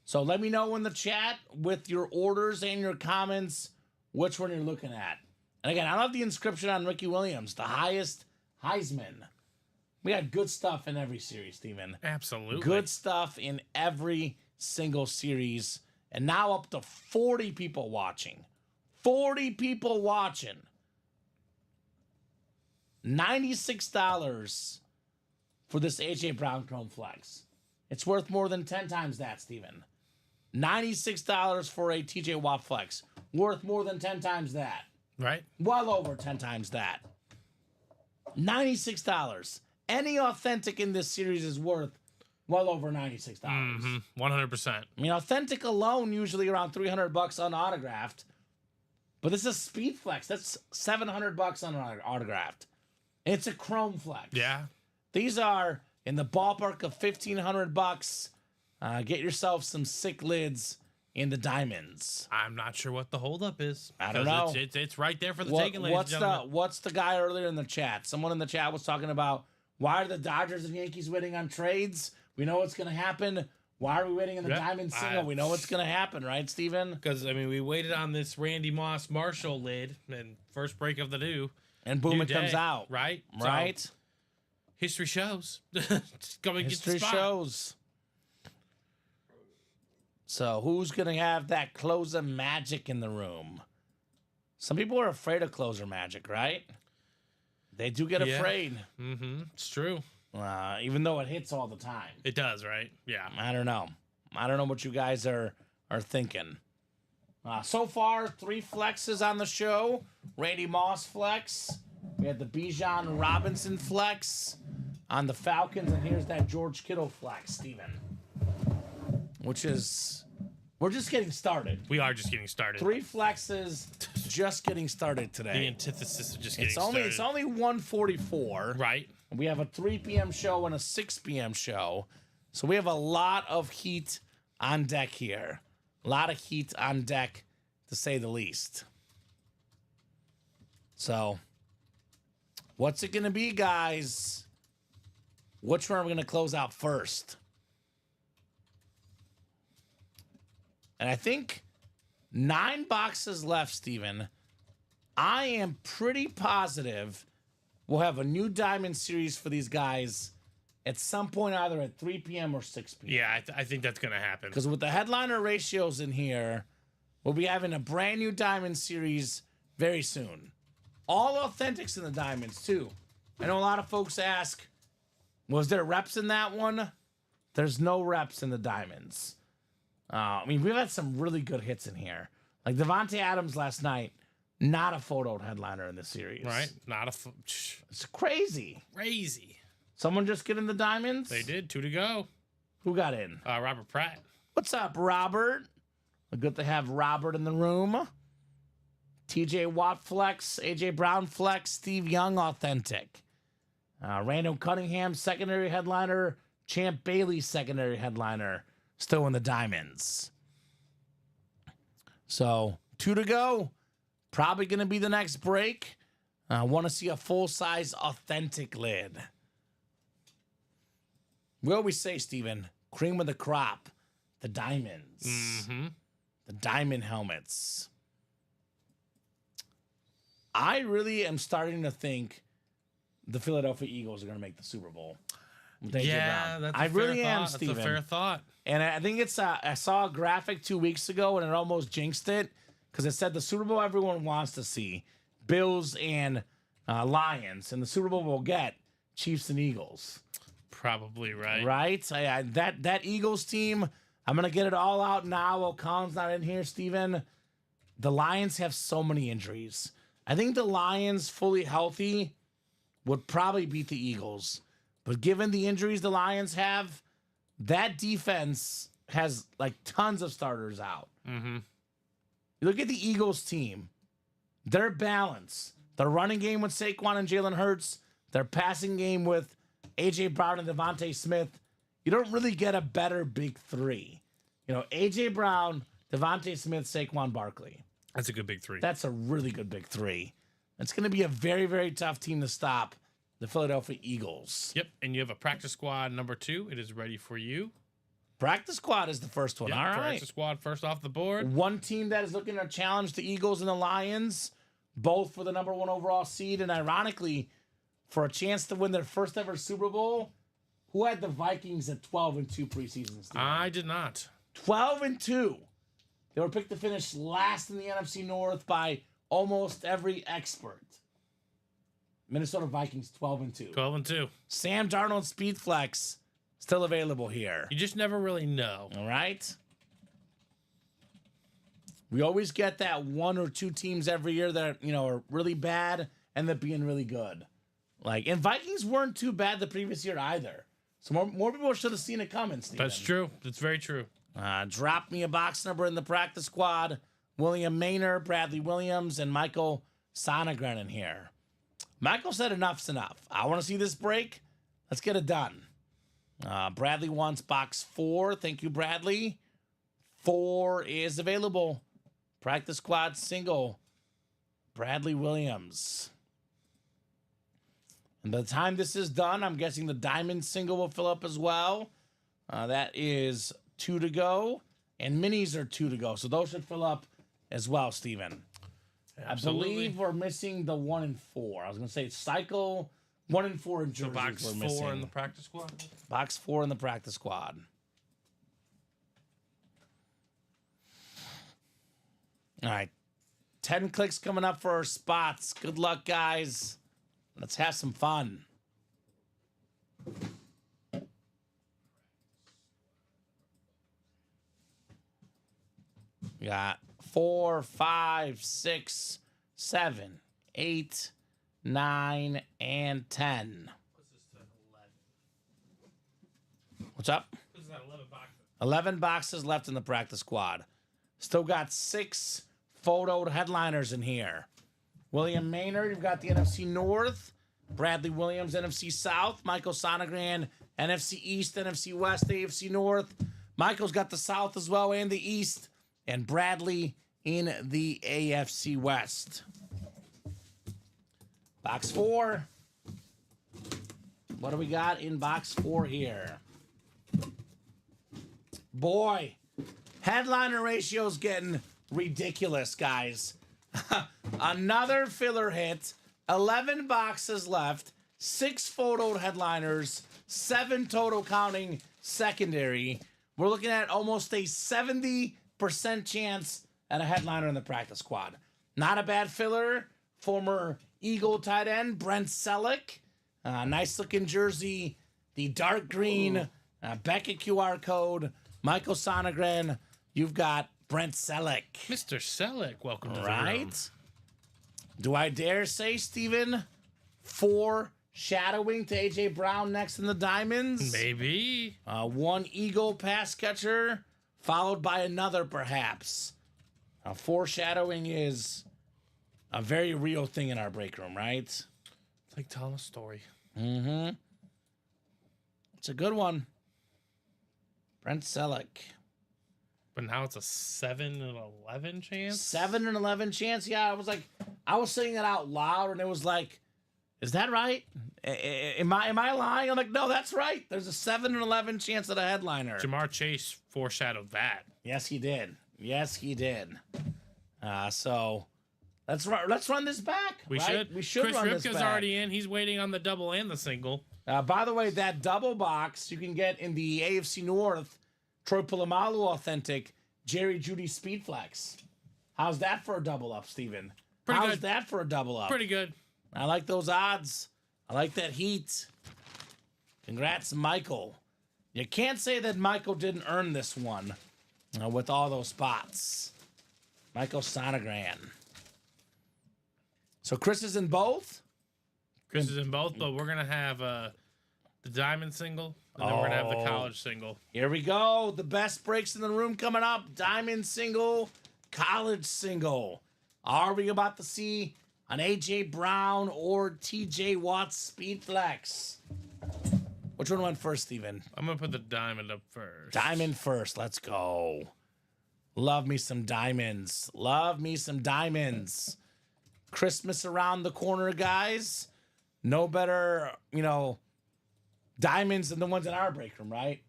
So let me know in the chat with your orders and your comments which one you're looking at. And again, I love the inscription on Ricky Williams, the highest Heisman. We got good stuff in every series, Steven. Absolutely. Good stuff in every single series. And now up to 40 people watching. 40 people watching. $96 for this A.J. Brown Chrome Flex. It's worth more than 10 times that, Steven. $96 for a T.J. Watt Flex. Worth more than 10 times that. Right? Well over 10 times that. $96. Any authentic in this series is worth well over $96. 100%. I mean, authentic alone usually around $300 unautographed. But this is Speed Flex. That's $700 unautographed. It's a Chrome Flex. Yeah. These are in the ballpark of $1,500. Get yourself some sick lids in the diamonds. I'm not sure what the holdup is. I don't know. It's right there for the taking, ladies and gentlemen. What's the guy earlier in the chat? Someone in the chat was talking about why are the Dodgers and Yankees waiting on trades? We know what's going to happen. Why are we waiting in the diamond single? We know what's going to happen, right, Steven? Because, I mean, we waited on this Randy Moss Marshall lid and first break of the new. And boom, new it comes out. Right? Right? So, history shows. Just come and history get the spot. shows. So who's going to have that closer magic in the room? Some people are afraid of closer magic, right? They do get afraid. Mm-hmm. It's true. Even though it hits all the time. It does, right? Yeah. I don't know. I don't know what you guys are thinking. So far, 3 flexes on the show. Randy Moss flex. We had the Bijan Robinson flex on the Falcons. And here's that George Kittle flex, Steven. Which is, we're just getting started. We are just getting started. 3 flexes, just getting started today. The antithesis of just getting started. It's only 1:44. Right. We have a 3 p.m. show and a 6 p.m. show. So we have a lot of heat on deck here. A lot of heat on deck, to say the least. So, what's it going to be, guys? Which one are we going to close out first? And I think 9 boxes left, Steven. I am pretty positive we'll have a new Diamond series for these guys at some point, either at 3 p.m. or 6 p.m. Yeah, I think that's going to happen. Because with the headliner ratios in here, we'll be having a brand new Diamond series very soon. All authentics in the Diamonds, too. I know a lot of folks ask, was there reps in that one? There's no reps in the Diamonds. I mean, we've had some really good hits in here. Like Devontae Adams last night, not a photoed headliner in this series. Right? Not a It's crazy. crazy. Someone just get in the Diamonds? They did. 2 to go. Who got in? Robert Pratt. What's up, Robert? Good to have Robert in the room. TJ Watt flex, AJ Brown flex, Steve Young authentic. Randall Cunningham secondary headliner, Champ Bailey secondary headliner, still in the Diamonds. So 2 to go. Probably going to be the next break. I want to see a full-size authentic lid. We always say, Steven, cream of the crop, the Diamonds. Mm-hmm. The diamond helmets. I really am starting to think the Philadelphia Eagles are going to make the Super Bowl. With AJ Brown. That's a I fair really am, thought. Steven. That's a fair thought. And I think it's I saw a graphic 2 weeks ago and it almost jinxed it because it said the Super Bowl everyone wants to see, Bills and Lions, and the Super Bowl will get Chiefs and Eagles. Probably right. Right? That Eagles team, I'm going to get it all out now while Colin's not in here, Steven. The Lions have so many injuries. I think the Lions, fully healthy, would probably beat the Eagles. But given the injuries the Lions have, that defense has like tons of starters out. Mm-hmm. You look at the Eagles team, their balance, their running game with Saquon and Jalen Hurts, their passing game with A.J. Brown and Devontae Smith. You don't really get a better big three. You know, A.J. Brown, Devontae Smith, Saquon Barkley. That's a good big three. That's a really good big three. It's going to be a very, very tough team to stop, the Philadelphia Eagles. Yep, and you have a practice squad number 2. It is ready for you. Practice squad is the first one. Yep, All right. practice squad first off the board. One team that is looking to challenge the Eagles and the Lions, both for the number 1 overall seed, and ironically, for a chance to win their first ever Super Bowl. Who had the Vikings at 12-2 preseason? Steve? I did not. 12-2. They were picked to finish last in the NFC North by almost every expert. Minnesota Vikings 12-2. 12-2. Sam Darnold Speed Flex still available here. You just never really know. All right. We always get that 1 or 2 teams every year that are really bad and that being really good. And Vikings weren't too bad the previous year either. So more people should have seen it coming, Steven. That's true. That's very true. Drop me a box number in the practice squad. William Maynard, Bradley Williams, and Michael Sonegren in here. Michael said enough's enough. I want to see this break. Let's get it done. Bradley wants box 4. Thank you, Bradley. 4 is available. Practice squad single. Bradley Williams. And by the time this is done, I'm guessing the diamond single will fill up as well. That is 2 to go. And minis are 2 to go. So those should fill up as well, Steven. Absolutely. I believe we're missing the 1 and 4. I was going to say cycle 1 and 4 in So jerseys box we're 4 missing. in the practice squad. Box 4 in the practice squad. All right. 10 clicks coming up for our spots. Good luck, guys. Let's have some fun. We got 4, 5, 6, 7, 8, 9, and 10. What's up? 11 boxes left in the practice squad. Still got 6 photoed headliners in here. William Maynard, you've got the NFC North. Bradley Williams, NFC South. Michael Sonegren, NFC East, NFC West, AFC North. Michael's got the South as well and the East. And Bradley in the AFC West. Box 4. What do we got in box 4 here? Boy, headliner ratio's getting ridiculous, guys. Another filler hit. 11 boxes left. 6 photoed headliners. 7 total counting secondary. We're looking at almost a 70% chance at a headliner in the practice squad. Not a bad filler. Former Eagle tight end Brent Selleck Nice looking jersey. The dark green Beckett QR code. Michael Sonegren. You've got Brent Selleck. Mr. Selleck, welcome to the room. Right? Do I dare say, Steven, foreshadowing to A.J. Brown next in the diamonds? Maybe. One Eagle pass catcher, followed by another, perhaps. Foreshadowing is a very real thing in our break room, right? It's like telling a story. Mm-hmm. It's a good one. Brent Selleck. But now it's a 7 and 11 chance? 7 and 11 chance. Yeah, I was saying it out loud, and it was like, is that right? Am I lying? I'm like, no, that's right. There's a 7 and 11 chance at a headliner. Jamar Chase foreshadowed that. Yes, he did. Yes, he did. So let's run this back. We right? should. We should Chris run Ripka's this back. already in. He's waiting on the double and the single. By the way, that double box you can get in the AFC North, Troy Polamalu authentic, Jerry Jeudy Speedflex. How's that for a double up, Steven? Pretty How's good. that for a double up? Pretty good. I like those odds. I like that heat. Congrats, Michael. You can't say that Michael didn't earn this one with all those spots. Michael Sonegren. So Chris is in both? Chris is in both, but we're going to have the diamond single, and then we're going to have the college single. Here we go. The best breaks in the room coming up. Diamond single, college single. Are we about to see an A.J. Brown or T.J. Watt speed flex? Which one went first, Steven? I'm going to put the diamond up first. Diamond first. Let's go. Love me some diamonds. Love me some diamonds. Christmas around the corner, guys. No better, diamonds than the ones in our break room, right?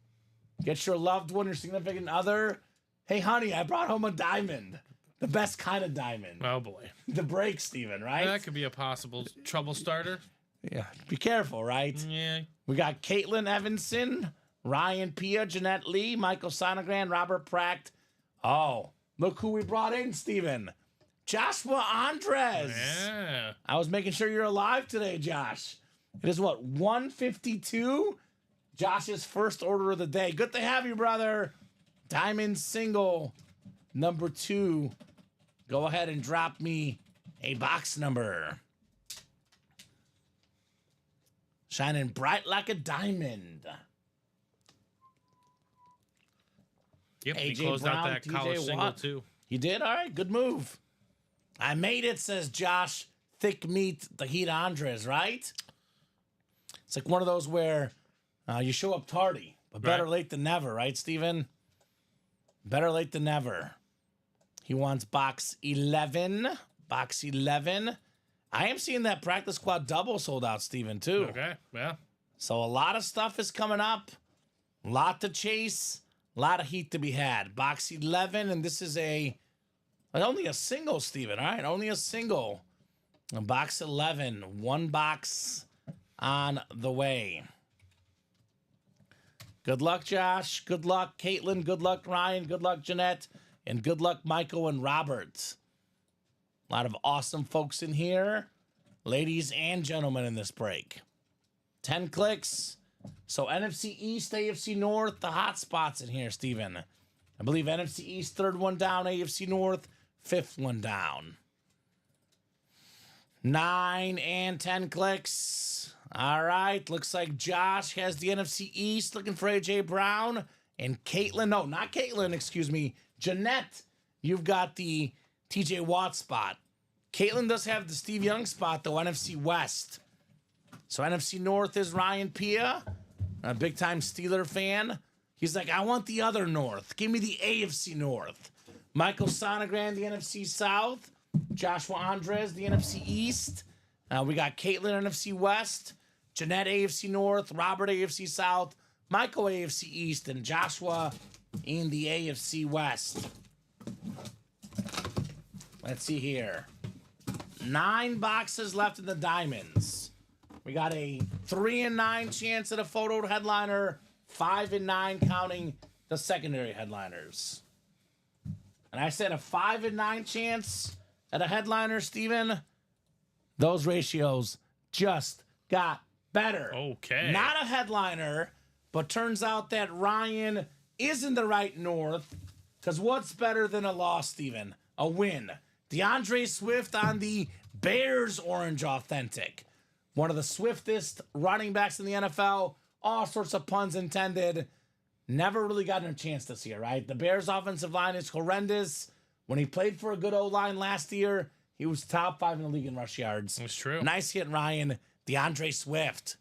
Get your loved one, your significant other. Hey, honey, I brought home a diamond. The best kind of diamond. Oh, boy. The break, Steven, right? That could be a possible trouble starter. Yeah. Be careful, right? Yeah. We got Caitlin Evanson, Ryan Pia, Jeanette Lee, Michael Sonegren, Robert Pracht. Oh, look who we brought in, Steven. Joshua Andres. Yeah. I was making sure you're alive today, Josh. It is 152? Josh's first order of the day. Good to have you, brother. Diamond single number 2. Go ahead and drop me a box number. Shining bright like a diamond. Yep, he A.J. closed Brown, out that T.J. college single, Watt. too. You did? All right, good move. I made it, says Josh. Thick meat, the Heat Andres, right? It's like one of those where you show up tardy, but better Right. late than never, right, Steven? Better late than never. He wants box 11. Box 11. I am seeing that practice squad double sold out, Steven, too. Okay, well. So a lot of stuff is coming up. A lot to chase. A lot of heat to be had. Box 11, and this is only a single, Steven, all right? Only a single. Box 11. One box on the way. Good luck, Josh. Good luck, Caitlin. Good luck, Ryan. Good luck, Jeanette. And good luck, Michael and Robert. A lot of awesome folks in here. Ladies and gentlemen in this break. 10 clicks. So NFC East, AFC North, the hot spots in here, Steven. I believe NFC East, 3rd one down. AFC North, 5th one down. 9 and 10 clicks. All right. Looks like Josh has the NFC East looking for A.J. Brown. And Caitlin, no, not Caitlin, excuse me. Jeanette, you've got the T.J. Watt spot. Caitlin does have the Steve Young spot, though, NFC West. So NFC North is Ryan Pia, a big-time Steeler fan. He's like, I want the other North. Give me the AFC North. Michael Sonegren, the NFC South. Joshua Andres, the NFC East. We got Caitlin, NFC West. Jeanette, AFC North. Robert, AFC South. Michael, AFC East. And Joshua in the AFC West. Let's see here. 9 boxes left in the diamonds. We got a 3 and 9 chance at a photo headliner. 5 and 9 counting the secondary headliners. And I said a 5 and 9 chance at a headliner, Steven. Those ratios just got better. Okay. Not a headliner, but turns out that Ryan is in the right north. Because what's better than a loss, Steven? A win. DeAndre Swift on the Bears Orange Authentic. One of the swiftest running backs in the NFL. All sorts of puns intended. Never really gotten a chance this year, right? The Bears offensive line is horrendous. When he played for a good O-line last year, he was top 5 in the league in rush yards. It's true. Nice hit, Ryan. DeAndre Swift.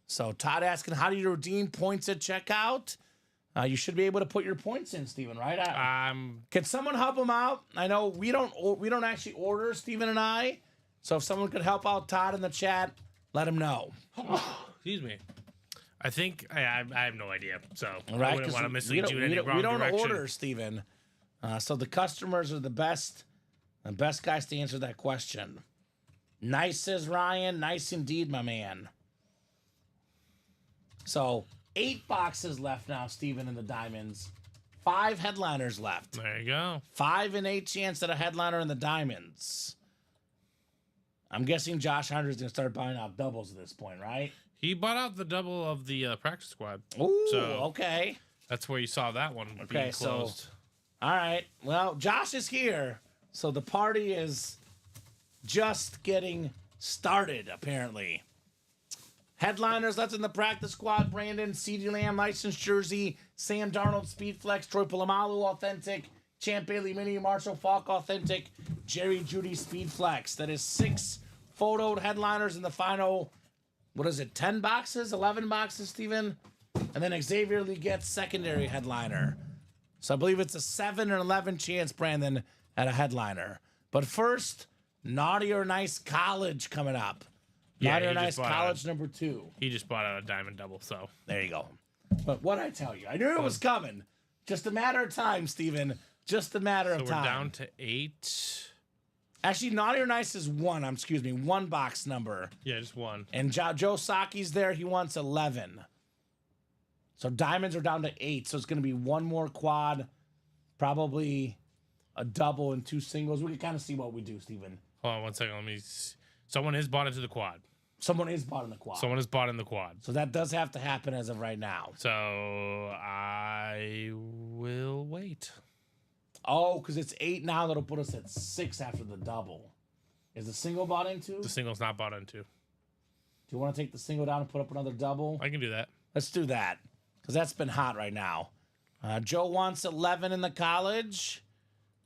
So Todd asking, how do you redeem points at checkout? You should be able to put your points in, Steven, right? Can someone help him out? I know we don't actually order, Steven and I. So if someone could help out Todd in the chat, let him know. Excuse me. I think I have no idea. So Right, I wouldn't want to mislead you in any we wrong don't direction. order, Steven. So the customers are the best guys to answer that question. Nice, says Ryan. Nice indeed, my man. So 8 boxes left now, Steven, in the Diamonds. 5 headliners left. There you go. 5 and 8 chance at a headliner in the Diamonds. I'm guessing Josh Hunter's going to start buying out doubles at this point, right? He bought out the double of the practice squad. Ooh, So okay. that's where you saw that one Okay, being so- closed. All right. Well, Josh is here. So the party is just getting started, apparently. Headliners left in the practice squad: Brandon, CeeDee Lamb, licensed jersey, Sam Darnold, Speed Flex, Troy Polamalu, authentic, Champ Bailey Mini, Marshall Falk, authentic, Jerry Jeudy, Speed Flex. That is 6 photoed headliners in the final, 10 boxes, 11 boxes, Steven? And then Xavier Lee gets secondary headliner. So I believe it's a 7 or 11 chance, Brandon, at a headliner. But first, Naughty or Nice College coming up. Yeah, Naughty or he Nice just bought College number 2. He just bought out a diamond double. So There you go. But what I tell you, I knew it was coming. Just a matter of time, Steven. Just a matter of we're time. down to 8. Actually, Naughty or Nice is 1 box number. Yeah, just 1. And Joe Saki's there. He wants 11. So diamonds are down to 8. So it's going to be 1 more quad, probably a double and 2 singles. We can kind of see what we do, Steven. Hold on 1 second. Let me. Someone is bought into the quad. Someone is bought in the quad. Someone is bought in the quad. So that does have to happen as of right now. So I will wait. Oh, because it's 8 now. That'll put us at 6 after the double. Is the single bought into? The single's not bought into. Do you want to take the single down and put up another double? I can do that. Let's do that, because that's been hot right now. Joe wants 11 in the college.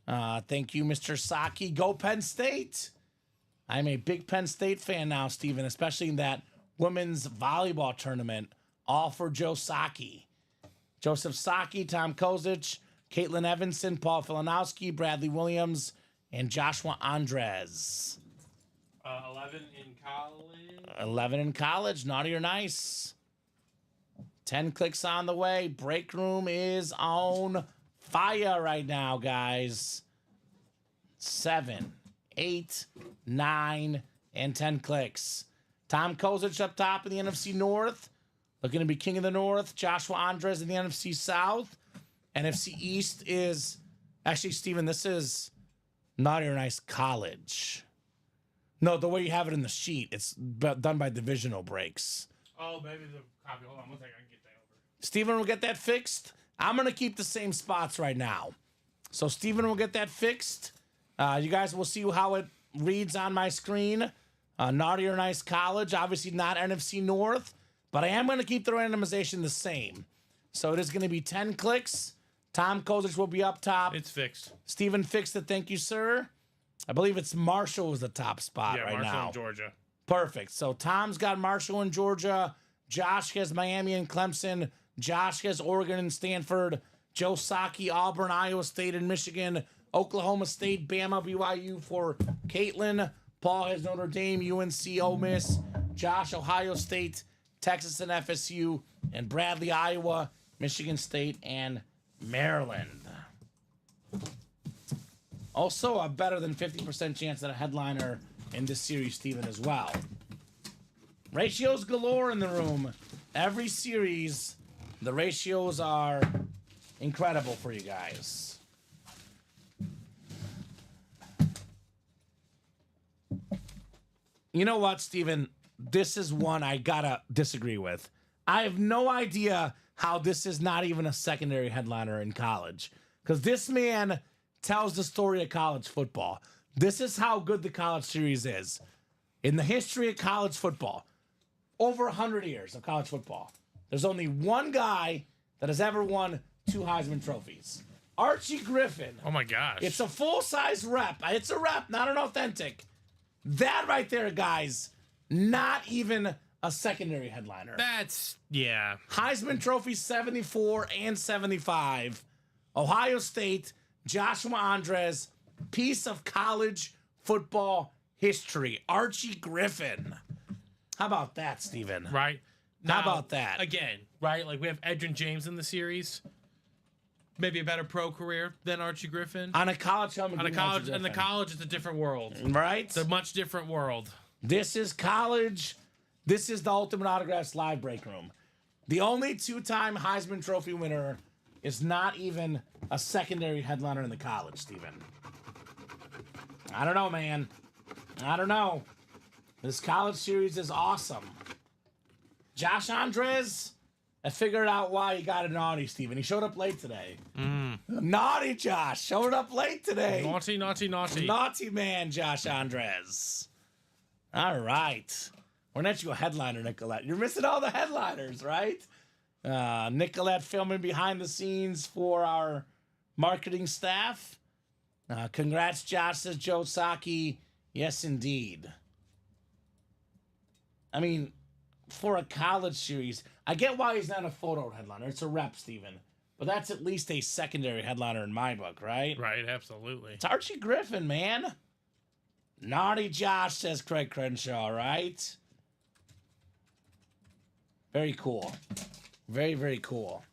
Thank you, Mr. Saki. Go Penn State. I'm a big Penn State fan now, Steven, especially in that women's volleyball tournament. All for Joe Saki. Joseph Saki, Tom Kozic, Caitlin Evanson, Paul Filanowski, Bradley Williams, and Joshua Andres. 11 in college. 11 in college, naughty or nice. 10 clicks on the way. Break room is on fire right now, guys. 7, 8, 9, and 10 clicks. Tom Kozic up top in the NFC North. Looking to be king of the North. Joshua Andres in the NFC South. NFC East is... Actually, Steven, this is naughty or nice college. No, the way you have it in the sheet, it's done by divisional breaks. Oh, maybe the copy. Hold on 1 second. I can get that over. Steven will get that fixed. I'm going to keep the same spots right now. So Steven will get that fixed. You guys will see how it reads on my screen. Naughty or nice college. Obviously not NFC North. But I am going to keep the randomization the same. So it is going to be 10 clicks. Tom Kozic will be up top. It's fixed. Steven fixed it. Thank you, sir. I believe it's Marshall is the top spot Yeah, right Marshall now. and Georgia. Perfect. So Tom's got Marshall in Georgia. Josh has Miami and Clemson. Josh has Oregon and Stanford. Joe Saki, Auburn, Iowa State, and Michigan. Oklahoma State, Bama, BYU for Caitlin. Paul has Notre Dame, UNC, Ole Miss. Josh, Ohio State, Texas, and FSU. And Bradley, Iowa, Michigan State, and Maryland. Also, a better than 50% chance at a headliner in this series, Steven, as well. Ratios galore in the room. Every series, the ratios are incredible for you guys. You know what, Steven? this is one I gotta disagree with. I have no idea how this is not even a secondary headliner in college. Because this man tells the story of college football. This is how good the college series is. In the history of college football, over 100 years of college football, there's only one guy that has ever won 2 Heisman trophies. Archie Griffin. Oh my gosh. It's a full-size rep. It's a rep, not an authentic. That right there, guys, not even a secondary headliner. That's, yeah. Heisman Trophy 74 and 75. Ohio State, Joshua Andres, piece of college football history. Archie Griffin. How about that, Steven? Right. How about that? Again, right? Like we have Edgerrin James in the series. Maybe a better pro career than Archie Griffin. On a college helmet. On a college, and the college is a different world. Right? It's a much different world. This is college. This is the Ultimate Autographs live break room. The only 2-time Heisman Trophy winner is not even a secondary headliner in the college, Steven. I don't know, man. I don't know. This college series is awesome. Josh Andres, I figured out why he got a naughty, Steven. He showed up late today. Naughty Josh showed up late today. Naughty, naughty, naughty. Naughty man, Josh Andres. All right. We're not you a headliner, Nicolette. You're missing all the headliners, right? Nicolette filming behind the scenes for our marketing staff. Congrats, Josh, says Joe Saki. Yes, indeed. I mean, for a college series, I get why he's not a photo headliner. It's a rep, Steven. But that's at least a secondary headliner in my book, right? Right, absolutely. It's Archie Griffin, man. Naughty Josh, says Craig Crenshaw, right? Very cool. Very, very cool.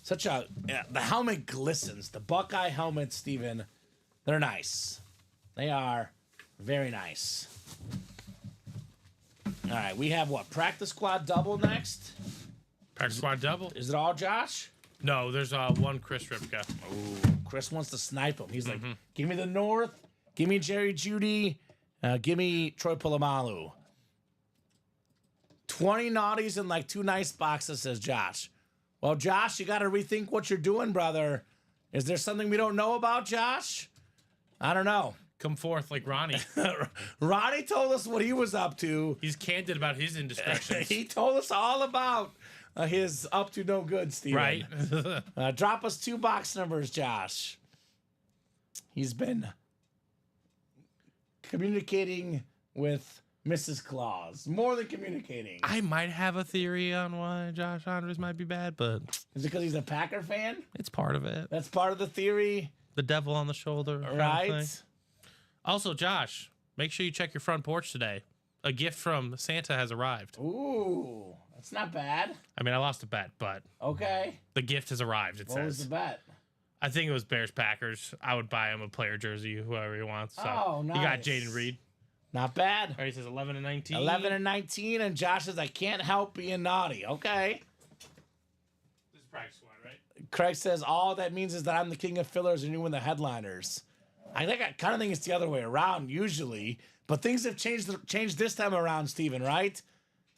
Such a... Yeah, the helmet glistens. The Buckeye helmets, Steven, they're nice. They are very nice. All right, we have what? Practice squad double next? Practice squad double? Is it all Josh? No, there's one Chris Ripka. Ooh, Chris wants to snipe him. He's like, give me the North, give me Jerry Jeudy, give me Troy Polamalu. 20 naughties and like 2 nice boxes, says Josh. Well, Josh, you got to rethink what you're doing, brother. Is there something we don't know about, Josh? I don't know. Come forth like Ronnie. Ronnie told us what he was up to. He's candid about his indiscretions. He told us all about his up to no good, Steven. Right. Drop us 2 box numbers, Josh. He's been communicating with Mrs. Claus. More than communicating. I might have a theory on why Josh Andres might be bad, but Is it because he's a Packer fan? it's part of it. That's part of the theory, The devil on the shoulder. kind of right? thing. Also, Josh, make sure you check your front porch today. A gift from Santa has arrived. Ooh, that's not bad. I mean, I lost a bet, but Okay. the gift has arrived, it What was says. the bet? I think it was Bears Packers. I would buy him a player jersey, whoever he wants. So Oh, You got nice. Jaden Reed. Not bad. All right, he says 11 and 19. 11 and 19, and Josh says, I can't help being naughty. Okay. This is practice squad, right? Craig says, all that means is that I'm the king of fillers and you win the headliners. I kind of think it's the other way around usually, but things have changed this time around, Steven, right?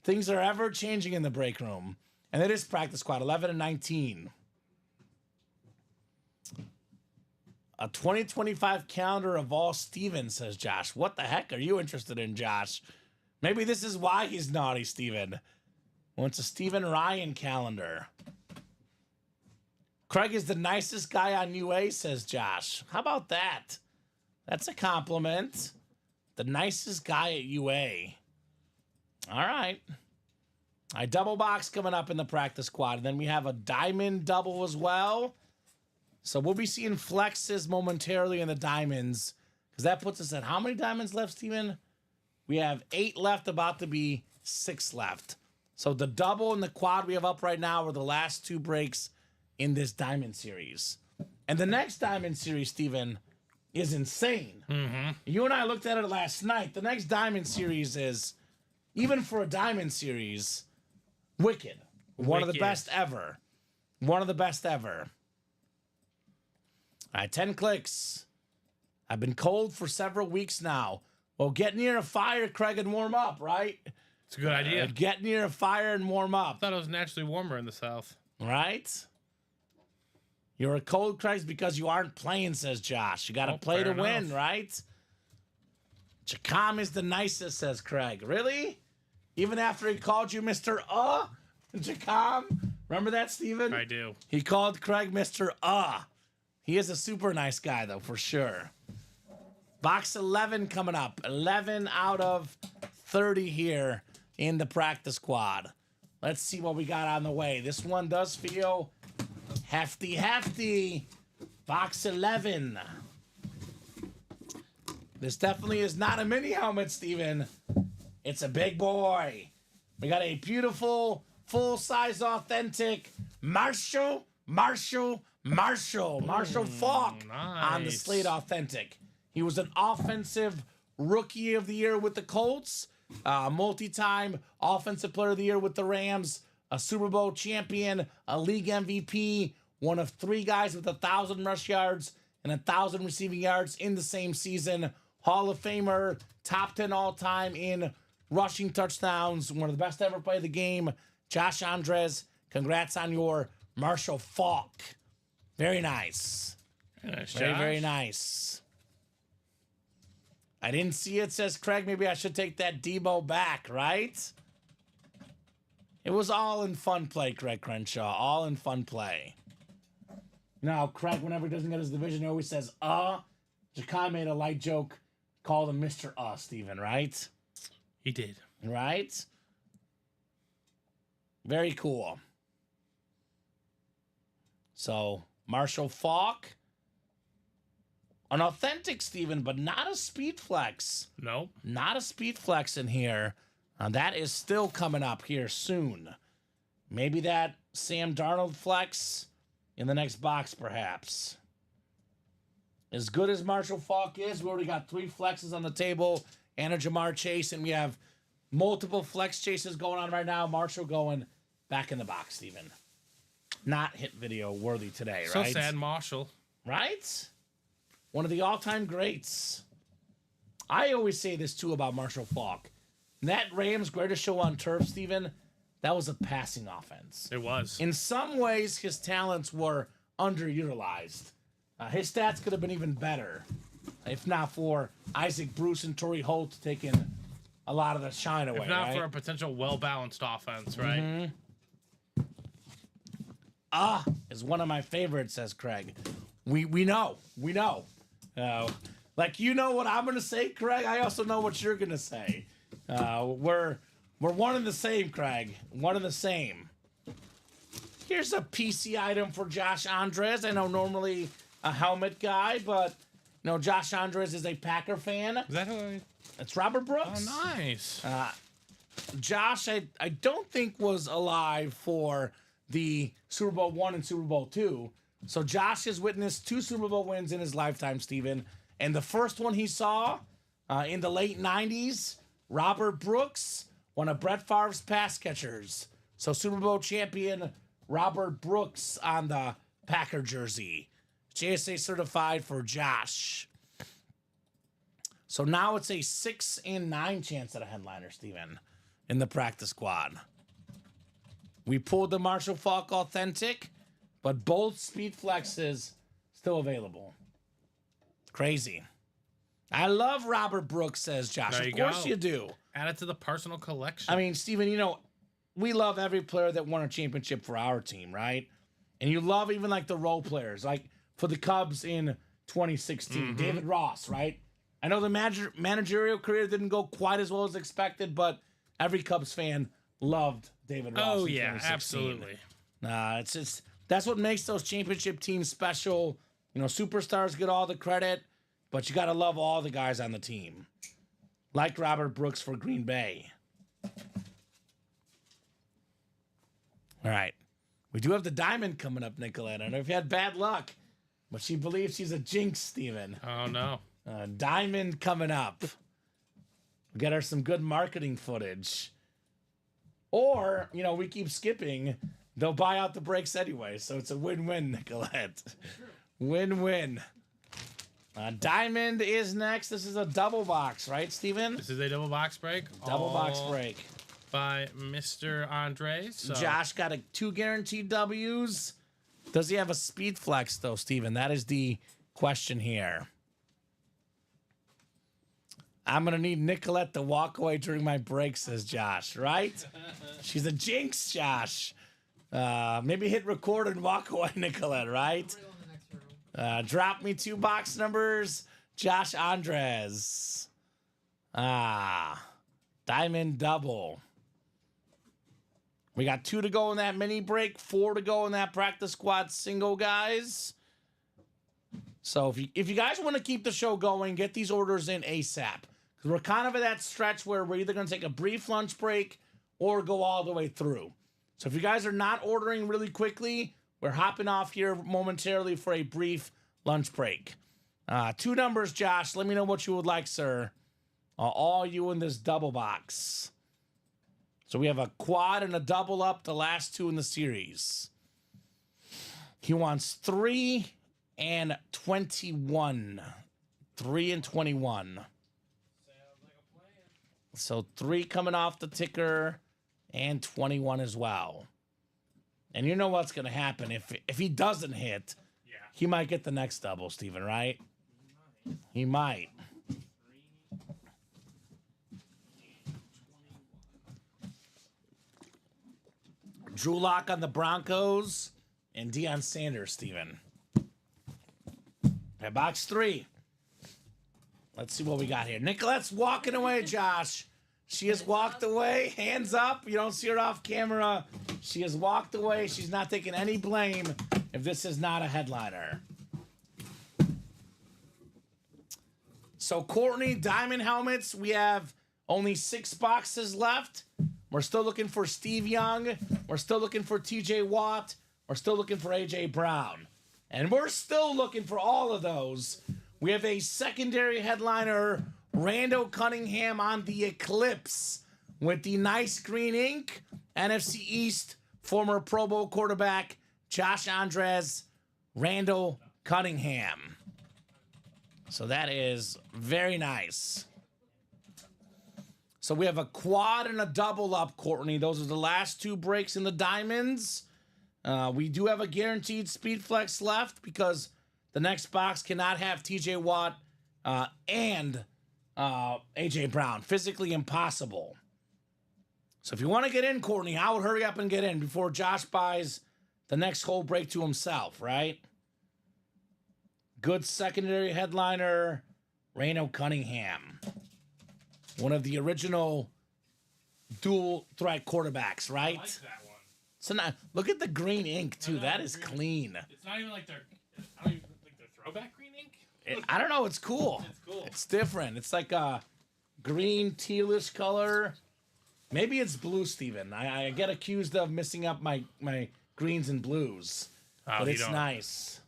Things are ever changing in the break room. And it is practice squad, 11 and 19. A 2025 calendar of all Steven, says Josh. What the heck are you interested in, Josh? Maybe this is why he's naughty, Steven. Wants a Steven Ryan calendar. Craig is the nicest guy on UA, says Josh. How about that? That's a compliment. The nicest guy at UA. All right. A double box coming up in the practice squad. And then we have a diamond double as well. So we'll be seeing flexes momentarily in the diamonds. Because that puts us at how many diamonds left, Steven? We have 8 left, about to be 6 left. So the double and the quad we have up right now are the last 2 breaks in this diamond series. And the next diamond series, Steven, is insane. You and I looked at it last night. The next diamond series is, even for a diamond series, wicked. One of the Wicked. best ever. One of the best ever. All right, 10 clicks. I've been cold for several weeks now. Well, get near a fire, Craig, and warm up, right? It's a good idea. Get near a fire and warm I up, thought it was naturally warmer in the South. right? You're a cold, Craig, because you aren't playing, says Josh. You got to play to fair win, enough. right? Chacom is the nicest, says Craig. Really? Even after he called you Mr. Chacom? Remember that, Steven? I do. He called Craig Mr. He is a super nice guy, though, for sure. Box 11 coming up. 11 out of 30 here in the practice squad. Let's see what we got on the way. This one does feel hefty. Box 11. This definitely is not a mini helmet, Steven. It's a big boy. We got a beautiful, full-size, authentic Marshall Falk on the nice. Slate Authentic. He was an offensive rookie of the year with the Colts, multi-time offensive player of the year with the Rams, a Super Bowl champion, a league MVP, one of 3 guys with 1,000 rush yards and 1,000 receiving yards in the same season. Hall of Famer, top 10 all-time in rushing touchdowns, one of the best to ever play the game. Josh Andres, congrats on your Marshall Falk. Very nice. Nice, Very, Josh. very nice. I didn't see it, says Craig. Maybe I should take that Debo back, right? It was all in fun play, Craig Crenshaw. All in fun play. Now, Craig, whenever he doesn't get his division, he always says, Jakai made a light joke, called him Mr. Steven, right? He did. Right? Very cool. So, Marshall Falk. An authentic Steven, but not a speed flex. Nope. Not a speed flex in here. That is still coming up here soon. Maybe that Sam Darnold flex in the next box, perhaps. As good as Marshall Falk is, we already got 3 flexes on the table and a Jamar Chase, and we have multiple flex chases going on right now. Marshall going back in the box, Steven. Not hit video worthy today, So right? sad, Marshall. Right? One of the all-time greats. I always say this, too, about Marshall Falk. That Rams greatest show on turf, Steven, that was a passing offense. It was. In some ways, his talents were underutilized. His stats could have been even better if not for Isaac Bruce and Torrey Holt taking a lot of the shine away. If not right? for a potential well-balanced offense, right? Is one of my favorites, says Craig. We know. Like, you know what I'm going to say, Craig? I also know what you're going to say. We're one and the same, Craig. One and the same. Here's a PC item for Josh Andres. I know normally a helmet guy, but Josh Andres is a Packer fan. Is that who I... It's Robert Brooks. Oh, nice. Josh, I don't think was alive for the Super Bowl I and Super Bowl II. So Josh has witnessed 2 Super Bowl wins in his lifetime, Steven. And the first one he saw in the late 90s, Robert Brooks, one of Brett Favre's pass catchers. So Super Bowl champion Robert Brooks on the Packer jersey. JSA certified for Josh. So now it's a 6 in 9 chance at a headliner, Steven, in the practice squad. We pulled the Marshall Falk Authentic, but both speed flexes still available. Crazy. I love Robert Brooks, says Josh. There Of you course go. you do. Add it to the personal collection. I mean, Steven, we love every player that won a championship for our team, right? And you love even like the role players, like for the Cubs in 2016, David Ross, right? I know the managerial career didn't go quite as well as expected, but every Cubs fan loved David Ross. oh, in yeah, 2016. absolutely. It's just that's what makes those championship teams special. Superstars get all the credit, but you got to love all the guys on the team, like Robert Brooks for Green Bay. All right, we do have the diamond coming up, Nicolette. I don't know if you had bad luck, but she believes she's a jinx, Steven. Oh, no. Diamond coming up. We get her some good marketing footage. Or, we keep skipping. They'll buy out the breaks anyway. So it's a win-win, Nicolette. Win-win. Diamond is next. This is a double box, right, Steven? This is a double box break. Double box all break. by Mr. Andres. So. Josh got 2 guaranteed W's. Does he have a speed flex, though, Steven? That is the question here. I'm going to need Nicolette to walk away during my break, says Josh, right? She's a jinx, Josh. Maybe hit record and walk away, Nicolette, right? Drop me 2 box numbers. Josh Andres. Diamond double. We got 2 to go in that mini break, 4 to go in that practice squad single, guys. So if you guys want to keep the show going, get these orders in ASAP. Because we're kind of at that stretch where we're either going to take a brief lunch break or go all the way through. So if you guys are not ordering really quickly, we're hopping off here momentarily for a brief lunch break. 2 numbers, Josh. Let me know what you would like, sir. All you in this double box. So we have a quad and a double up, the last 2 in the series. He wants 3 and 21. 3 and 21. So 3 coming off the ticker and 21 as well. And you know what's going to happen. If he doesn't hit, he might get the next double, Steven, right? He might. Drew Lock on the Broncos and Deion Sanders, Steven. Okay, box 3. Let's see what we got here. Nicolette's walking away, Josh. She has walked away. Hands up. You don't see her off camera. She has walked away. She's not taking any blame if this is not a headliner. So, Courtney, diamond helmets. We have only 6 boxes left. We're still looking for Steve Young. We're still looking for TJ Watt. We're still looking for AJ Brown. And we're still looking for all of those. We have a secondary headliner, Randall Cunningham on the Eclipse with the nice green ink. NFC East, former Pro Bowl quarterback Josh Andres, Randall Cunningham. So that is very nice. So we have a quad and a double up, Courtney. Those are the last 2 breaks in the diamonds. We do have a guaranteed speed flex left because the next box cannot have TJ Watt and AJ Brown. Physically impossible. So if you want to get in, Courtney, I would hurry up and get in before Josh buys the next whole break to himself, right? Good secondary headliner, Randall Cunningham. One of the original dual threat quarterbacks, right? I like that one. So now, look at the green ink, too. That is clean. It's not even like I don't even think they're throwback green ink. I don't know. It's cool. It's cool. It's different. It's like a green tealish color. Maybe it's blue, Steven. I get accused of missing up my greens and blues. But it's nice.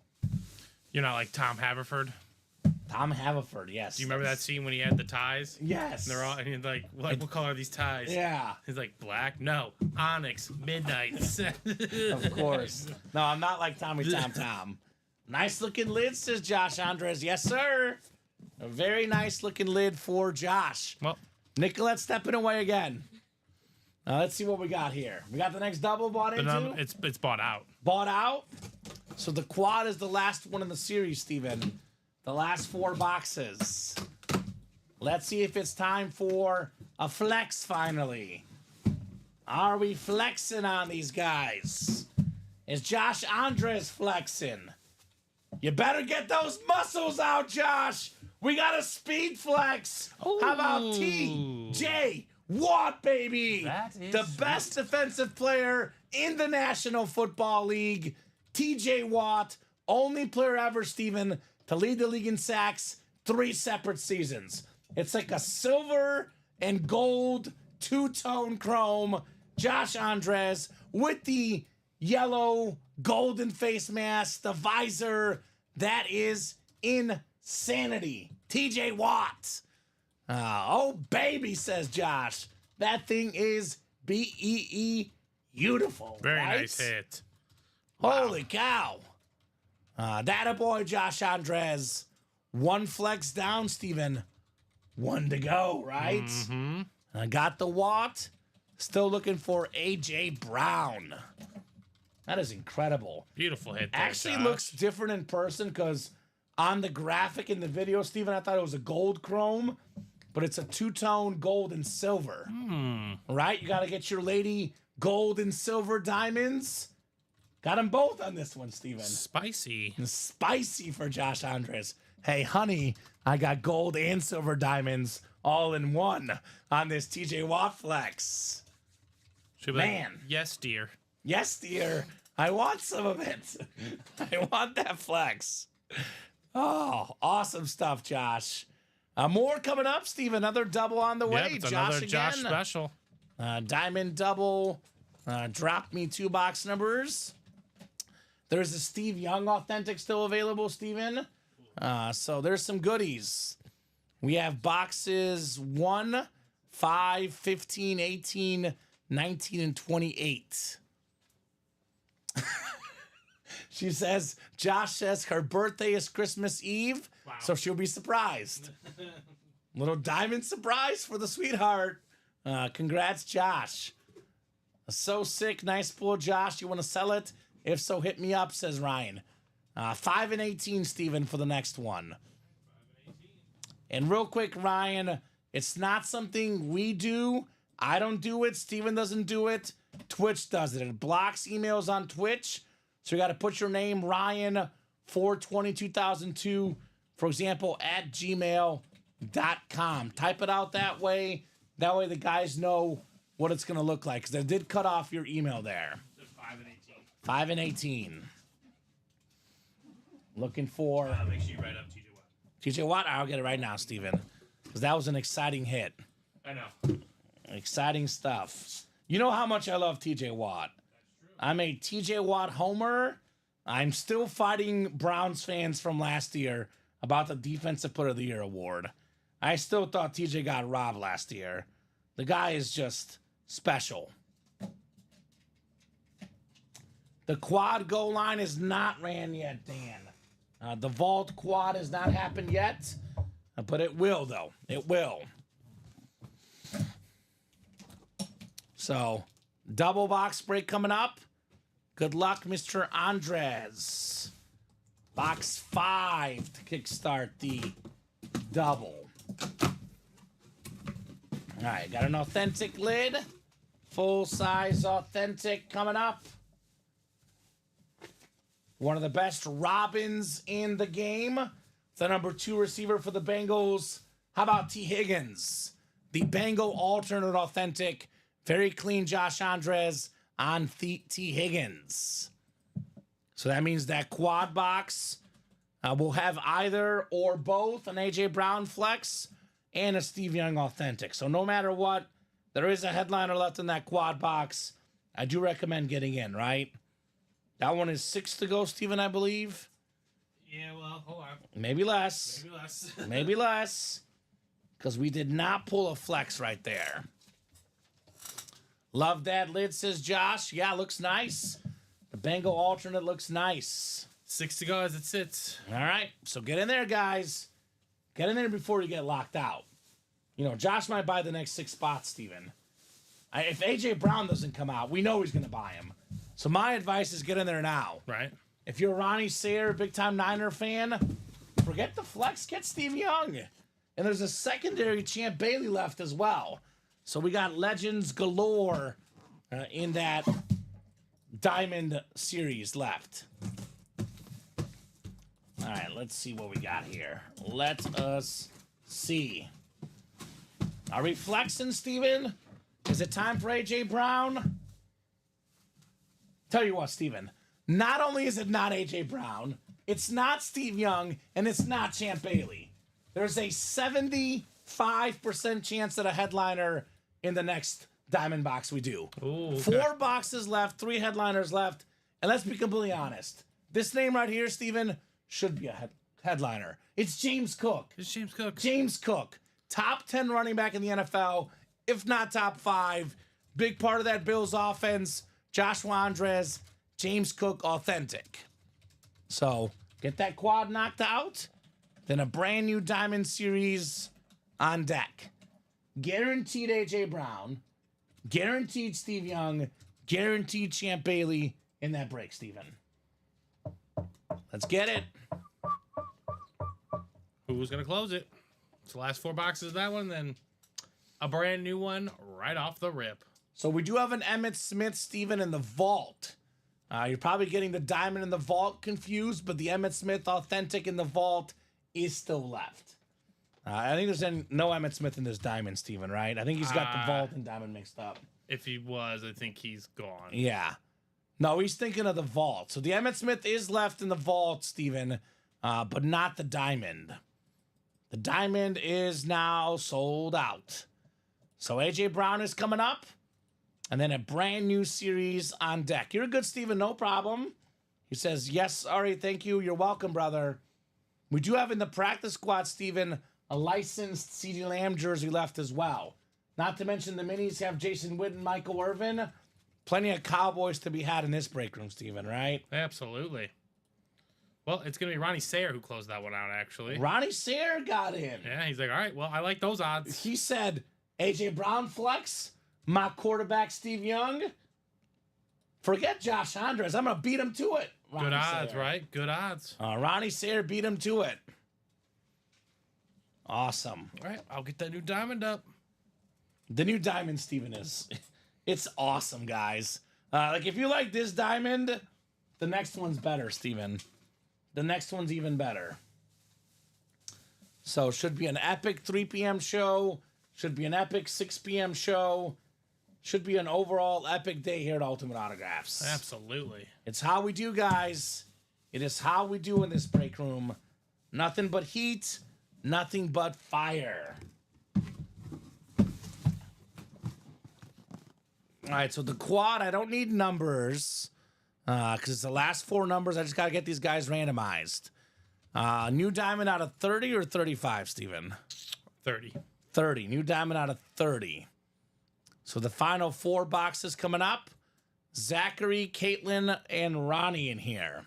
You're not like Tom Haverford. Tom Haverford, yes. Do you remember that scene when he had the ties? Yes. And they're all, and he's like, what color are these ties? Yeah. He's like, black? No. Onyx. Midnights. Of course. No, I'm not like Tommy Tom. Nice looking lid, says Josh Andres. Yes, sir. A very nice looking lid for Josh. Well, Nicolette stepping away again. Let's see what we got here. We got the next double bought into. It's bought out. Bought out. So the quad is the last one in the series, Steven. The last 4 boxes. Let's see if it's time for a flex finally. Are we flexing on these guys? Is Josh Andres flexing? You better get those muscles out, Josh. We got a speed flex. Ooh. How about TJ Watt, baby? That is the best defensive player in the National Football League. TJ Watt, only player ever, Steven, to lead the league in sacks 3 separate seasons. It's like a silver and gold 2-tone chrome Josh Andres with the yellow golden face mask, the visor. That is insanity. TJ Watt. Oh, baby, says Josh. That thing is BEE beautiful. Very right? nice hit. Holy cow. That a boy, Josh Andres. One flex down, Steven. One to go, right? Mm-hmm. I got the Watt. Still looking for A.J. Brown. That is incredible. Beautiful hit there, Actually Josh. looks different in person because on the graphic in the video, Steven, I thought it was a gold chrome, but it's a two-tone gold and silver. Right? You got to get your lady gold and silver diamonds. Got them both on this one, Steven. Spicy. Spicy for Josh Andres. Hey, honey, I got gold and silver diamonds all in one on this TJ Watt flex. Should be like, Man. yes, dear. Yes, dear. I want some of it. I want that flex. Oh, awesome stuff, Josh. More coming up, Steve. Another double on the way. Yep, it's Josh another Josh again. special. Diamond double. Drop me 2 box numbers. There's a Steve Young authentic still available, Steven. So there's some goodies. We have boxes 1, 5, 15, 18, 19, and 28. She says, Josh says her birthday is Christmas Eve, so she'll be surprised. Little diamond surprise for the sweetheart. Congrats, Josh. So sick. Nice pull, Josh. You want to sell it? If so, hit me up, says Ryan. 5 and 18, Steven, for the next one. And real quick, Ryan, it's not something we do. I don't do it. Steven doesn't do it. Twitch does it. It blocks emails on Twitch. So you got to put your name, Ryan4202002, for example, at gmail.com. Type it out that way. That way the guys know what it's going to look like. Because they did cut off your email there. 5 and 18. 5 and 18. Looking for Make sure you write up TJ Watt. TJ Watt. I'll get it right now, Steven. Because that was an exciting hit. I know. Exciting stuff. You know how much I love TJ Watt. I'm a TJ Watt homer. I'm still fighting Browns fans from last year about the Defensive Player of the Year award. I still thought TJ got robbed last year. The guy is just special. The quad goal line is not ran yet, Dan. The vault quad has not happened yet, but it will, though. It will. So, double box break coming up. Good luck, Mr. Andres. Box 5 to kickstart the double. All right, got an authentic lid. Full-size authentic coming up. One of the best Robins in the game. The number 2 receiver for the Bengals. How about T. Higgins? The Bengal alternate authentic. Very clean Josh Andres on T. Higgins. So that means that quad box will have either or both an A.J. Brown flex and a Steve Young authentic. So no matter what, there is a headliner left in that quad box. I do recommend getting in, right? That one is 6 to go, Steven, I believe. Yeah, well, hold on. Maybe less. Maybe less. Maybe less. Because we did not pull a flex right there. Love that lid, says Josh. Yeah, looks nice. The Bengal alternate looks nice. 6 to go as it sits. All right, so get in there, guys. Get in there before you get locked out. You know, Josh might buy the next 6 spots, Steven. If A.J. Brown doesn't come out, we know he's going to buy him. So my advice is get in there now. Right. If you're a Ronnie Sayer, big-time Niner fan, forget the flex, get Steve Young. And there's a secondary Champ Bailey left as well. So we got legends galore in that Diamond series left. All right, let's see what we got here. Let us see. Are we flexing, Steven? Is it time for A.J. Brown? Tell you what, Steven. Not only is it not A.J. Brown, it's not Steve Young, and it's not Champ Bailey. There's a 75% chance that a headliner in the next Diamond box we do. Ooh, okay. 4 boxes left, 3 headliners left. And let's be completely honest. This name right here, Steven, should be a headliner. It's James Cook. It's James Cook. James Cook. Top 10 running back in the NFL, if not top 5. Big part of that Bills offense. Joshua Andres, James Cook, authentic. So, get that quad knocked out. then a brand new Diamond Series on deck. Guaranteed A.J. Brown, guaranteed Steve Young, guaranteed Champ Bailey in that break, Steven. Let's get it. Who's going to close it? It's the last 4 boxes of that one, then a brand new one right off the rip. So we do have an Emmitt Smith, Steven, in the vault. You're probably getting the Diamond in the vault confused, but the Emmitt Smith Authentic in the vault is still left. I think there's no Emmitt Smith in this Diamond, Steven, right? I think he's got the vault and Diamond mixed up. If he was, I think he's gone. Yeah. No, he's thinking of the vault. So the Emmitt Smith is left in the vault, Steven, but not the Diamond. The Diamond is now sold out. So A.J. Brown is coming up. And then a brand new series on deck. You're good, Steven. No problem. He says, yes, Ari, thank you. You're welcome, brother. We do have in the practice squad, Steven, a licensed CeeDee Lamb jersey left as well. Not to mention the minis have Jason Witten, Michael Irvin. Plenty of Cowboys to be had in this break room, Steven, right? Absolutely. Well, it's going to be Ronnie Sayer who closed that one out, actually. Ronnie Sayer got in. Yeah, he's like, all right, well, I like those odds. He said, A.J. Brown flex, my quarterback Steve Young. Forget Josh Andres. I'm going to beat him to it. Ronnie Good odds, Sayer. right? Good odds. Ronnie Sayer beat him to it. Awesome. All right, I'll get that new diamond up. The new diamond, Steven, is it's awesome, guys. Like if you like this diamond, the next one's better, Steven. The next one's even better. So should be an epic 3 p.m. show. Should be an epic 6 p.m. show. Should be an overall epic day here at Ultimate Autographs. Absolutely. It's how we do, guys. It is how we do in this break room. Nothing but heat. Nothing but fire. All right, so the quad, I don't need numbers because it's the last 4 numbers. I just got to get these guys randomized. New diamond out of 30 or 35, Steven? 30. 30. New diamond out of 30. So the final 4 boxes coming up. Zachary, Caitlin, and Ronnie in here.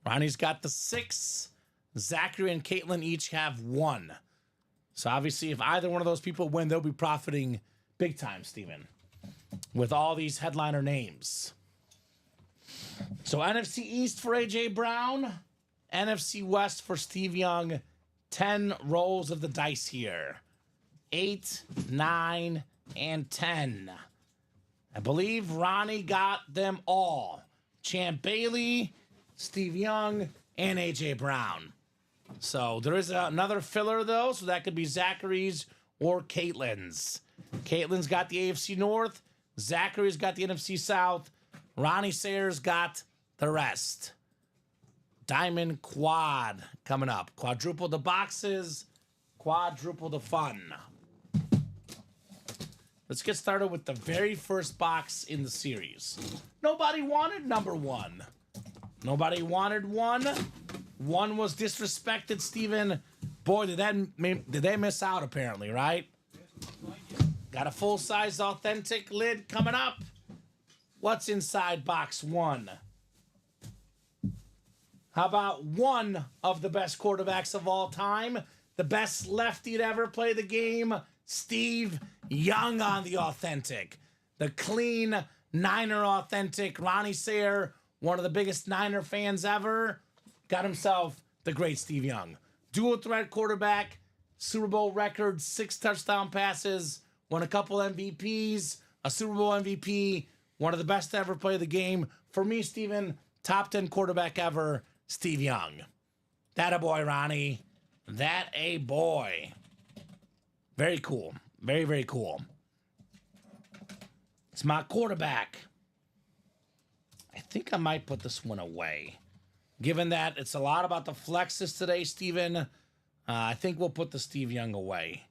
Ronnie's got the 6. Zachary and Caitlin each have 1. So obviously, if either one of those people win, they'll be profiting big time, Steven, with all these headliner names. So NFC East for A.J. Brown. NFC West for Steve Young. 10 rolls of the dice here. 8, 9, and 10. I believe Ronnie got them all. Champ Bailey, Steve Young, and A.J. Brown. So there is another filler, though, so that could be Zachary's or Caitlin's. Caitlin's got the AFC North. Zachary's got the NFC South. Ronnie Sayer's got the rest. Diamond Quad coming up. Quadruple the boxes. Quadruple the fun. Let's get started with the very first box in the series. Nobody wanted number 1. Nobody wanted 1. 1 was disrespected, Steven. Boy, did they miss out, apparently, right? Got a full-size authentic lid coming up. What's inside box 1? How about one of the best quarterbacks of all time? The best lefty to ever play the game? Steve Young on the authentic. The clean Niner authentic. Ronnie Sayer, one of the biggest Niner fans ever, got himself the great Steve Young. Dual threat quarterback, Super Bowl record, 6 touchdown passes, won a couple MVPs, a Super Bowl MVP, one of the best to ever play the game. For me, Steven, top 10 quarterback ever, Steve Young. That a boy, Ronnie. That a boy. Very cool. Very, very cool. It's my quarterback. I think I might put this one away. Given that it's a lot about the flexes today, Steven, I think we'll put the Steve Young away.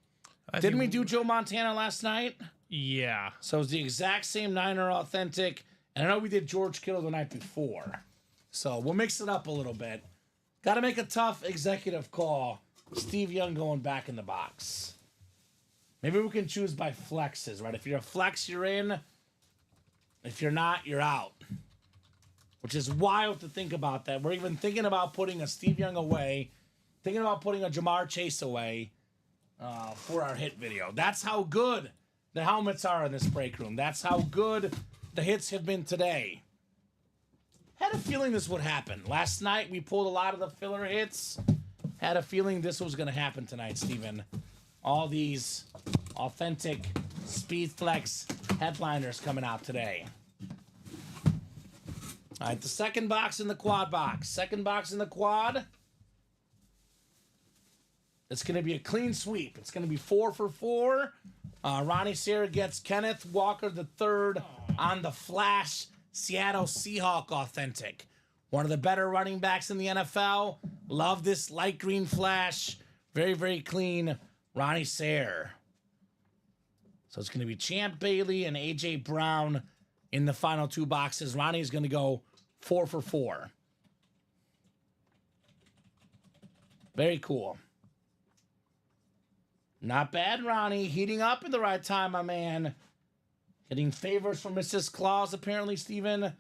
Didn't we do Joe Montana last night? Yeah. So it's the exact same Niner authentic. And I know we did George Kittle the night before. So we'll mix it up a little bit. Got to make a tough executive call. Steve Young going back in the box. Maybe we can choose by flexes, right? If you're a flex, you're in. If you're not, you're out. Which is wild to think about that. We're even thinking about putting a Steve Young away thinking about putting a Jamar Chase away for our hit video. That's how good the helmets are in this break room. That's how good the hits have been today. Had a feeling this would happen. Last night, we pulled a lot of the filler hits. Had a feeling this was going to happen tonight, Steven. All these authentic Speedflex headliners coming out today. All right, the second box in the quad box. Second box in the quad. It's going to be a clean sweep. It's going to be 4 for 4. Ronnie Sayre gets Kenneth Walker III on the Flash Seattle Seahawk Authentic. One of the better running backs in the NFL. Love this light green flash. Very, very clean Ronnie Sayre. So it's going to be Champ Bailey and A.J. Brown in the final 2 boxes. Ronnie is going to go 4 for 4. Very cool. Not bad, Ronnie. Heating up in the right time, my man. Getting favors from Mrs. Claus, apparently, Steven.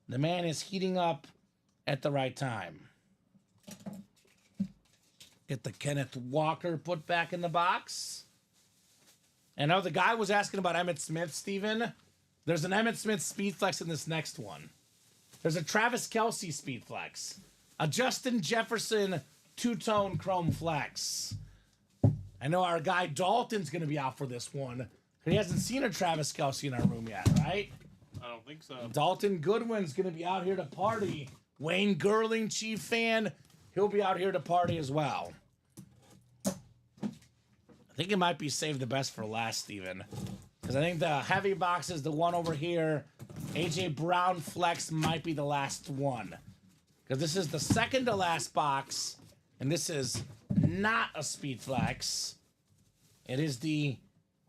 The man is heating up at the right time. Get the Kenneth Walker put back in the box. And now the guy was asking about Emmitt Smith, Steven. There's an Emmitt Smith Speedflex in this next one. There's a Travis Kelce Speedflex. A Justin Jefferson two-tone Chrome Flex. I know our guy Dalton's going to be out for this one. He hasn't seen a Travis Kelce in our room yet, right? I don't think so. Dalton Goodwin's going to be out here to party. Wayne Gerling, Chief fan, he'll be out here to party as well. I think it might be saved the best for last, Steven. Because I think the heavy box is the one over here. A.J. Brown Flex might be the last one. Because this is the second to last box. And this is not a Speedflex. It is the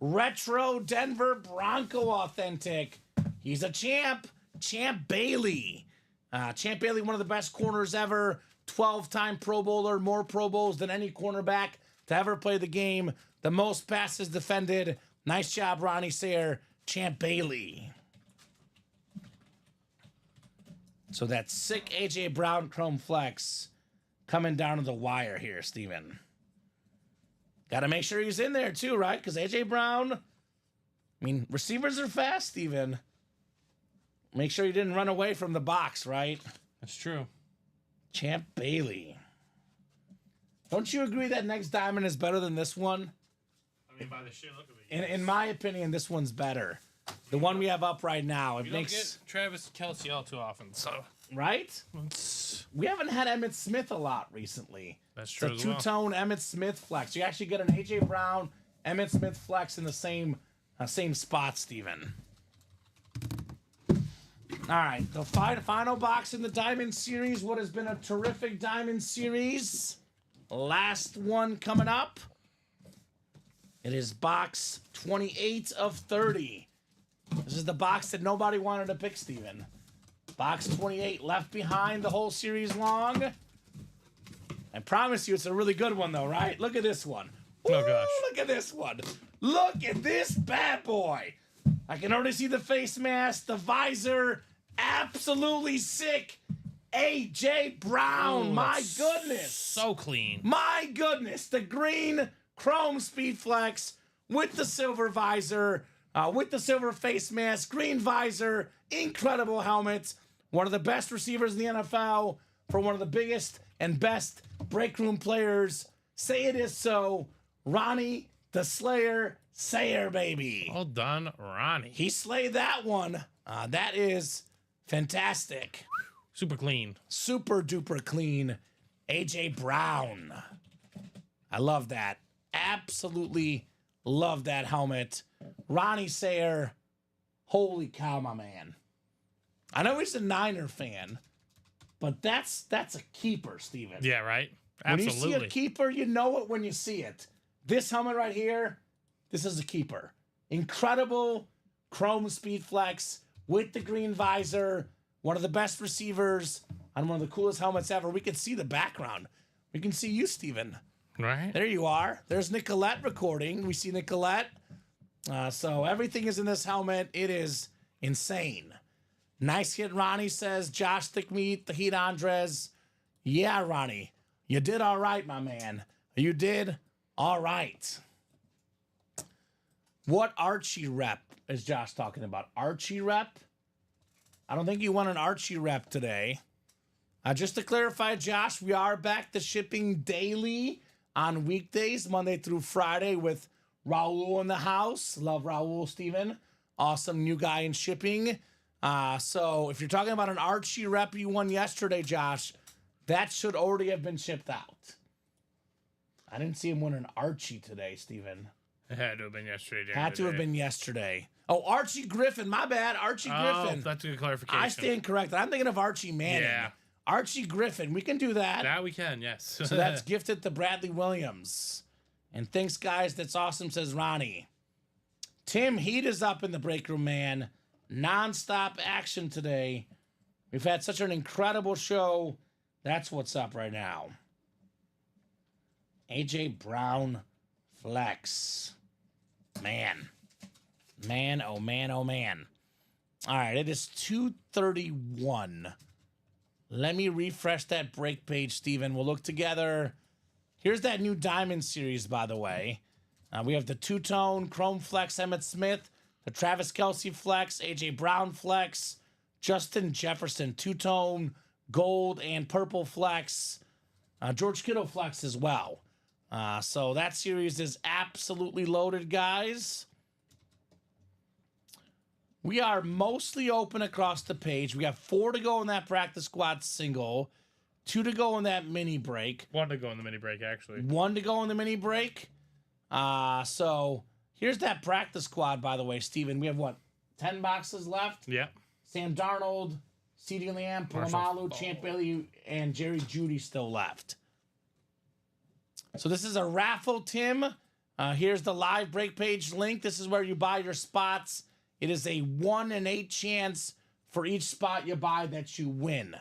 Retro Denver Bronco Authentic. He's a champ. Champ Bailey. Champ Bailey, one of the best corners ever. 12-time Pro Bowler. More Pro Bowls than any cornerback to ever play the game. The most passes defended. Nice job, Ronnie Sayre. Champ Bailey. So that sick A.J. Brown Chrome Flex coming down to the wire here, Steven. Got to make sure he's in there too, right? Because A.J. Brown, I mean, receivers are fast, Steven. Make sure you didn't run away from the box, right? That's true. Champ Bailey. Don't you agree that next diamond is better than this one? I mean, by the sheer look of it. In my opinion, this one's better. The one we have up right now. It You makes don't get Travis Kelce all too often, so right. We haven't had Emmitt Smith a lot recently. That's true. It's a two-tone Emmitt Smith flex. You actually get an A.J. Brown, Emmitt Smith flex in the same spot, Steven. All right, the final box in the Diamond Series. What has been a terrific Diamond Series. Last one coming up. It is box 28 of 30. This is the box that nobody wanted to pick, Steven. Box 28 left behind the whole series long. I promise you it's a really good one, though, right? Look at this one. Oh, gosh. Look at this one. Look at this bad boy. I can already see the face mask, the visor. Absolutely sick. A.J. Brown. My goodness. So clean. My goodness. The green Chrome Speedflex with the silver visor, with the silver face mask, green visor, incredible helmet. One of the best receivers in the NFL for one of the biggest and best break room players. Say it is so. Ronnie the Slayer Sayre, baby. Well done, Ronnie. He slayed that one. That is fantastic. Super clean. Super duper clean. A.J. Brown. I love that. Absolutely love that helmet. Ronnie Sayre. Holy cow, my man. I know he's a Niner fan, but that's a keeper, Steven. Yeah, right? When Absolutely. you see a keeper, you know it when you see it. This helmet right here, this is a keeper. Incredible Chrome Speedflex with the green visor. One of the best receivers on one of the coolest helmets ever. We can see the background. We can see you, Steven. Right? There you are. There's Nicolette recording. We see Nicolette. So everything is in this helmet. It is insane. Nice hit, Ronnie says. Josh Thickmeat, the Heat Andres. Yeah, Ronnie. You did all right, my man. You did all right. What Archie rep is Josh talking about? Archie rep? I don't think you won an Archie rep today. Just to clarify, Josh, we are back to shipping daily on weekdays, Monday through Friday, with Raul in the house. Love Raul, Steven. Awesome new guy in shipping. So if you're talking about an Archie rep you won yesterday, Josh, that should already have been shipped out. I didn't see him win an Archie today, Steven. It had to have been yesterday. Had to have been yesterday. Oh, Archie Griffin. My bad. Archie Griffin. That's a good clarification. I stand corrected. I'm thinking of Archie Manning. Yeah. Archie Griffin. We can do that. That we can, yes. So that's gifted to Bradley Williams. And thanks, guys. That's awesome, says Ronnie. Tim Heat is up in the break room, man. Non-stop action today. We've had such an incredible show. That's what's up right now. AJ Brown flex. Man. Man, oh man, oh man. All right, it is 2:31. Let me refresh that break page, Steven. We'll look together. Here's that new Diamond series, by the way. We have the two-tone Chrome Flex Emmitt Smith, the Travis Kelce Flex, AJ Brown Flex, Justin Jefferson two-tone gold and purple Flex, George Kittle Flex as well. So that series is absolutely loaded, guys. We are mostly open across the page. We have 4 to go in that practice squad single, 2 to go in that mini break. 1 to go in the mini break, actually. 1 to go in the mini break. So here's that practice squad, by the way, Steven. We have, 10 boxes left? Yep. Sam Darnold, CeeDee Lamb, Polamalu, Champ Bailey, and Jerry Jeudy still left. So this is a raffle, Tim. Here's the live break page link. This is where you buy your spots. It is a 1 in 8 chance for each spot you buy that you win.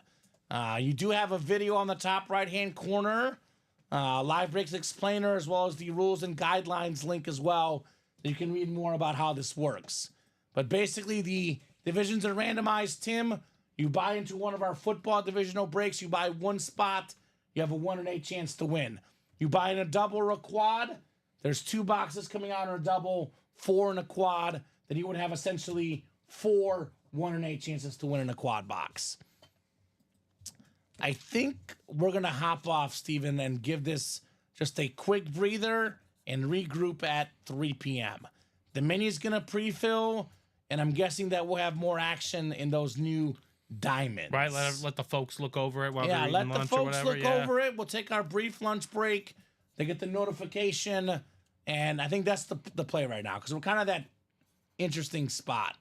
You do have a video on the top right-hand corner, live breaks explainer, as well as the rules and guidelines link as well. You can read more about how this works. But basically, the divisions are randomized, Tim. You buy into one of our football divisional breaks. You buy 1 spot. You have a 1 in 8 chance to win. You buy in a double or a quad. There's 2 boxes coming out in a double, 4 in a quad. Then you would have essentially 4 1 in 8 chances to win in a quad box. I think we're going to hop off, Steven, and give this just a quick breather and regroup at 3 p.m. The menu's going to pre-fill, and I'm guessing that we'll have more action in those new diamonds. Right, let the folks look over it while they're eating let lunch the or folks whatever. look over it. We'll take our brief lunch break. They get the notification, and I think that's the play right now because we're kind of that interesting spot.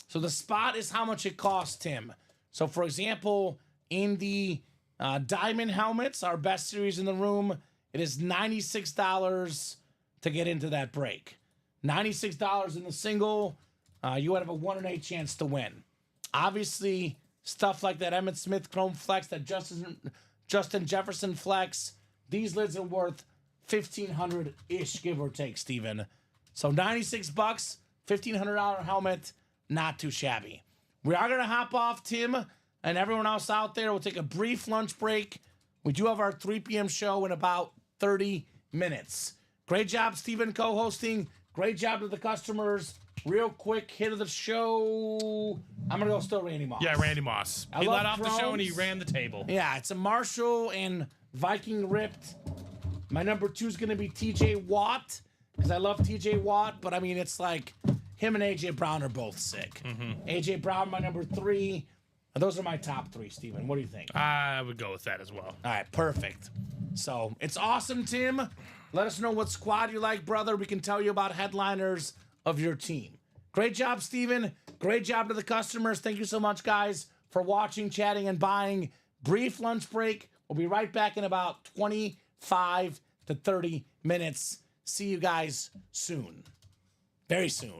So the spot is how much it costs, Tim. So, for example, in the diamond helmets, our best series in the room, it is $96 to get into that break. $96 in the single. You would have a 1 in 8 chance to win. Obviously, stuff like that Emmitt Smith Chrome Flex, that Justin Jefferson Flex, these lids are worth $1,500-ish, give or take, Steven. So $96, $1,500 helmet, not too shabby. We are going to hop off, Tim, and everyone else out there. We'll take a brief lunch break. We do have our 3 p.m. show in about 30 minutes. Great job, Steven, co-hosting. Great job to the customers. Real quick hit of the show. I'm going to go still Randy Moss. Yeah, Randy Moss. He love led off the show and he Crohn's. ran the table. Yeah, it's a Marshall and Viking ripped. My number 2 is going to be TJ Watt because I love TJ Watt, but I mean, it's like him and AJ Brown are both sick. AJ Brown, my number 3. Those are my top 3, Steven. What do you think? I would go with that as well. All right, perfect. So it's awesome, Tim. Let us know what squad you like, brother. We can tell you about headliners of your team. Great job, Steven. Great job to the customers. Thank you so much, guys, for watching, chatting, and buying. Brief lunch break. We'll be right back in about 25 to 30 minutes. See you guys soon. Very soon.